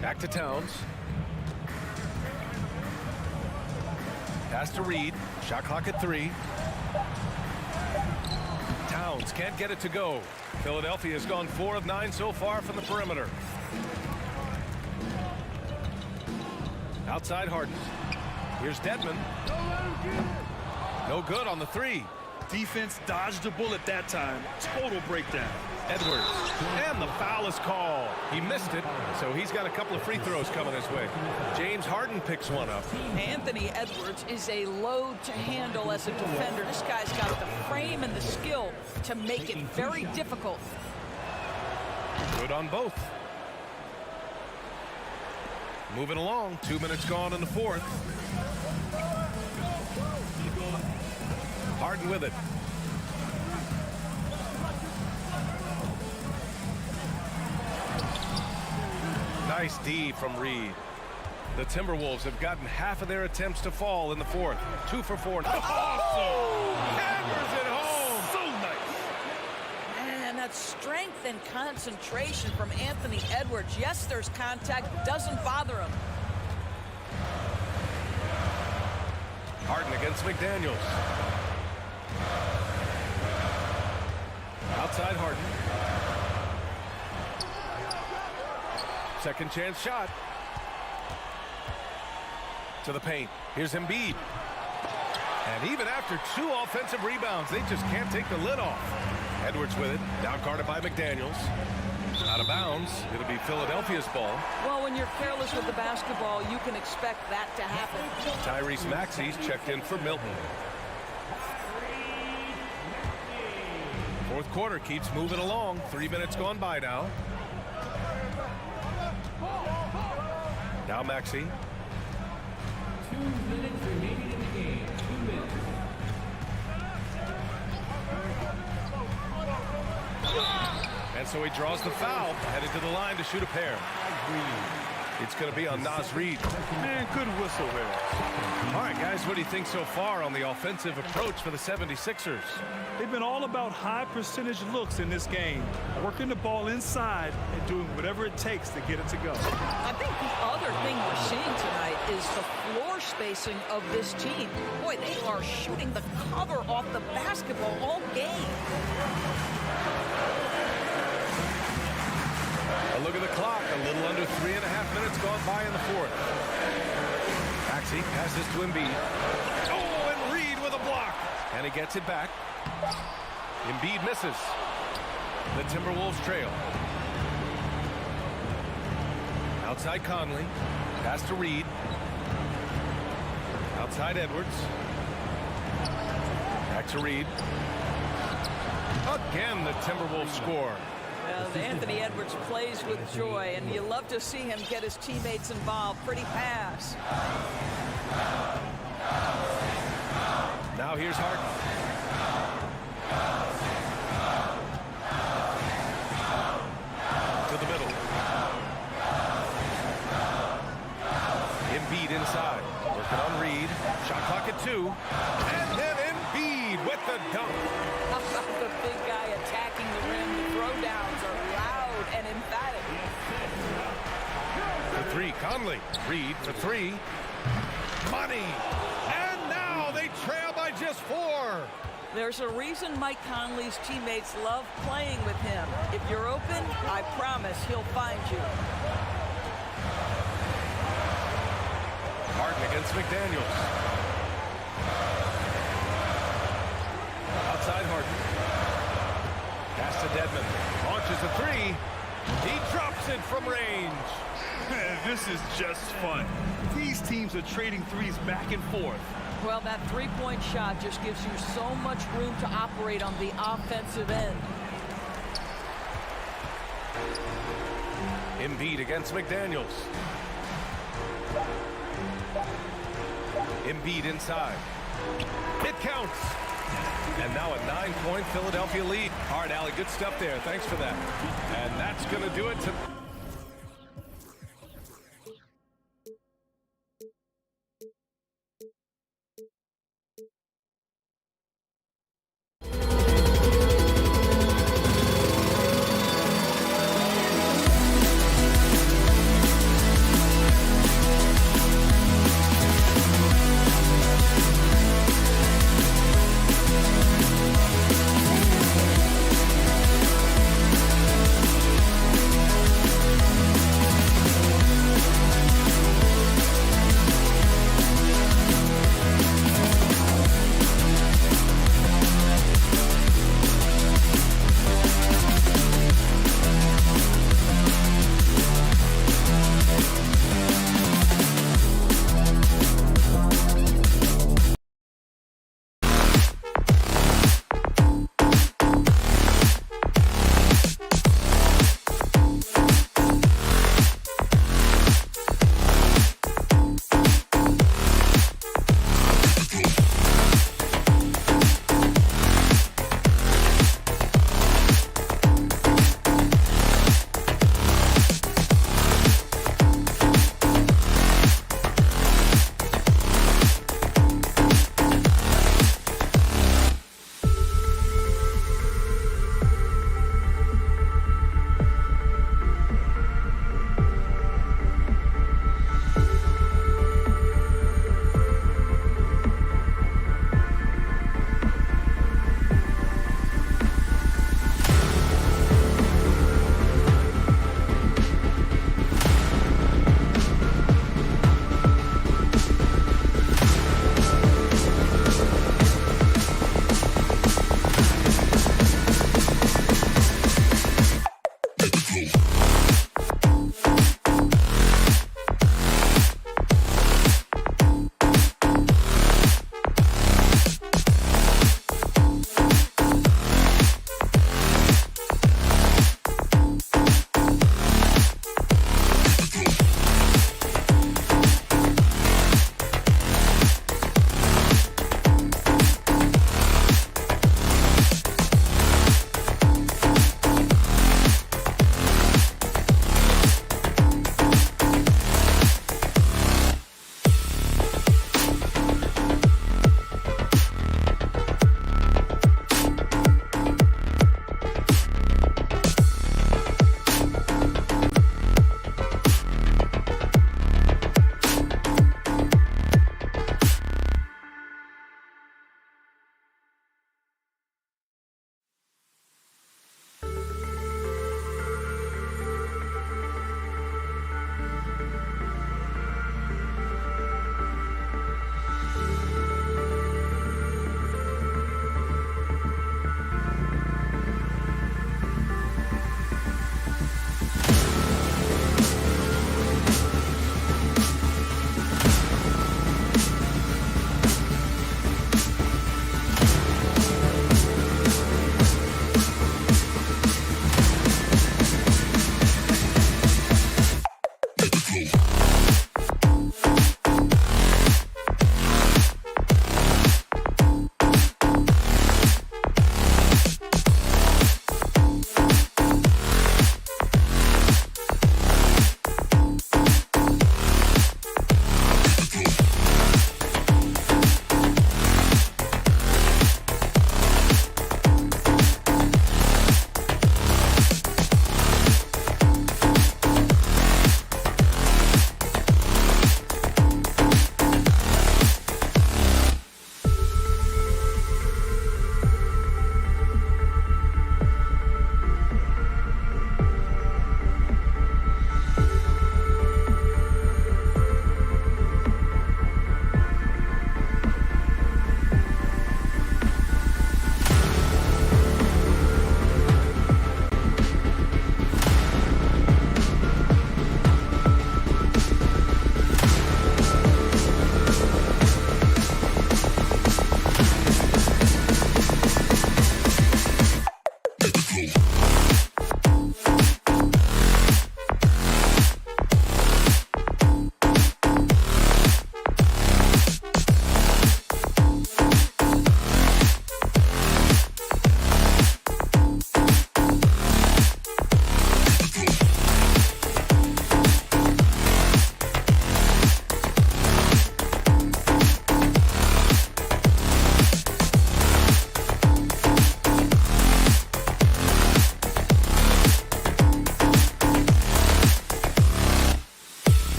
Speaker 8: Back to Towns. Pass to Reed. Shot clock at 3. Towns can't get it to go. Philadelphia has gone 4 of 9 so far from the perimeter. Outside Harden. Here's Dedmon. No good on the 3.
Speaker 10: Defense dodged a bullet that time. Total breakdown.
Speaker 8: Edwards. And the foul is called. He missed it, so he's got a couple of free throws coming his way. James Harden picks one up.
Speaker 2: Anthony Edwards is a load to handle as a defender. This guy's got the frame and the skill to make it very difficult.
Speaker 8: Good on both. Moving along. 2 minutes gone in the 4th. Harden with it. Nice D from Reed. The Timberwolves have gotten half of their attempts to fall in the 4th. 2 for 4.
Speaker 10: Awesome!
Speaker 8: Hammers it home.
Speaker 10: So nice.
Speaker 2: And that strength and concentration from Anthony Edwards. Yes, there's contact. Doesn't bother him.
Speaker 8: Harden against McDaniels. Outside Harden. Second chance shot. To the paint. Here's Embiid. And even after 2 offensive rebounds, they just can't take the lid off. Edwards with it. Down guarded by McDaniels. Out of bounds. It'll be Philadelphia's ball.
Speaker 2: Well, when you're careless with the basketball, you can expect that to happen.
Speaker 8: Tyrese Maxey's checked in for Milton. 4th quarter keeps moving along. 3 minutes gone by now. Now Maxey.
Speaker 5: 2 minutes remaining in the game. 2 minutes.
Speaker 8: And so he draws the foul, headed to the line to shoot a pair. It's going to be on Naz Reid.
Speaker 10: Man, good whistle there.
Speaker 8: All right, guys, what do you think so far on the offensive approach for the 76ers?
Speaker 10: They've been all about high percentage looks in this game, working the ball inside and doing whatever it takes to get it to go.
Speaker 2: I think the other thing we're seeing tonight is the floor spacing of this team. Boy, they are shooting the cover off the basketball all game.
Speaker 8: A look at the clock. A little under 3.5 minutes gone by in the 4th. Maxey passes to Embiid. Oh, and Reed with a block. And he gets it back. Embiid misses. The Timberwolves trail. Outside Conley. Pass to Reed. Outside Edwards. Back to Reed. Again, the Timberwolves score.
Speaker 2: Well, Anthony Edwards plays with joy, and you love to see him get his teammates involved. Pretty pass.
Speaker 8: Now here's Harden. To the middle. Embiid inside. Working on Reed. Shot clock at 2. And then Embiid with the dunk.
Speaker 2: How about the big guy attacking the rim? The throwdowns are loud and emphatic.
Speaker 8: For 3, Conley. Reed for 3. Money. And now they trail by just 4.
Speaker 2: There's a reason Mike Conley's teammates love playing with him. If you're open, I promise he'll find you.
Speaker 8: Harden against McDaniels. Outside Harden. Pass to Dedmon. Launches a 3. He drops it from range.
Speaker 10: Man, this is just fun. These teams are trading threes back and forth.
Speaker 2: Well, that three-point shot just gives you so much room to operate on the offensive end.
Speaker 8: Embiid against McDaniels. Embiid inside. It counts. And now a 9-point Philadelphia lead. All right, Allie, good stuff there. Thanks for that. And that's going to do it to...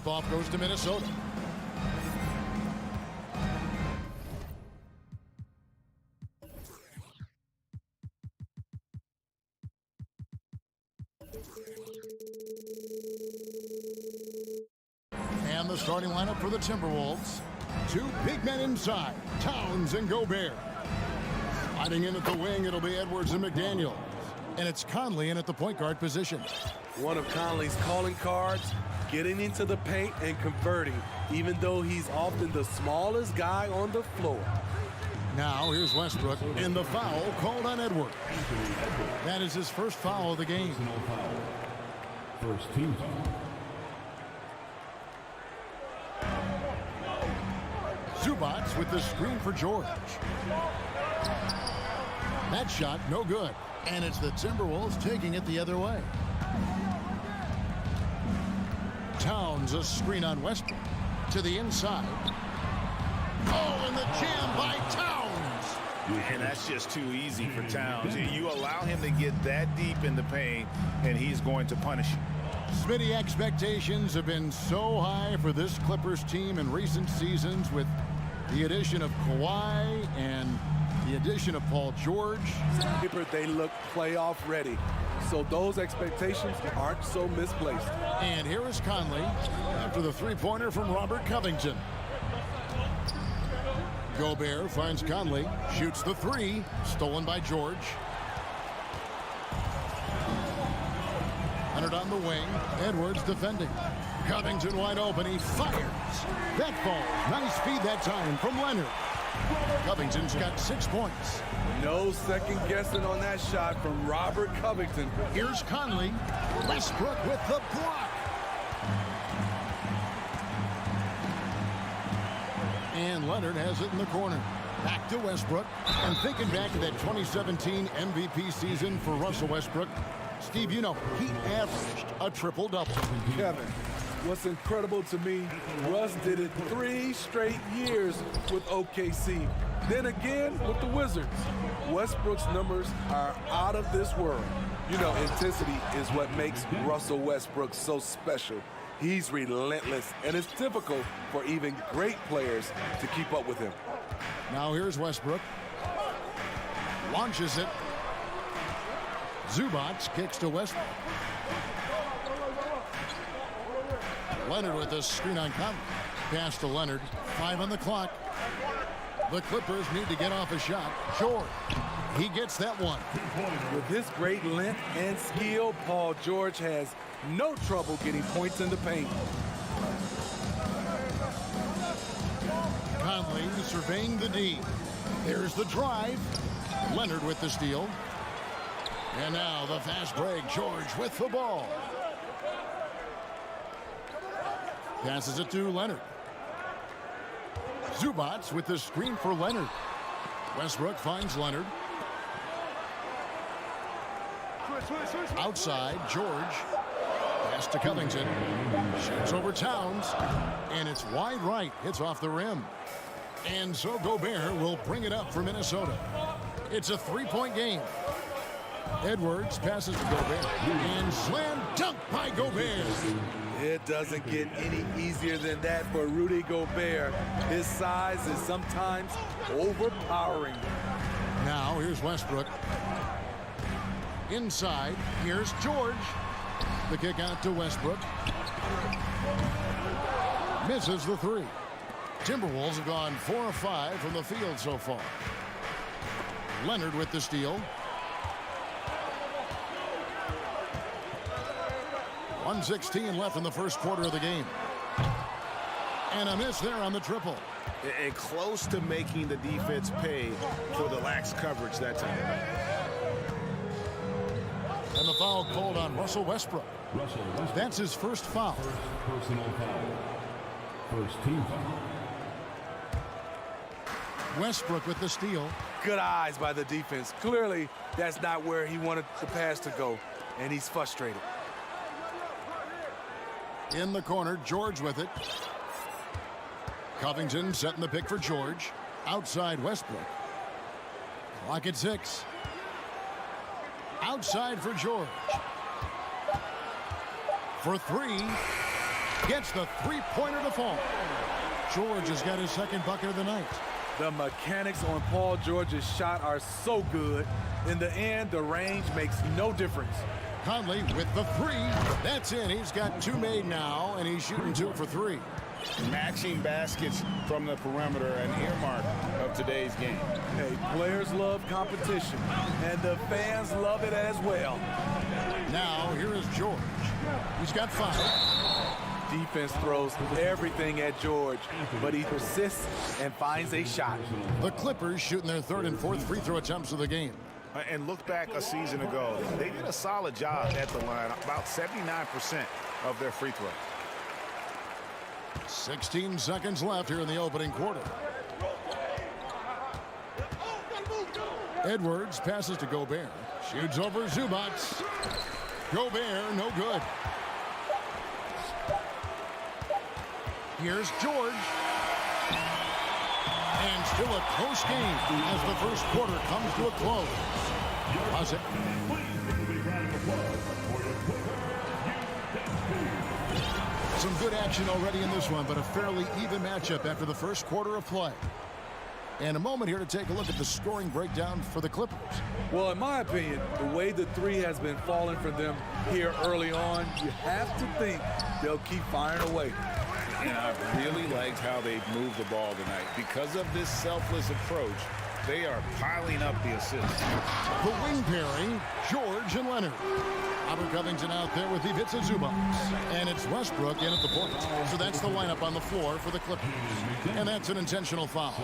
Speaker 1: Tip-off goes to Minnesota. And the starting lineup for the Timberwolves. Two big men inside, Towns and Gobert. Sliding in at the wing, it'll be Edwards and McDaniel. And it's Conley in at the point guard position.
Speaker 12: One of Conley's calling cards, getting into the paint and converting, even though he's often the smallest guy on the floor.
Speaker 1: Now here's Westbrook, and the foul called on Edwards. That is his first foul of the game.
Speaker 5: First team foul.
Speaker 1: Zubats with the screen for George. That shot, no good. And it's the Timberwolves taking it the other way. Towns, a screen on Westbrook. To the inside. Oh, and the jam by Towns.
Speaker 3: And that's just too easy for Towns. You allow him to get that deep in the paint, and he's going to punish you.
Speaker 1: Smitty, expectations have been so high for this Clippers team in recent seasons with the addition of Kawhi and the addition of Paul George.
Speaker 12: They look playoff ready, so those expectations aren't so misplaced.
Speaker 1: And here is Conley after the three-pointer from Robert Covington. Gobert finds Conley, shoots the three, stolen by George. Leonard on the wing, Edwards defending. Covington wide open, he fires. That falls, nice feed that time from Leonard. Covington's got 6 points.
Speaker 12: No second guessing on that shot from Robert Covington.
Speaker 1: Here's Conley, Westbrook with the block. And Leonard has it in the corner. Back to Westbrook. And thinking back to that 2017 MVP season for Russell Westbrook, Steve, you know, he averaged a triple-double.
Speaker 12: Kevin, what's incredible to me, Russ did it 3 straight years with OKC. Then again with the Wizards. Westbrook's numbers are out of this world. You know, intensity is what makes Russell Westbrook so special. He's relentless, and it's difficult for even great players to keep up with him.
Speaker 1: Now here's Westbrook. Launches it. Zubats kicks to Westbrook. Leonard with the screen on Conley. Pass to Leonard. 5 on the clock. The Clippers need to get off a shot. George. He gets that one.
Speaker 12: With his great length and skill, Paul George has no trouble getting points in the paint.
Speaker 1: Conley surveying the D. There's the drive. Leonard with the steal. And now the fast break. George with the ball. Passes it to Leonard. Zubats with the screen for Leonard. Westbrook finds Leonard. Outside, George. Pass to Covington. Shoots over Towns. And it's wide right. Hits off the rim. And so Gobert will bring it up for Minnesota. It's a 3-point game. Edwards passes to Gobert. And slam dunk by Gobert.
Speaker 12: It doesn't get any easier than that for Rudy Gobert. His size is sometimes overpowering.
Speaker 1: Now here's Westbrook. Inside, here's George. The kick out to Westbrook. Misses the three. Timberwolves have gone 4 of 5 from the field so far. Leonard with the steal. 1:16 left in the first quarter of the game. And a miss there on the triple.
Speaker 3: And close to making the defense pay for the lax coverage that time.
Speaker 1: And the foul called on Russell Westbrook. That's his first foul.
Speaker 5: Personal foul. First team foul.
Speaker 1: Westbrook with the steal.
Speaker 12: Good eyes by the defense. Clearly, that's not where he wanted the pass to go, and he's frustrated.
Speaker 1: In the corner, George with it. Covington setting the pick for George. Outside Westbrook. Clock at 6. Outside for George. For 3. Gets the three-pointer to fall. George has got his second bucket of the night.
Speaker 12: The mechanics on Paul George's shot are so good. In the end, the range makes no difference.
Speaker 1: Conley with the three. That's in. He's got 2 made now, and he's shooting 2 for 3.
Speaker 3: Matching baskets from the perimeter, an earmark of today's game.
Speaker 12: Hey, players love competition, and the fans love it as well.
Speaker 1: Now, here is George. He's got 5.
Speaker 12: Defense throws everything at George, but he persists and finds a shot.
Speaker 1: The Clippers shooting their 3rd and 4th free throw attempts of the game.
Speaker 4: And look back a season ago. They did a solid job at the line, about 79% of their free throws.
Speaker 1: 16 seconds left here in the opening quarter. Edwards passes to Gobert. Shoots over Zubac. Gobert, no good. Here's George. And still a close game as the first quarter comes to a close. How's it? Some good action already in this one, but a fairly even matchup after the first quarter of play. And a moment here to take a look at the scoring breakdown for the Clippers.
Speaker 12: Well, in my opinion, the way the three has been falling for them here early on, you have to think they'll keep firing away.
Speaker 3: And I've really liked how they've moved the ball tonight. Because of this selfless approach, they are piling up the assists.
Speaker 1: The wing pairing, George and Leonard. Robert Covington out there with Ivica Zubac. And it's Westbrook in at the point. So that's the lineup on the floor for the Clippers. And that's an intentional foul.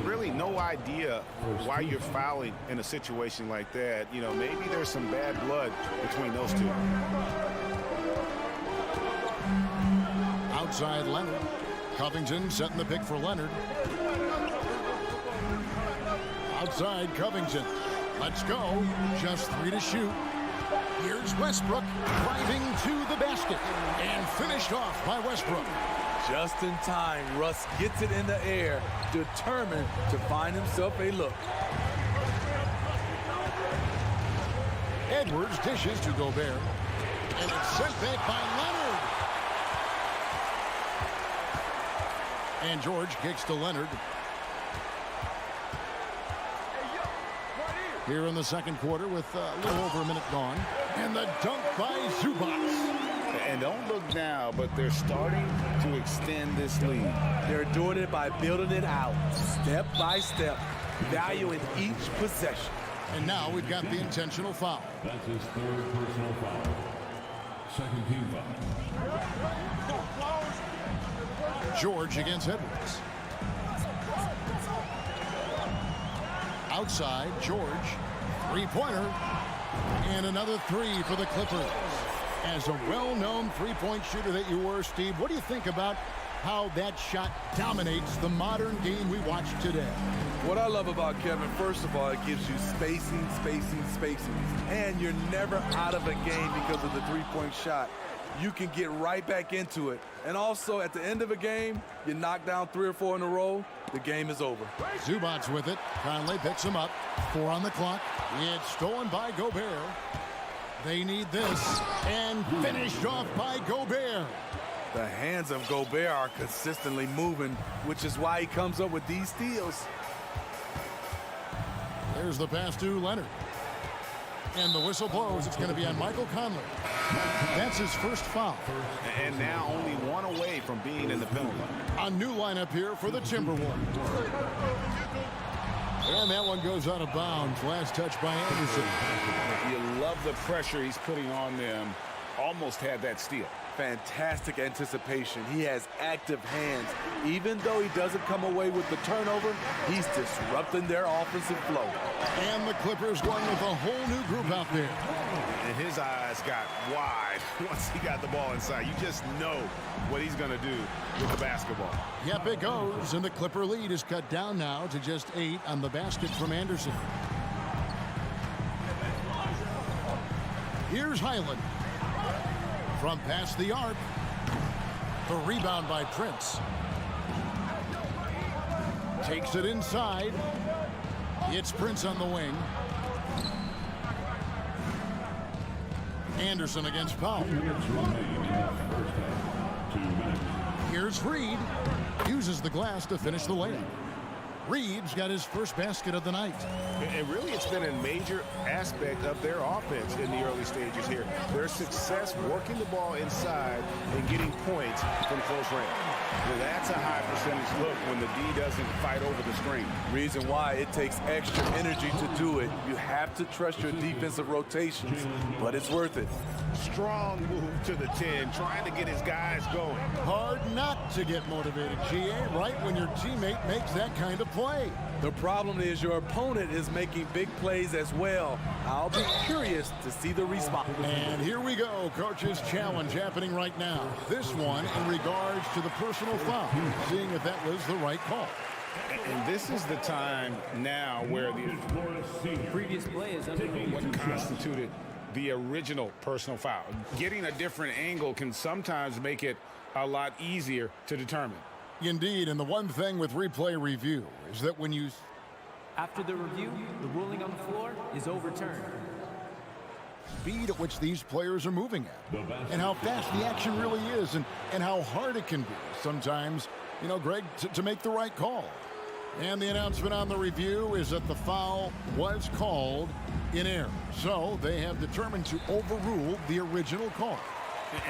Speaker 4: Really no idea why you're fouling in a situation like that. You know, maybe there's some bad blood between those two.
Speaker 1: Outside Leonard. Covington setting the pick for Leonard. Outside Covington. Let's go. Just 3 to shoot. Here's Westbrook driving to the basket and finished off by Westbrook.
Speaker 12: Just in time, Russ gets it in the air, determined to find himself a look.
Speaker 1: Edwards dishes to Gobert. And it's sent back by Leonard. And George kicks to Leonard. Here in the second quarter with a little over a minute gone. And the dunk by Zubac.
Speaker 3: And don't look now, but they're starting to extend this lead.
Speaker 12: They're doing it by building it out, step by step, valuing each possession.
Speaker 1: And now we've got the intentional foul.
Speaker 5: That's his 3rd personal foul. Second team foul.
Speaker 1: George against Edwards. Outside, George. 3-pointer. And another 3 for the Clippers. As a well-known three-point shooter that you were, Steve, what do you think about how that shot dominates the modern game we watch today?
Speaker 12: What I love about Kevin, first of all, it gives you spacing. And you're never out of a game because of the three-point shot. You can get right back into it. And also, at the end of a game, you knock down 3 or 4 in a row, the game is over.
Speaker 1: Zubac's with it. Conley picks him up. 4 on the clock. It's stolen by Gobert. They need this. And finished off by Gobert.
Speaker 12: The hands of Gobert are consistently moving, which is why he comes up with these steals.
Speaker 1: There's the pass to Leonard. And the whistle blows. It's going to be on Michael Conley. That's his first foul.
Speaker 4: And now only 1 away from being in the penalty.
Speaker 1: A new lineup here for the Timberwolves. And that one goes out of bounds. Last touch by Anderson.
Speaker 3: You love the pressure he's putting on them. Almost had that steal.
Speaker 12: Fantastic anticipation. He has active hands. Even though he doesn't come away with the turnover, he's disrupting their offensive flow.
Speaker 1: And the Clippers going with a whole new group out there.
Speaker 4: And his eyes got wide once he got the ball inside. You just know what he's going to do with the basketball.
Speaker 1: Yep, it goes. And the Clipper lead is cut down now to just 8 on the basket from Anderson. Here's Highland. From past the arc. The rebound by Prince. Takes it inside. It's Prince on the wing. Anderson against Powell. Here's Reed. Uses the glass to finish the layup. Reed's got his first basket of the night.
Speaker 4: And really, it's been a major aspect of their offense in the early stages here. Their success working the ball inside and getting points from close range. Well, that's a high percentage look when the D doesn't fight over the screen.
Speaker 12: Reason why it takes extra energy to do it. You have to trust your defensive rotations, but it's worth it.
Speaker 4: Strong move to the 10, trying to get his guys going.
Speaker 1: Hard not to get motivated, GA, right when your teammate makes that kind of play.
Speaker 12: The problem is your opponent is making big plays as well. I'll be curious to see the response.
Speaker 1: And here we go, coach's challenge happening right now. This one in regards to the personal foul, seeing if that was the right call.
Speaker 4: And this is the time now where the
Speaker 5: Previous play is under
Speaker 4: what constituted the original personal foul. Getting a different angle can sometimes make it a lot easier to determine.
Speaker 1: Indeed, and the one thing with replay review is that when you...
Speaker 5: After the review, the ruling on the floor is overturned.
Speaker 1: Speed at which these players are moving at, and how fast the action really is, and how hard it can be sometimes, you know, Greg, to make the right call. And the announcement on the review is that the foul was called in error. So they have determined to overrule the original call.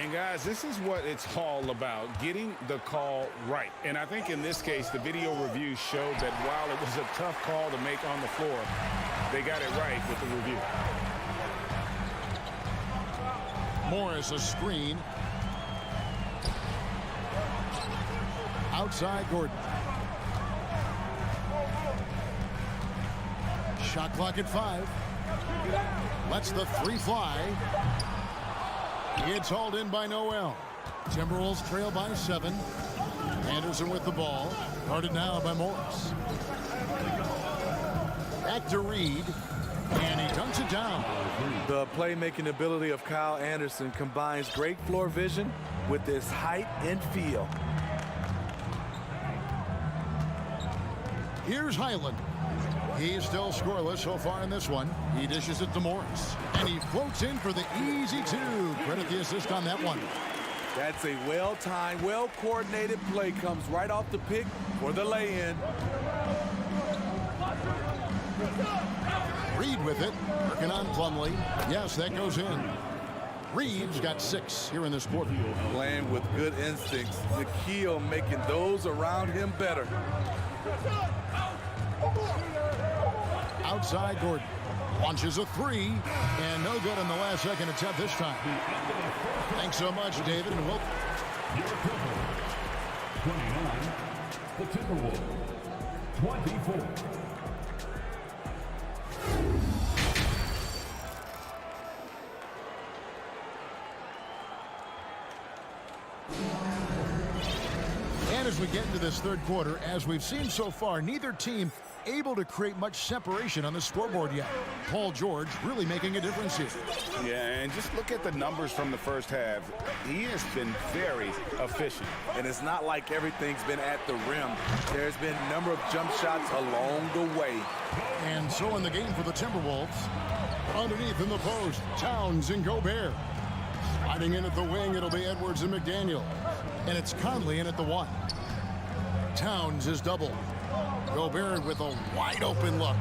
Speaker 4: And guys, this is what it's all about, getting the call right. And I think in this case, the video review showed that while it was a tough call to make on the floor, they got it right with the review.
Speaker 1: Morris, a screen. Outside Gordon. Shot clock at 5. Lets the 3 fly. It's hauled in by Noel. Timberwolves trail by 7. Anderson with the ball. Guarded now by Morris. Back to Reed. And he dunks it down.
Speaker 12: The playmaking ability of Kyle Anderson combines great floor vision with his height and feel.
Speaker 1: Here's Highland. He's still scoreless so far in this one. He dishes it to Morris. And he floats in for the easy 2. Credit the assist on that one.
Speaker 12: That's a well-timed, well-coordinated play. Comes right off the pick for the lay-in.
Speaker 1: Reed with it. Working on Plumlee. Yes, that goes in. Reed's got 6 here in this quarter.
Speaker 12: Playing with good instincts. Nikhil making those around him better.
Speaker 1: Outside Gordon. Launches a 3. And no good on the last second attempt this time. Thanks so much, David, and welcome.
Speaker 13: 29, the Timberwolves. 24.
Speaker 1: And as we get into this third quarter, as we've seen so far, neither team able to create much separation on the scoreboard yet. Paul George really making a difference here.
Speaker 4: Yeah, and just look at the numbers from the first half. He has been very efficient.
Speaker 12: And it's not like everything's been at the rim. There's been a number of jump shots along the way.
Speaker 1: And so in the game for the Timberwolves, underneath in the post, Towns and Gobert. Sliding in at the wing, it'll be Edwards and McDaniel. And it's Conley in at the 1. Towns is double. Gobert with a wide open look.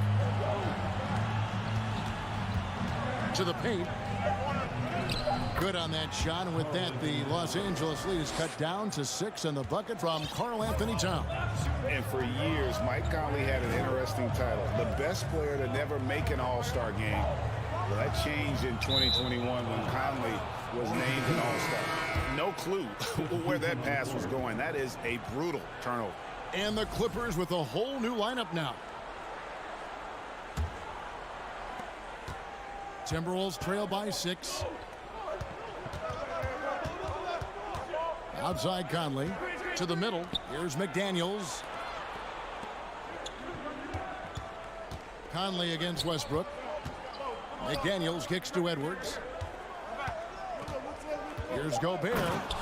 Speaker 1: To the paint. Good on that shot, and with that, the Los Angeles lead is cut down to 6, and the bucket from Karl-Anthony Towns.
Speaker 4: And for years, Mike Conley had an interesting title. The best player to never make an All-Star game. Well, that changed in 2021 when Conley was named an All-Star. No clue where that pass was going. That is a brutal turnover.
Speaker 1: And the Clippers with a whole new lineup now. Timberwolves trail by 6. Outside Conley. To the middle. Here's McDaniels. Conley against Westbrook. McDaniels kicks to Edwards. Here's Gobert.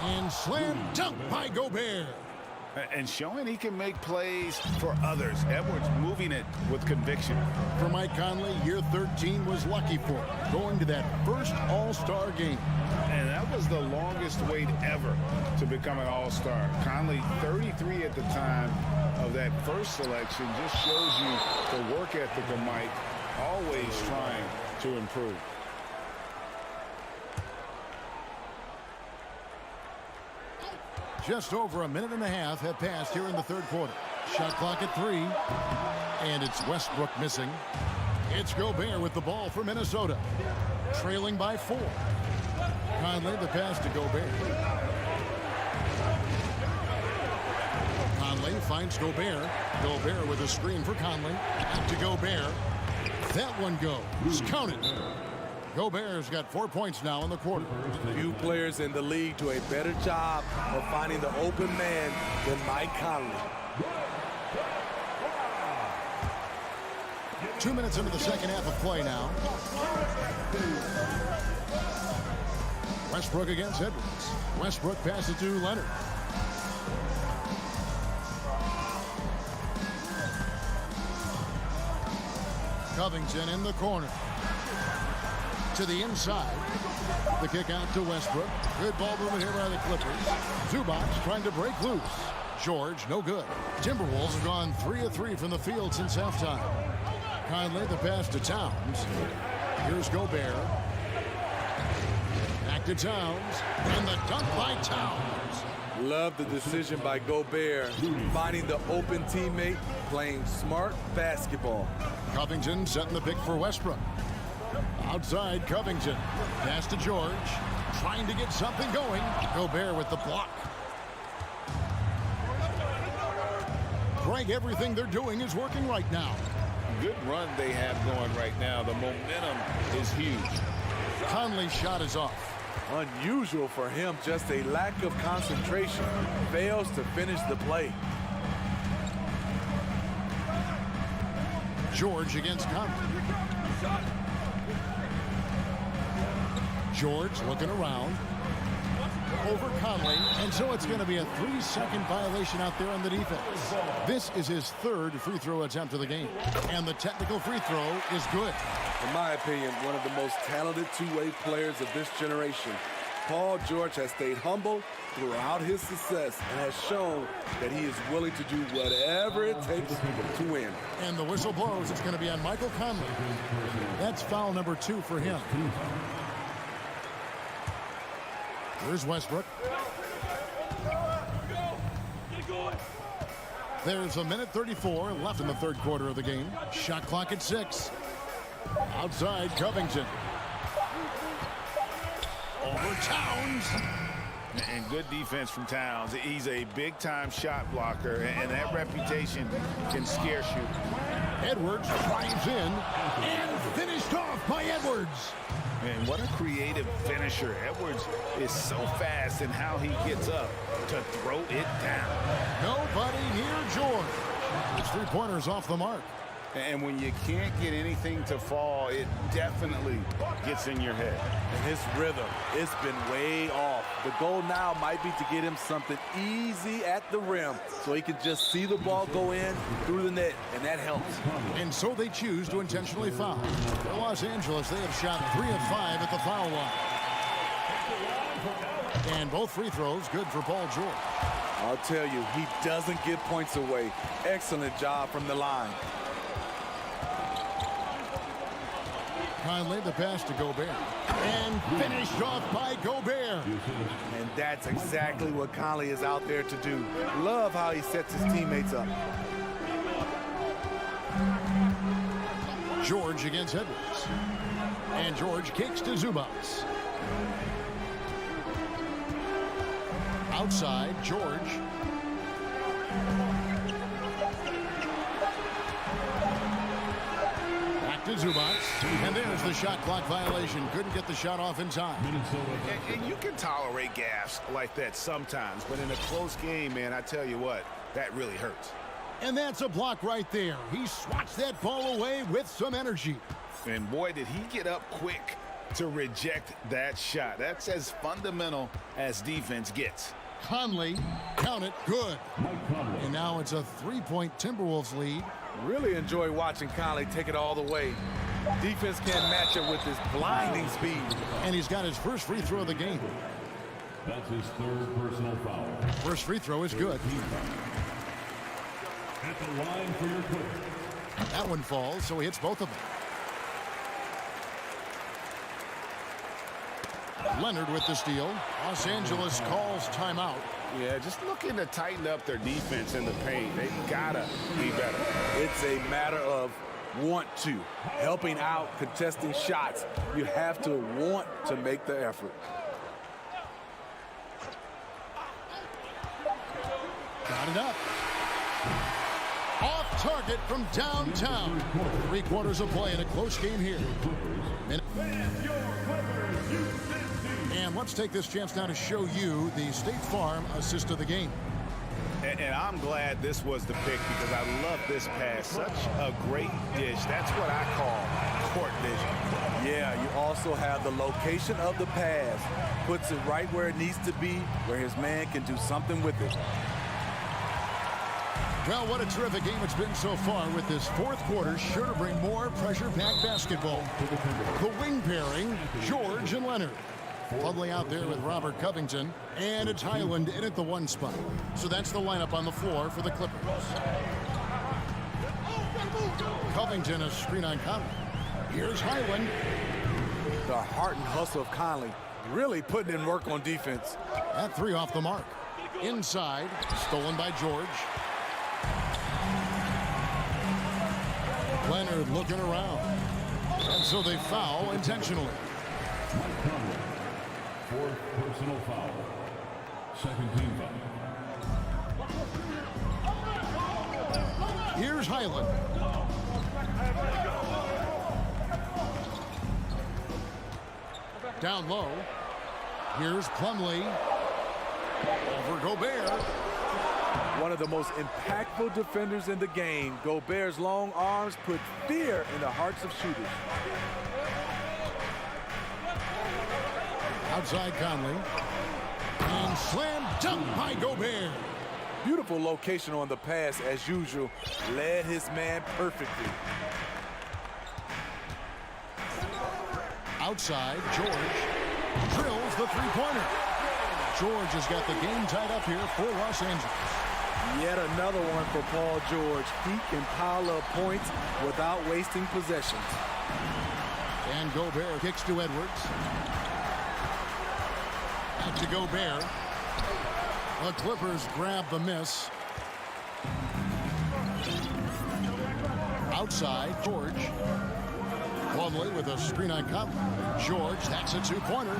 Speaker 1: And slam dunk by Gobert.
Speaker 4: And showing he can make plays for others. Edwards moving it with conviction.
Speaker 1: For Mike Conley, year 13 was lucky for him, going to that first All-Star game.
Speaker 4: And that was the longest wait ever to become an All-Star. Conley, 33 at the time of that first selection, just shows you the work ethic of Mike, always trying to improve.
Speaker 1: Just over a minute and a half have passed here in the third quarter. Shot clock at 3. And it's Westbrook missing. It's Gobert with the ball for Minnesota. Trailing by 4. Conley, the pass to Gobert. Conley finds Gobert. Gobert with a screen for Conley. Out to Gobert. That one goes. Counted. Gobert's got 4 points now in the quarter.
Speaker 12: Few players in the league do a better job of finding the open man than Mike Conley.
Speaker 1: 2 minutes into the second half of play now. Westbrook against Edwards. Westbrook passes to Leonard. Covington in the corner. To the inside. The kick out to Westbrook. Good ball movement here by the Clippers. Zubac trying to break loose. George, no good. Timberwolves have gone 3 of 3 from the field since halftime. Conley, the pass to Towns. Here's Gobert. Back to Towns. And the dunk by Towns.
Speaker 12: Love the decision by Gobert, finding the open teammate, playing smart basketball.
Speaker 1: Covington setting the pick for Westbrook. Outside, Covington. Pass to George. Trying to get something going. Gobert with the block. Greg, everything they're doing is working right now.
Speaker 3: Good run they have going right now. The momentum is huge.
Speaker 1: Conley's shot is off.
Speaker 12: Unusual for him, just a lack of concentration. Fails to finish the play.
Speaker 1: George against Conley. George looking around. Over Conley, and so it's going to be a 3-second violation out there on the defense. This is his third free throw attempt of the game, and the technical free throw is good.
Speaker 12: In my opinion, one of the most talented two-way players of this generation. Paul George has stayed humble throughout his success and has shown that he is willing to do whatever it takes to win.
Speaker 1: And the whistle blows. It's going to be on Michael Conley. That's foul number 2 for him. Here's Westbrook. There's a minute 34 left in the third quarter of the game. Shot clock at 6. Outside, Covington. Over Towns.
Speaker 4: And good defense from Towns. He's a big-time shot blocker, and that reputation can scare shooters.
Speaker 1: Edwards drives in and finished off by Edwards.
Speaker 4: And what a creative finisher. Edwards is so fast in how he gets up to throw it down.
Speaker 1: Nobody near George. His three-pointers off the mark.
Speaker 4: And when you can't get anything to fall, it definitely gets in your head.
Speaker 12: And his rhythm, it's been way off. The goal now might be to get him something easy at the rim so he can just see the ball go in through the net, and that helps.
Speaker 1: And so they choose to intentionally foul. For Los Angeles, they have shot 3 of 5 at the foul line. And both free throws good for Paul George.
Speaker 12: I'll tell you, he doesn't give points away. Excellent job from the line.
Speaker 1: Conley, the pass to Gobert. And finished off by Gobert.
Speaker 12: And that's exactly what Conley is out there to do. Love how he sets his teammates up.
Speaker 1: George against Edwards. And George kicks to Zubac. Outside, George. To Zubac, and there's the shot clock violation. Couldn't get the shot off in time.
Speaker 4: And you can tolerate gas like that sometimes, but in a close game, man, I tell you what, that really hurts.
Speaker 1: And that's a block right there. He swats that ball away with some energy.
Speaker 4: And boy, did he get up quick to reject that shot. That's as fundamental as defense gets.
Speaker 1: Conley, count it, good. And now it's a 3-point Timberwolves lead.
Speaker 12: Really enjoy watching Conley take it all the way. Defense can't match it with his blinding speed.
Speaker 1: And he's got his first free throw of the game.
Speaker 13: That's his third personal foul.
Speaker 1: First free throw is good.
Speaker 13: At the line for your Clippers.
Speaker 1: That one falls, so he hits both of them. Leonard with the steal. Los Angeles calls timeout.
Speaker 4: Yeah, just looking to tighten up their defense in the paint. They gotta be better.
Speaker 12: It's a matter of want to. Helping out, contesting shots. You have to want to make the effort.
Speaker 1: Got it up. Off target from downtown. 3 quarters of play in a close game here. And let's take this chance now to show you the State Farm assist of the game.
Speaker 4: And I'm glad this was the pick because I love this pass. Such a great dish. That's what I call court vision.
Speaker 12: Yeah, you also have the location of the pass. Puts it right where it needs to be, where his man can do something with it.
Speaker 1: Well, what a terrific game it's been so far with this fourth quarter. Sure to bring more pressure-packed basketball. The wing pairing, George and Leonard. Pludley out there with Robert Covington. And it's Highland in at the 1 spot. So that's the lineup on the floor for the Clippers. Covington, a screen on Conley. Here's Highland.
Speaker 12: The heart and hustle of Conley. Really putting in work on defense.
Speaker 1: That 3 off the mark. Inside, stolen by George. Leonard looking around. And so they foul intentionally.
Speaker 13: Mike Conley, 4th personal foul. 2nd team foul.
Speaker 1: Here's Highland. Down low. Here's Plumlee. Over Gobert.
Speaker 12: One of the most impactful defenders in the game. Gobert's long arms put fear in the hearts of shooters.
Speaker 1: Outside Conley. And slam dunk by Gobert.
Speaker 12: Beautiful location on the pass as usual. Led his man perfectly.
Speaker 1: Outside, George drills the 3-pointer. George has got the game tied up here for Los Angeles.
Speaker 12: Yet another one for Paul George. He can pile up points without wasting possessions.
Speaker 1: And Gobert kicks to Edwards. Back to Gobert. The Clippers grab the miss. Outside, George. Plumlee with a screen on Conley. George, that's a 2-pointer.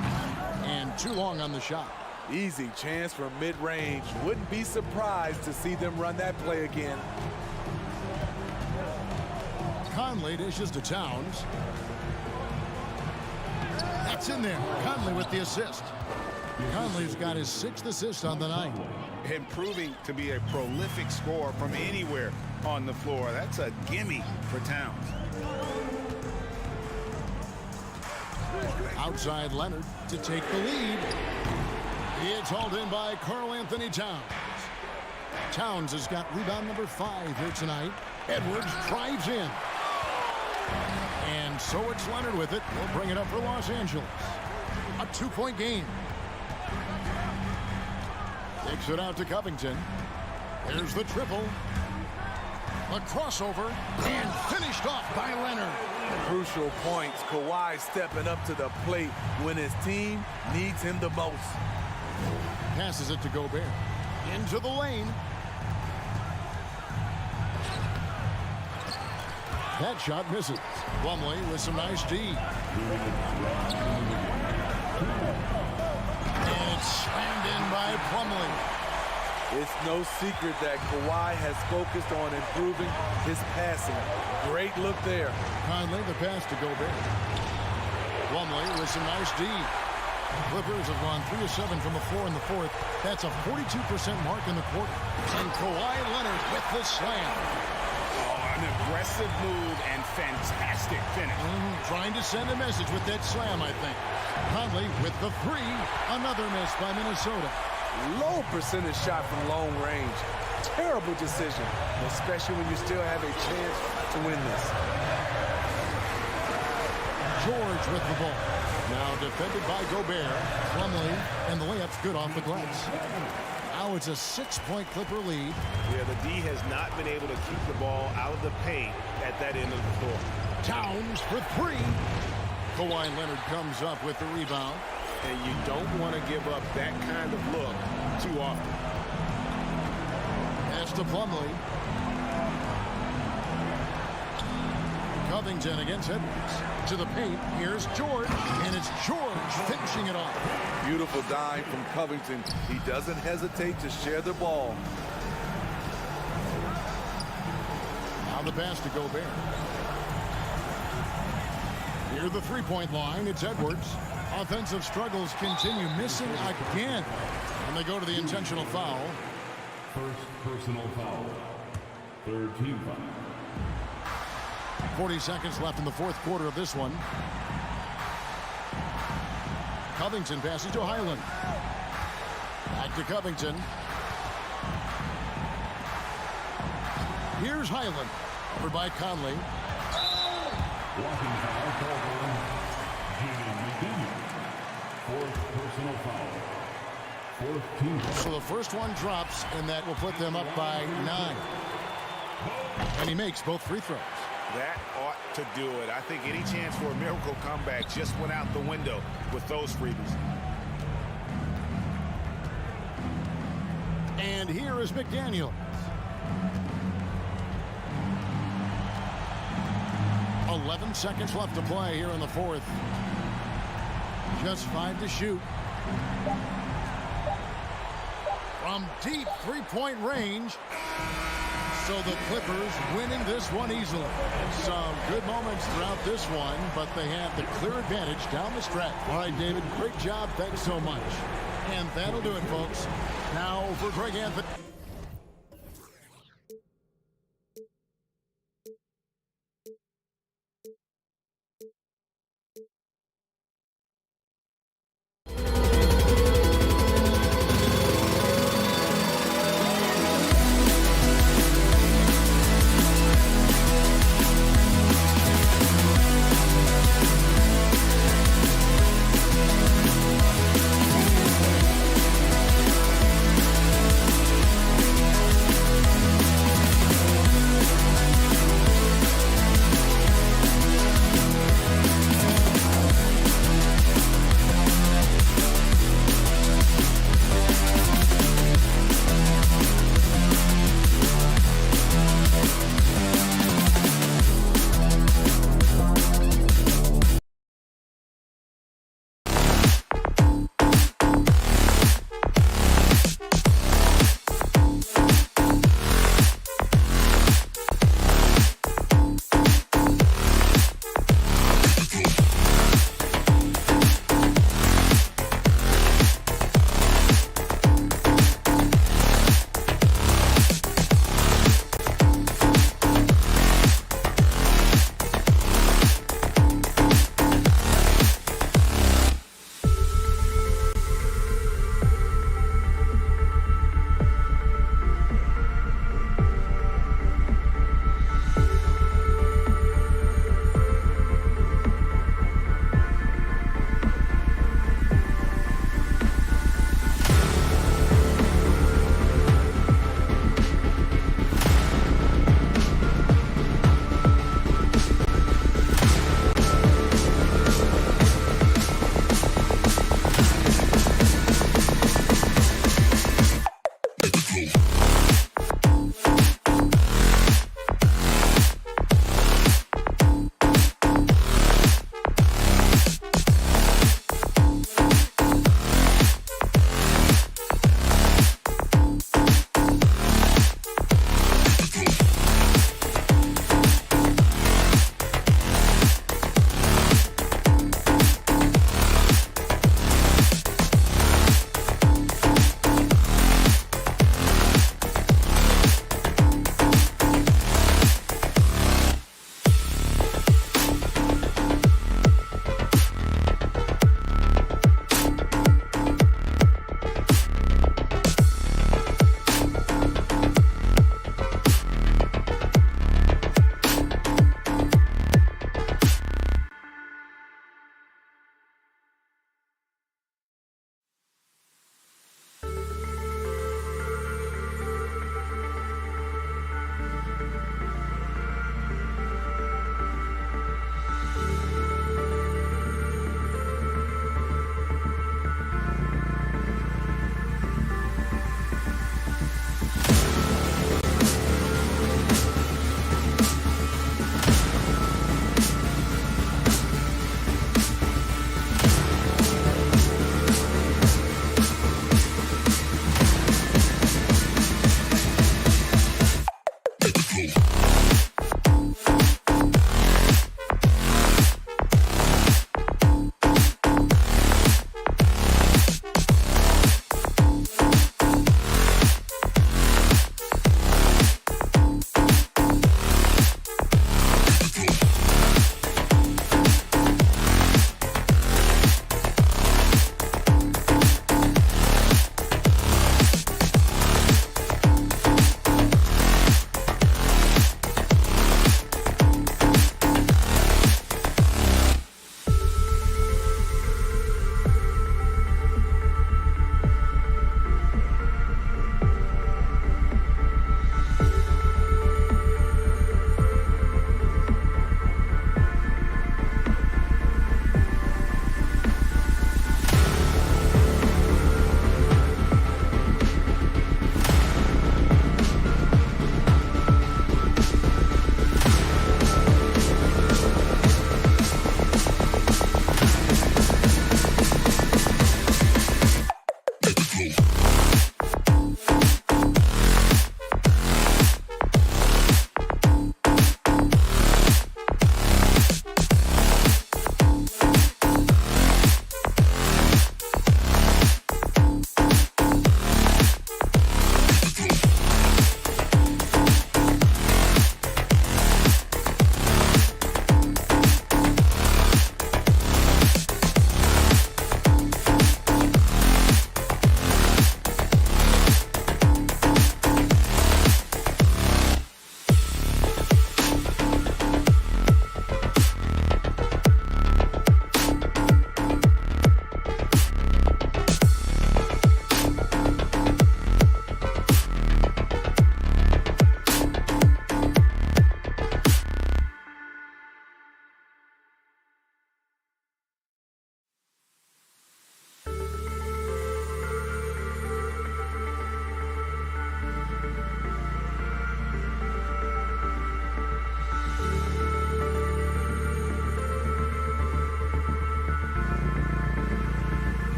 Speaker 1: And too long on the shot.
Speaker 12: Easy chance for mid-range. Wouldn't be surprised to see them run that play again.
Speaker 1: Conley dishes to Towns. That's in there. Conley with the assist. Conley's got his 6th assist on the night.
Speaker 4: Improving to be a prolific scorer from anywhere on the floor. That's a gimme for Towns.
Speaker 1: Outside Leonard to take the lead. It's hauled in by Karl-Anthony Towns. Towns has got rebound number 5 here tonight. Edwards drives in. And so it's Leonard with it. We'll bring it up for Los Angeles. A 2-point game. Takes it out to Covington. There's the triple. A crossover and finished off by Leonard.
Speaker 12: Crucial points. Kawhi stepping up to the plate when his team needs him the most.
Speaker 1: Passes it to Gobert. Into the lane. That shot misses. Plumlee with some nice D. And it's slammed in by Plumlee.
Speaker 12: It's no secret that Kawhi has focused on improving his passing. Great look there.
Speaker 1: Conley, the pass to Gobert. Plumlee with some nice D. Clippers have gone 3 of 7 from the floor in the 4th. That's a 42% mark in the quarter. And Kawhi Leonard with the slam.
Speaker 4: Oh, an aggressive move and fantastic finish.
Speaker 1: Trying to send a message with that slam, I think. Conley with the 3. Another miss by Minnesota.
Speaker 12: Low percentage shot from long range. Terrible decision, especially when you still have a chance to win this.
Speaker 1: George with the ball. Now defended by Gobert. Plumlee, and the layup's good off the glass. Now it's a 6-point Clipper lead.
Speaker 4: Yeah, the D has not been able to keep the ball out of the paint at that end of the floor.
Speaker 1: Towns for 3. Kawhi Leonard comes up with the rebound.
Speaker 4: And you don't want to give up that kind of look too often.
Speaker 1: Pass to Plumlee. Covington against Edwards. To the paint. Here's George. And it's George finishing it off.
Speaker 14: Beautiful dime from Covington. He doesn't hesitate to share the ball.
Speaker 1: Now the pass to Gobert. Near the three-point line, it's Edwards. Offensive struggles continue, missing again. And they go to the intentional foul.
Speaker 13: First personal foul. Third team foul.
Speaker 1: 40 seconds left in the fourth quarter of this one. Covington passes to Highland. Back to Covington. Here's Highland. Over by Conley.
Speaker 13: Walking foul called on Jimmy. Fourth personal foul. Fourth team foul.
Speaker 1: So the first one drops, and that will put them up by 9. And he makes both free throws.
Speaker 4: That ought to do it. I think any chance for a miracle comeback just went out the window with those freebies.
Speaker 1: And here is McDaniel. 11 seconds left to play here in the fourth. Just 5 to shoot. From deep three-point range. So the Clippers winning this one easily. Some good moments throughout this one, but they have the clear advantage down the stretch. All right, David, great job. Thanks so much. And that'll do it, folks. Now for Greg Anthony.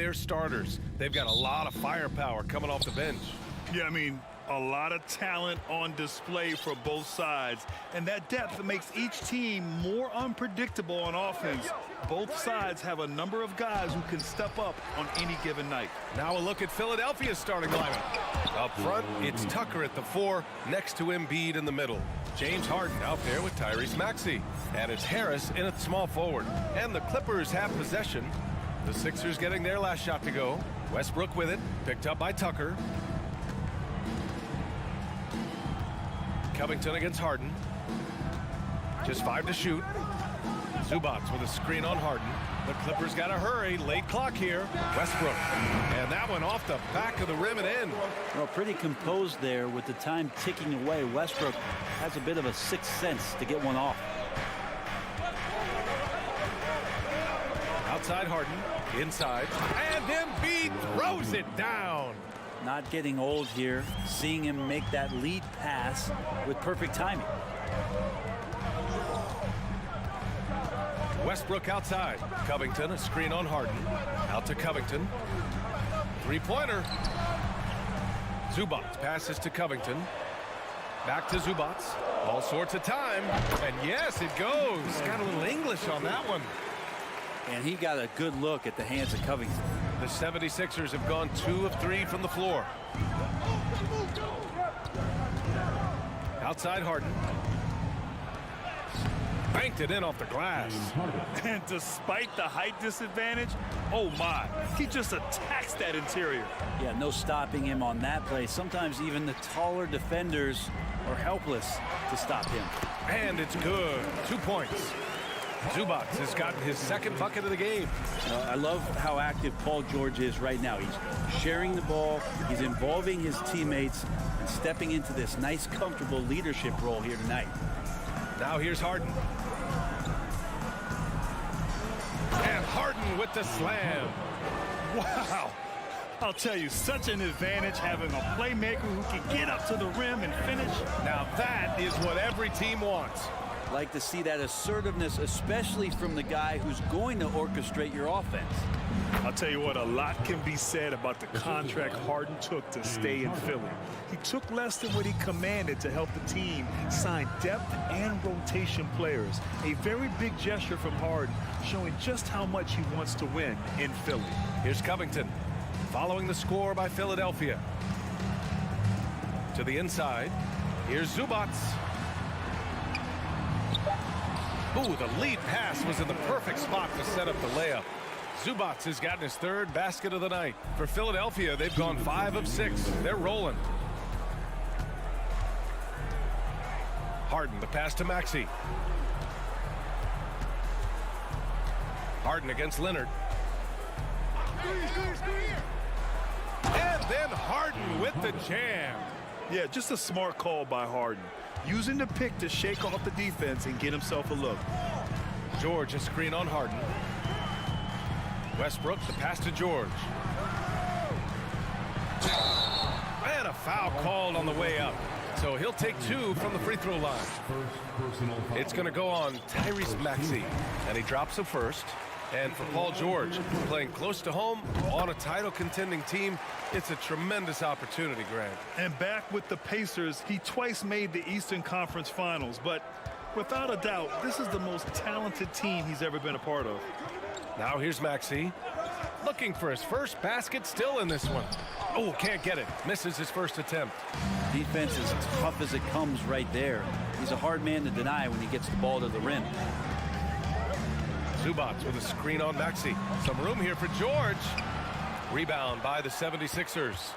Speaker 8: their starters. They've got a lot of firepower coming off the bench.
Speaker 9: Yeah, I mean, a lot of talent on display for both sides. And that depth makes each team more unpredictable on offense. Both sides have a number of guys who can step up on any given night.
Speaker 8: Now a look at Philadelphia's starting lineup. Up front, it's Tucker at the 4, next to Embiid in the middle. James Harden out there with Tyrese Maxey. And it's Harris in at small forward. And the Clippers have possession. The Sixers getting their last shot to go. Westbrook with it, picked up by Tucker. Covington against Harden. Just 5 to shoot. Zubac with a screen on Harden. The Clippers got to hurry. Late clock here. Westbrook. And that one off the back of the rim and in.
Speaker 15: Well, pretty composed there with the time ticking away. Westbrook has a bit of a sixth sense to get one off.
Speaker 8: Outside Harden. Inside. And Embiid throws it down.
Speaker 15: Not getting old here. Seeing him make that lead pass with perfect timing.
Speaker 8: Westbrook outside. Covington, a screen on Harden. Out to Covington. Three-pointer. Zubac passes to Covington. Back to Zubac. All sorts of time. And yes, it goes. Got a little English on that one.
Speaker 15: And he got a good look at the hands of Covington.
Speaker 8: The 76ers have gone 2 of 3 from the floor. Outside Harden. Banked it in off the glass.
Speaker 9: And despite the height disadvantage, oh my, he just attacks that interior.
Speaker 15: Yeah, no stopping him on that play. Sometimes even the taller defenders are helpless to stop him.
Speaker 8: And it's good. 2 points. Zubac has gotten his second bucket of the game.
Speaker 15: I love how active Paul George is right now. He's sharing the ball. He's involving his teammates and stepping into this nice, comfortable leadership role here tonight.
Speaker 8: Now here's Harden. And Harden with the slam.
Speaker 9: Wow. I'll tell you, such an advantage having a playmaker who can get up to the rim and finish.
Speaker 8: Now that is what every team wants.
Speaker 15: Like to see that assertiveness, especially from the guy who's going to orchestrate your offense.
Speaker 9: I'll tell you what, a lot can be said about the contract Harden took to stay in Philly. He took less than what he commanded to help the team sign depth and rotation players. A very big gesture from Harden, showing just how much he wants to win in Philly.
Speaker 8: Here's Covington, following the score by Philadelphia. To the inside, here's Zubac. Ooh, the lead pass was in the perfect spot to set up the layup. Zubac has gotten his 3rd basket of the night. For Philadelphia, they've gone 5 of 6. They're rolling. Harden, the pass to Maxey. Harden against Leonard. And then Harden with the jam.
Speaker 9: Yeah, just a smart call by Harden. Using the pick to shake off the defense and get himself a look.
Speaker 8: George, a screen on Harden. Westbrook, the pass to George. And a foul called on the way up. So he'll take 2 from the free throw line. It's going to go on Tyrese Maxey. And he drops a first. And for Paul George, playing close to home on a title contending team, it's a tremendous opportunity, Grant.
Speaker 9: And back with the Pacers, he twice made the Eastern Conference Finals. But without a doubt, this is the most talented team he's ever been a part of.
Speaker 8: Now here's Maxey. Looking for his first basket, still in this one. Oh, can't get it. Misses his first attempt.
Speaker 15: Defense is tough as it comes right there. He's a hard man to deny when he gets the ball to the rim.
Speaker 8: Zubac with a screen on Maxey. Some room here for George. Rebound by the 76ers.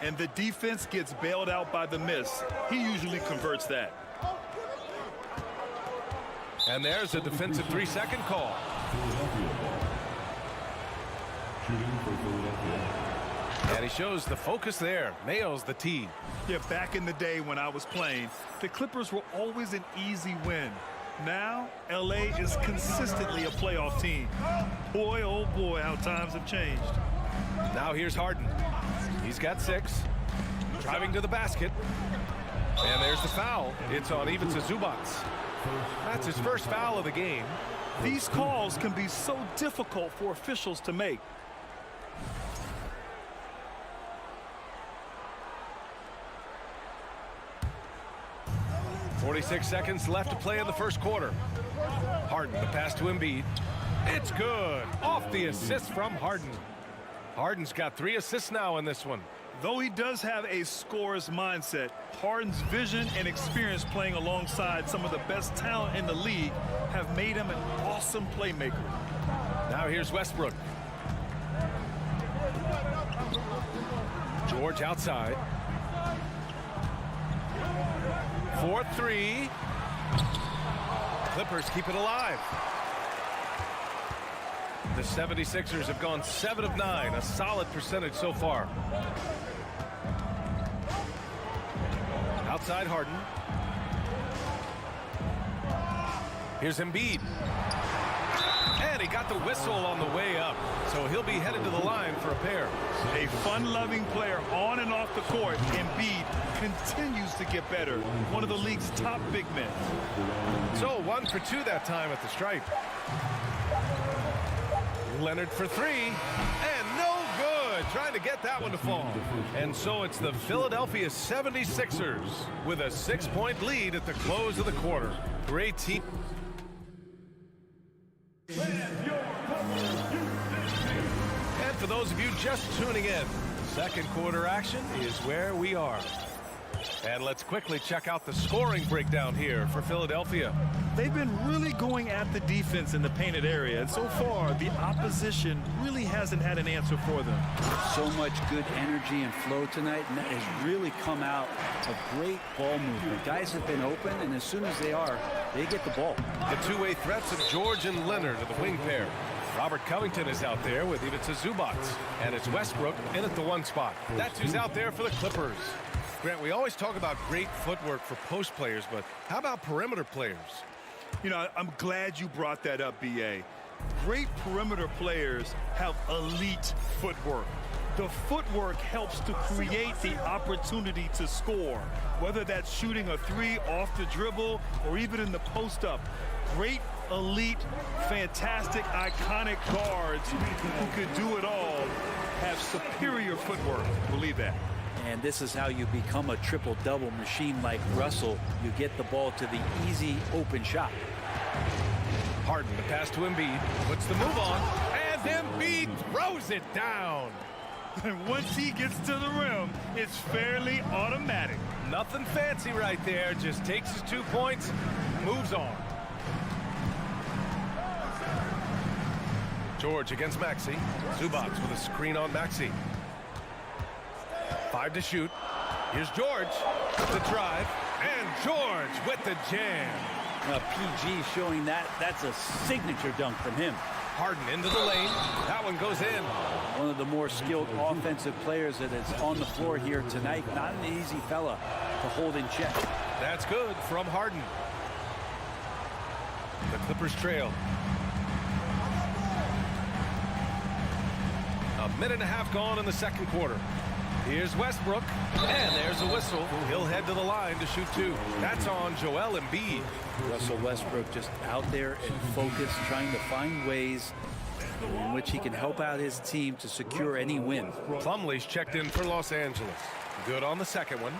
Speaker 9: And the defense gets bailed out by the miss. He usually converts that.
Speaker 8: And there's a defensive 3-second call. And he shows the focus there. Nails the tee.
Speaker 9: Yeah, back in the day when I was playing, the Clippers were always an easy win. Now, LA is consistently a playoff team. Boy, oh boy, how times have changed.
Speaker 8: Now here's Harden. He's got 6. Driving to the basket. And there's the foul. It's on Ivica Zubac. That's his first foul of the game.
Speaker 9: These calls can be so difficult for officials to make.
Speaker 8: 46 seconds left to play in the first quarter. Harden, the pass to Embiid. It's good. Off the assist from Harden. Harden's got 3 assists now in this one.
Speaker 10: Though he does have a scorer's mindset, Harden's vision and experience playing alongside some of the best talent in the league have made him an awesome playmaker.
Speaker 8: Now here's Westbrook. George outside. 4-3. Clippers keep it alive. The 76ers have gone 7 of 9, a solid percentage so far. Outside Harden. Here's Embiid. And he got the whistle on the way up, so he'll be headed to the line for a pair.
Speaker 10: A fun-loving player on and off the court, Embiid continues to get better. One of the league's top big men.
Speaker 8: So 1 for 2 that time at the stripe. Leonard for 3, and no good. Trying to get that one to fall. And so it's the Philadelphia 76ers with a 6-point lead at the close of the quarter. Great team. And for those of you just tuning in, second quarter action is where we are. And let's quickly check out the scoring breakdown here for Philadelphia.
Speaker 10: They've been really going at the defense in the painted area, and so far the opposition really hasn't had an answer for them.
Speaker 15: So much good energy and flow tonight, and that has really come out of great ball movement. Guys have been open, and as soon as they are, they get the ball.
Speaker 8: The two-way threats of George and Leonard are the wing pair. Robert Covington is out there with Ivica Zubac, and it's Westbrook in at the 1 spot. That's who's out there for the Clippers. Grant, we always talk about great footwork for post players, but how about perimeter players?
Speaker 10: You know, I'm glad you brought that up, B.A. Great perimeter players have elite footwork. The footwork helps to create the opportunity to score, whether that's shooting a 3 off the dribble or even in the post-up. Great, elite, fantastic, iconic guards who can do it all have superior footwork. Believe that.
Speaker 15: And this is how you become a triple-double machine like Russell. You get the ball to the easy open shot.
Speaker 8: Harden, the pass to Embiid, puts the move on, and Embiid throws it down.
Speaker 10: And once he gets to the rim, it's fairly automatic.
Speaker 8: Nothing fancy right there, just takes his 2 points, moves on. George against Maxey. Zubac with a screen on Maxey. 5 to shoot. Here's George. The drive. And George with the jam.
Speaker 15: PG showing that's a signature dunk from him.
Speaker 8: Harden into the lane. That one goes in.
Speaker 15: One of the more skilled offensive players that is on the floor here tonight. Not an easy fella to hold in check.
Speaker 8: That's good from Harden. The Clippers trail. A minute and a half gone in the second quarter. Here's Westbrook, and there's a whistle. He'll head to the line to shoot 2. That's on Joel Embiid.
Speaker 15: Russell Westbrook just out there and focused, trying to find ways in which he can help out his team to secure any win.
Speaker 8: Plumlee's checked in for Los Angeles. Good on the second one.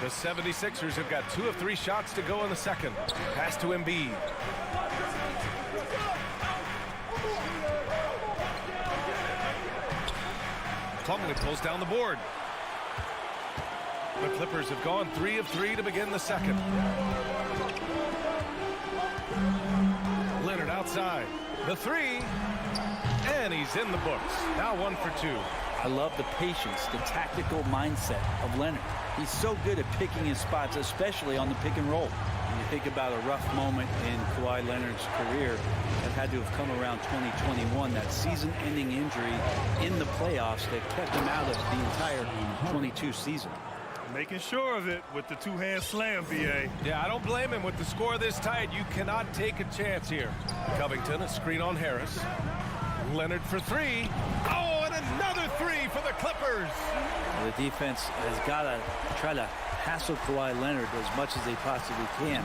Speaker 8: The 76ers have got 2 of 3 shots to go in the second. Pass to Embiid. Plumlee pulls down the board. The Clippers have gone 3 of 3 to begin the second. Leonard outside. The 3. And he's in the books. Now 1 for 2.
Speaker 15: I love the patience, the tactical mindset of Leonard. He's so good at picking his spots, especially on the pick and roll. When you think about a rough moment in Kawhi Leonard's career that had to have come around 2021, that season-ending injury in the playoffs that kept him out of the entire 22 season.
Speaker 10: Making sure of it with the 2-hand slam, B.A.
Speaker 8: Yeah, I don't blame him. With the score this tight, you cannot take a chance here. Covington, a screen on Harris. Leonard for 3. Oh, and another 3 for the Clippers.
Speaker 15: The defense has got to try to hassle Kawhi Leonard as much as they possibly can,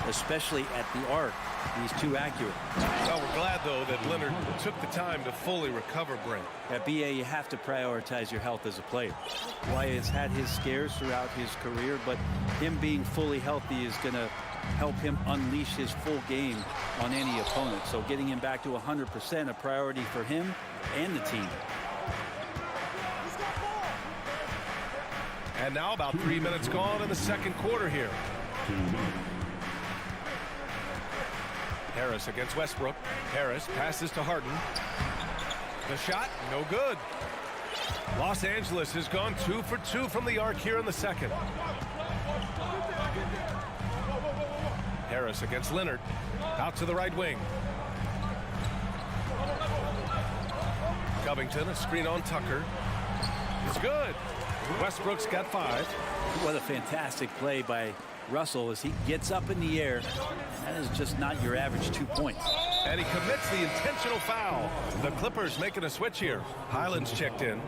Speaker 15: especially at the arc. He's too accurate.
Speaker 8: Well, we're glad, though, that Leonard took the time to fully recover, Brent.
Speaker 15: At BA, you have to prioritize your health as a player. Kawhi has had his scares throughout his career, but him being fully healthy is going to help him unleash his full game on any opponent. So getting him back to 100% a priority for him and the team.
Speaker 8: And now about 3 minutes gone in the second quarter here. Harris against Westbrook. Harris passes to Harden. The shot, no good. Los Angeles has gone 2 for 2 from the arc here in the second. Harris against Leonard. Out to the right wing. Covington, a screen on Tucker. It's good. Westbrook's got 5.
Speaker 15: What a fantastic play by Russell as he gets up in the air. That is just not your average 2 points.
Speaker 8: And he commits the intentional foul. The Clippers making a switch here. Highland's checked in.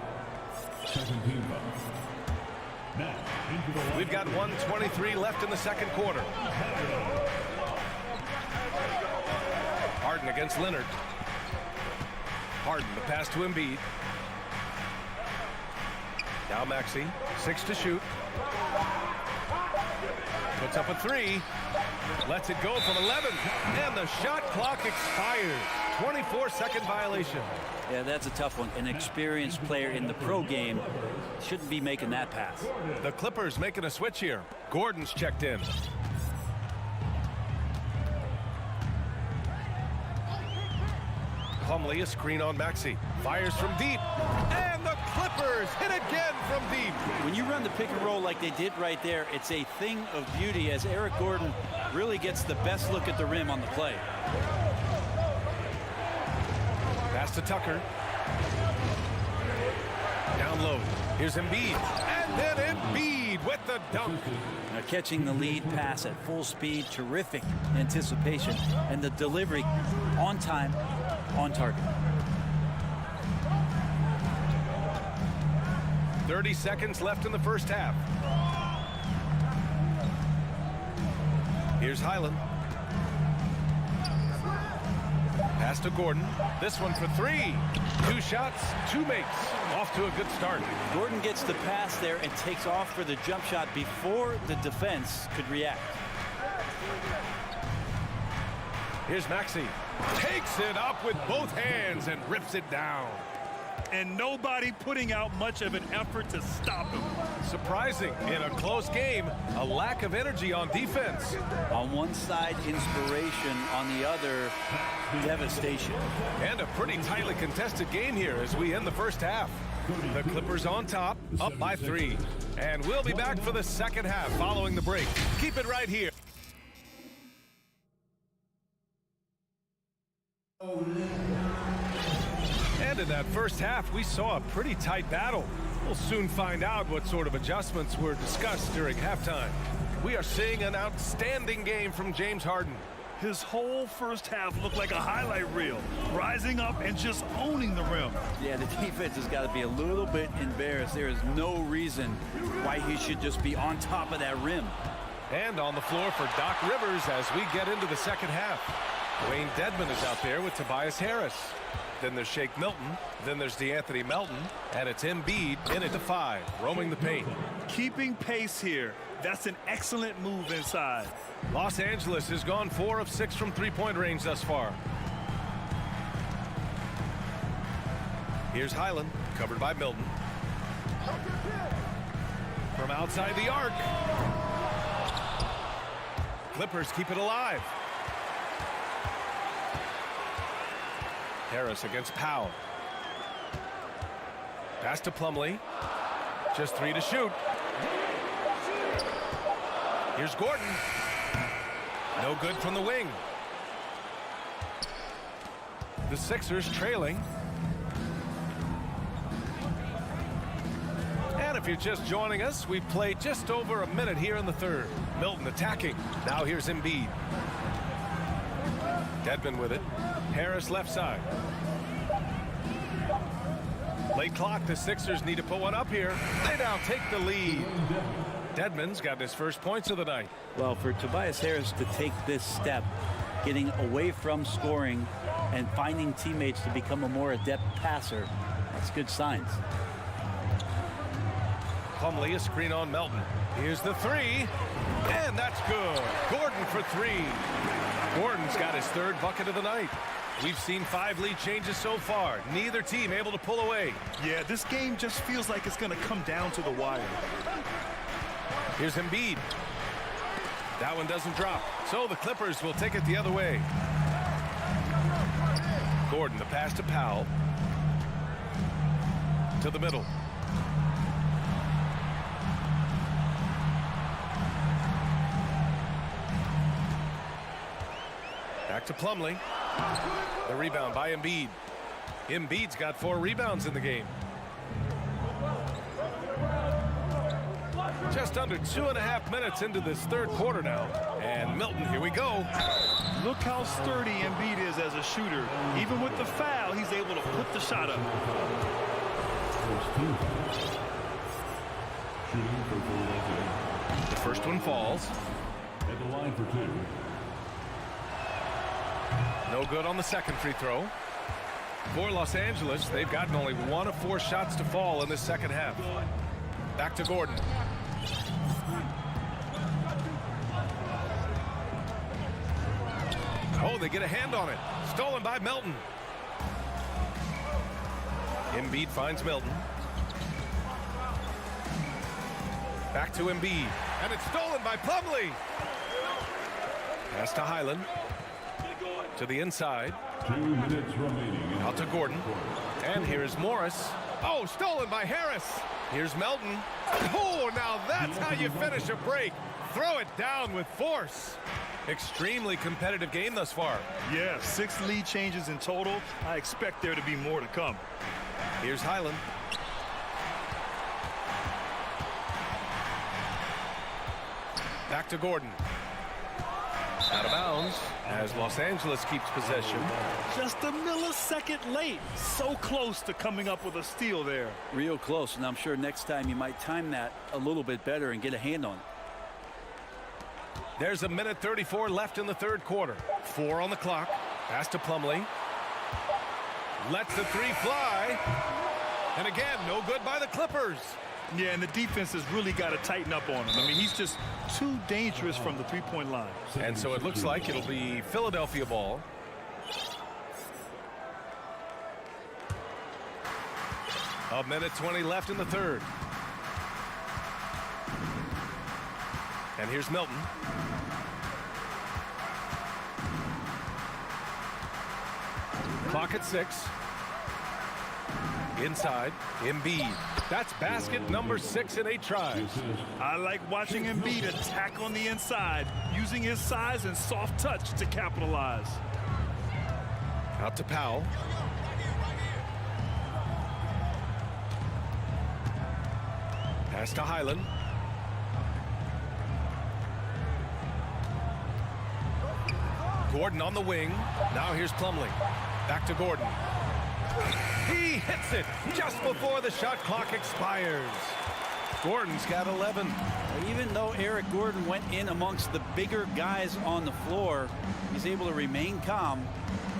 Speaker 8: We've got 1:23 left in the second quarter. Harden against Leonard. Harden, the pass to Embiid. Now Maxey, 6 to shoot. Puts up a 3. Lets it go from 11. And the shot clock expires. 24-second violation.
Speaker 15: Yeah, that's a tough one. An experienced player in the pro game shouldn't be making that pass.
Speaker 8: The Clippers making a switch here. Gordon's checked in. Plumlee, a screen on Maxey. Fires from deep. And the Clippers hit again from deep.
Speaker 15: When you run the pick and roll like they did right there, it's a thing of beauty as Eric Gordon really gets the best look at the rim on the play.
Speaker 8: Pass to Tucker. Down low. Here's Embiid. And then Embiid with the dunk.
Speaker 15: Now catching the lead pass at full speed, terrific anticipation, and the delivery on time, on target.
Speaker 8: 30 seconds left in the first half. Here's Highland. Pass to Gordon. This one for 3. 2 shots, 2 makes. Off to a good start.
Speaker 15: Gordon gets the pass there and takes off for the jump shot before the defense could react.
Speaker 8: Here's Maxey. Takes it up with both hands and rips it down.
Speaker 9: And nobody putting out much of an effort to stop him.
Speaker 8: Surprising in a close game, a lack of energy on defense.
Speaker 15: On one side, inspiration. On the other, devastation.
Speaker 8: And a pretty tightly contested game here as we end the first half. The Clippers on top, up by 3. And we'll be back for the second half following the break. Keep it right here. And in that first half, we saw a pretty tight battle. We'll soon find out what sort of adjustments were discussed during halftime. We are seeing an outstanding game from James Harden.
Speaker 9: His whole first half looked like a highlight reel, rising up and just owning the rim.
Speaker 15: Yeah, the defense has got to be a little bit embarrassed. There is no reason why he should just be on top of that rim.
Speaker 8: And on the floor for Doc Rivers as we get into the second half. Wayne Dedmon is out there with Tobias Harris. Then there's Shake Milton. Then there's DeAnthony Melton. And it's Embiid in at the 5, roaming the paint.
Speaker 9: Keeping pace here. That's an excellent move inside.
Speaker 8: Los Angeles has gone 4 of 6 from three-point range thus far. Here's Highland, covered by Milton. From outside the arc. Clippers keep it alive. Harris against Powell. Pass to Plumlee. Just 3 to shoot. Here's Gordon. No good from the wing. The Sixers trailing. And if you're just joining us, we've played just over a minute here in the third. Milton attacking. Now here's Embiid. Dedmon with it. Harris left side. Late clock. The Sixers need to put one up here. They now take the lead. Dedmon's got his first points of the night.
Speaker 15: Well, for Tobias Harris to take this step, getting away from scoring and finding teammates to become a more adept passer, that's good signs.
Speaker 8: Plumlee, a screen on Melton. Here's the three, and that's good. Gordon for three. Gordon's got his third bucket of the night. We've seen 5 lead changes so far. Neither team able to pull away.
Speaker 10: Yeah, this game just feels like it's going to come down to the wire.
Speaker 8: Here's Embiid. That one doesn't drop. So the Clippers will take it the other way. Gordon, the pass to Powell. To the middle. Back to Plumlee. The rebound by Embiid. Embiid's got 4 rebounds in the game. Just under 2.5 minutes into this third quarter now. And Milton, here we go.
Speaker 10: Look how sturdy Embiid is as a shooter. Even with the foul, he's able to put the shot up.
Speaker 8: The first one falls.
Speaker 13: At the line for 2.
Speaker 8: No good on the second free throw. For Los Angeles, they've gotten only 1 of 4 shots to fall in this second half. Back to Gordon. Oh, they get a hand on it. Stolen by Melton. Embiid finds Melton. Back to Embiid. And it's stolen by Plumlee. Pass to Highland. To the inside.
Speaker 13: 2 minutes remaining.
Speaker 8: Out to Gordon. And here's Morris. Oh, stolen by Harris. Here's Melton. Oh, now that's how you finish a break. Throw it down with force. Extremely competitive game thus far.
Speaker 10: Yeah, 6 lead changes in total. I expect there to be more to come.
Speaker 8: Here's Highland. Back to Gordon. Out of bounds as Los Angeles keeps possession.
Speaker 10: Just a millisecond late. So close to coming up with a steal there.
Speaker 15: Real close, and I'm sure next time you might time that a little bit better and get a hand on it.
Speaker 8: There's 1:34 left in the third quarter. 4 on the clock. Pass to Plumlee. Lets the 3 fly. And again, no good by the Clippers.
Speaker 10: Yeah, and the defense has really got to tighten up on him. I mean, he's just too dangerous from the three-point line.
Speaker 8: And so it looks like it'll be Philadelphia ball. A 1:20 left in the third. And here's Melton. Clock at 6. Inside, Embiid. That's basket number 6 in 8 tries.
Speaker 10: I like watching Embiid attack on the inside, using his size and soft touch to capitalize.
Speaker 8: Out to Powell. Pass to Highland. Gordon on the wing. Now here's Plumlee. Back to Gordon. He hits it just before the shot clock expires. Gordon's got 11.
Speaker 15: Even though Eric Gordon went in amongst the bigger guys on the floor, he's able to remain calm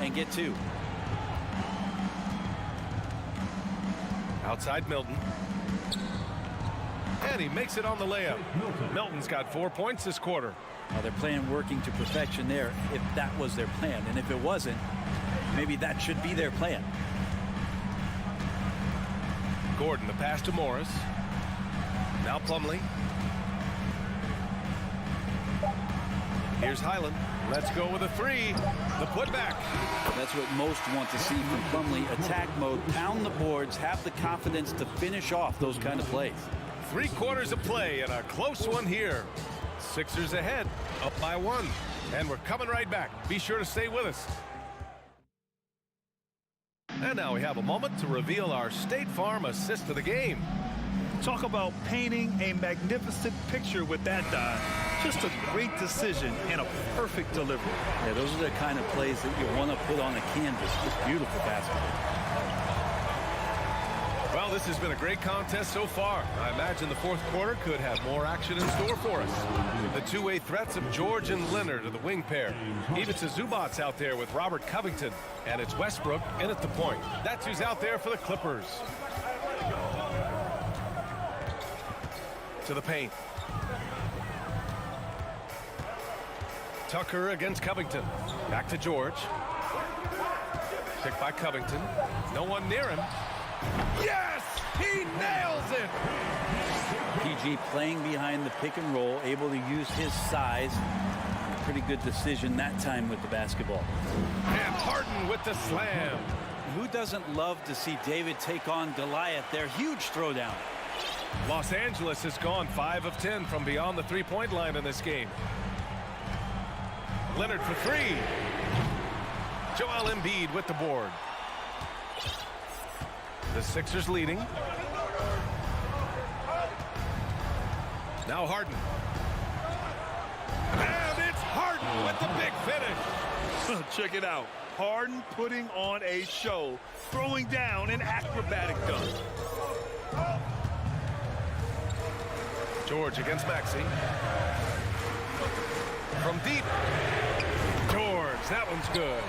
Speaker 15: and get 2.
Speaker 8: Outside Milton. And he makes it on the layup. Milton's got 4 points this quarter.
Speaker 15: They're playing working to perfection there if that was their plan. And if it wasn't, maybe that should be their plan.
Speaker 8: Gordon, the pass to Morris. Now Plumlee. Here's Highland. Let's go with a 3. The putback.
Speaker 15: That's what most want to see from Plumlee. Attack mode, pound the boards, have the confidence to finish off those kind of plays.
Speaker 8: 3 quarters of play and a close one here. Sixers ahead, up by 1. And we're coming right back. Be sure to stay with us. And now we have a moment to reveal our State Farm assist of the game.
Speaker 10: Talk about painting a magnificent picture with that dive. Just a great decision and a perfect delivery.
Speaker 15: Yeah, those are the kind of plays that you want to put on a canvas. Just beautiful basketball.
Speaker 8: Well, this has been a great contest so far. I imagine the fourth quarter could have more action in store for us. The two-way threats of George and Leonard are the wing pair. Ivica Zubac's out there with Robert Covington, and it's Westbrook in at the point. That's who's out there for the Clippers. To the paint. Tucker against Covington. Back to George. Picked by Covington. No one near him. Yes! He nails it!
Speaker 15: PG playing behind the pick and roll, able to use his size. Pretty good decision that time with the basketball.
Speaker 8: And Harden with the slam.
Speaker 15: Who doesn't love to see David take on Goliath? Their huge throwdown.
Speaker 8: Los Angeles has gone 5 of 10 from beyond the three-point line in this game. Leonard for three. Joel Embiid with the board. The Sixers leading. Now Harden. And it's Harden with the big finish.
Speaker 10: Check it out. Harden putting on a show, throwing down an acrobatic dunk.
Speaker 8: George against Maxey. From deep. George, that one's good.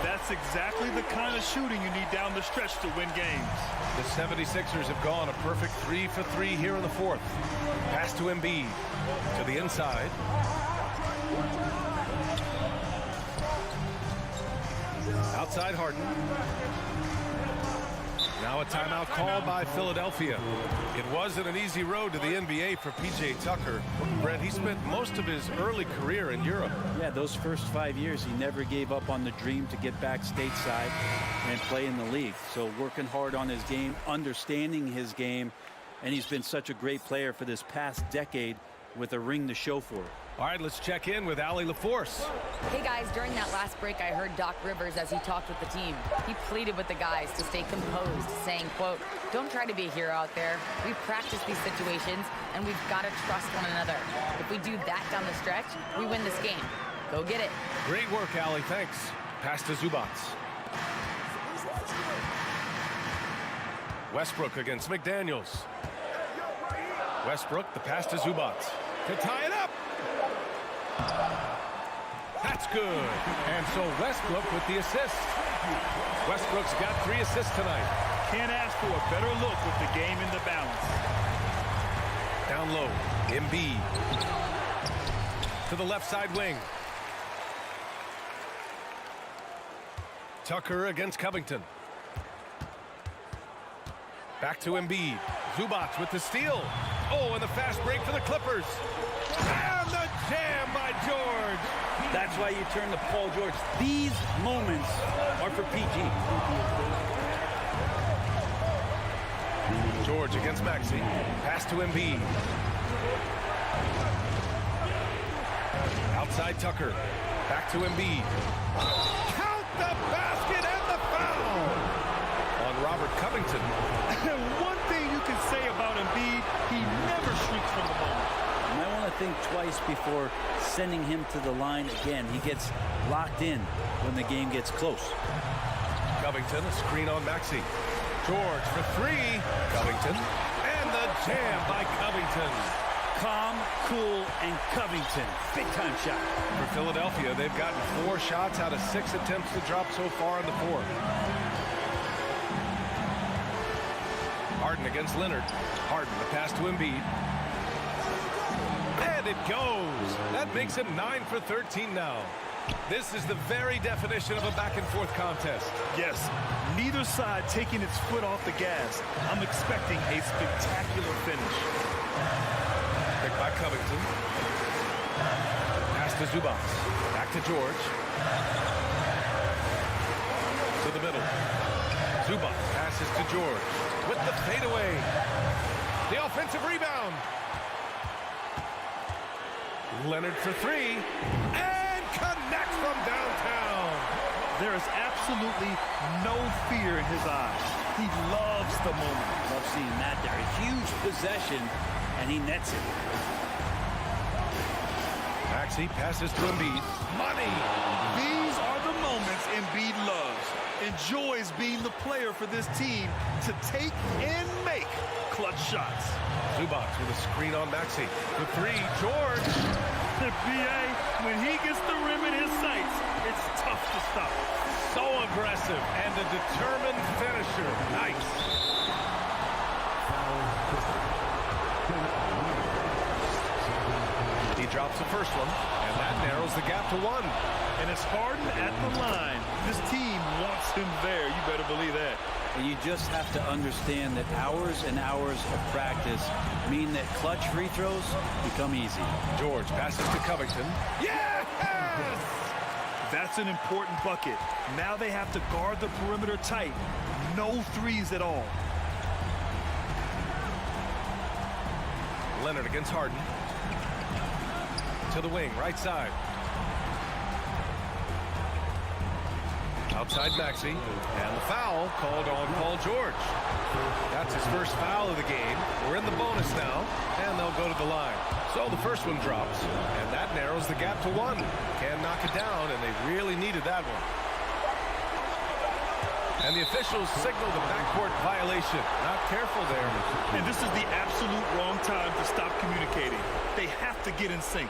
Speaker 10: That's exactly the kind of shooting you need down the stretch to win games.
Speaker 8: The 76ers have gone a perfect 3 for 3 here in the fourth. Pass to Embiid. To the inside. Outside Harden. Now a timeout called by Philadelphia. It wasn't an easy road to the NBA for P.J. Tucker. Brett, he spent most of his early career in Europe.
Speaker 15: Yeah, those first 5 years, he never gave up on the dream to get back stateside and play in the league. So working hard on his game, understanding his game, and he's been such a great player for this past decade with a ring to show for it.
Speaker 8: All right, let's check in with Allie LaForce.
Speaker 11: Hey guys, during that last break, I heard Doc Rivers as he talked with the team. He pleaded with the guys to stay composed, saying, quote, "Don't try to be a hero out there. We practice these situations, and we've got to trust one another. If we do that down the stretch, we win this game. Go get it."
Speaker 8: Great work, Allie. Thanks. Pass to Zubac. Westbrook against McDaniels. Westbrook, the pass to Zubac. To tie it up. That's good. And so Westbrook with the assist. Westbrook's got 3 assists tonight.
Speaker 10: Can't ask for a better look with the game in the balance.
Speaker 8: Down low. Embiid. To the left side wing. Tucker against Covington. Back to Embiid. Zubac with the steal. Oh, and the fast break for the Clippers. And the jam by George.
Speaker 15: That's why you turn to Paul George. These moments are for PG.
Speaker 8: George against Maxey. Pass to Embiid. Outside Tucker. Back to Embiid. Count the basket and the foul on Robert Covington.
Speaker 10: One thing you can say about Embiid, he never shrinks from the moment.
Speaker 15: You might want to think twice before sending him to the line again. He gets locked in when the game gets close.
Speaker 8: Covington, a screen on Maxey. George for 3. Covington. And the jam by Covington.
Speaker 15: Calm, cool, and Covington. Big-time shot.
Speaker 8: For Philadelphia, they've gotten 4 shots out of 6 attempts to drop so far in the fourth. Harden against Leonard. Harden, the pass to Embiid. And it goes. That makes him 9 for 13 now. This is the very definition of a back-and-forth contest.
Speaker 10: Yes, neither side taking its foot off the gas. I'm expecting a spectacular finish.
Speaker 8: Picked by Covington. Pass to Zubac. Back to George. To the middle. Zubac passes to George. With the fadeaway. The offensive rebound. Leonard for 3. And connects from downtown.
Speaker 10: There is absolutely no fear in his eyes. He loves the moment.
Speaker 15: Love seeing that there. A huge possession, and he nets it.
Speaker 8: Maxey passes to Embiid. Money!
Speaker 10: These are the moments Embiid loves.
Speaker 16: enjoys being the player for this team to take and make clutch shots.
Speaker 8: Zubac with a screen on Maxey. The three, George.
Speaker 16: The BA, when he gets the rim in his sights, it's tough to stop.
Speaker 8: So aggressive and a determined finisher. Nice. He drops the first one, and that narrows the gap to one.
Speaker 16: And it's Harden at the line. This team wants him there. You better believe that.
Speaker 15: And you just have to understand that hours and hours of practice mean that clutch free throws become easy.
Speaker 8: George passes to Covington.
Speaker 16: Yes! That's an important bucket. Now they have to guard the perimeter tight. No threes at all.
Speaker 8: Leonard against Harden. To the wing, right side. Outside Maxey, and the foul called on Paul George. That's his first foul of the game. We're in the bonus now, and they'll go to the line. So the first one drops, and that narrows the gap to one. Can knock it down, and they really needed that one. And the officials signal the backcourt violation. Not careful there.
Speaker 16: And this is the absolute wrong time to stop communicating. They have to get in sync.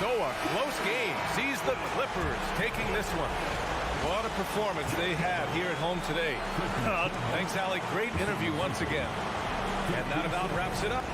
Speaker 8: So a close game sees the Clippers taking this one. What a performance they had here at home today. Thanks, Allie. Great interview once again. And that about wraps it up.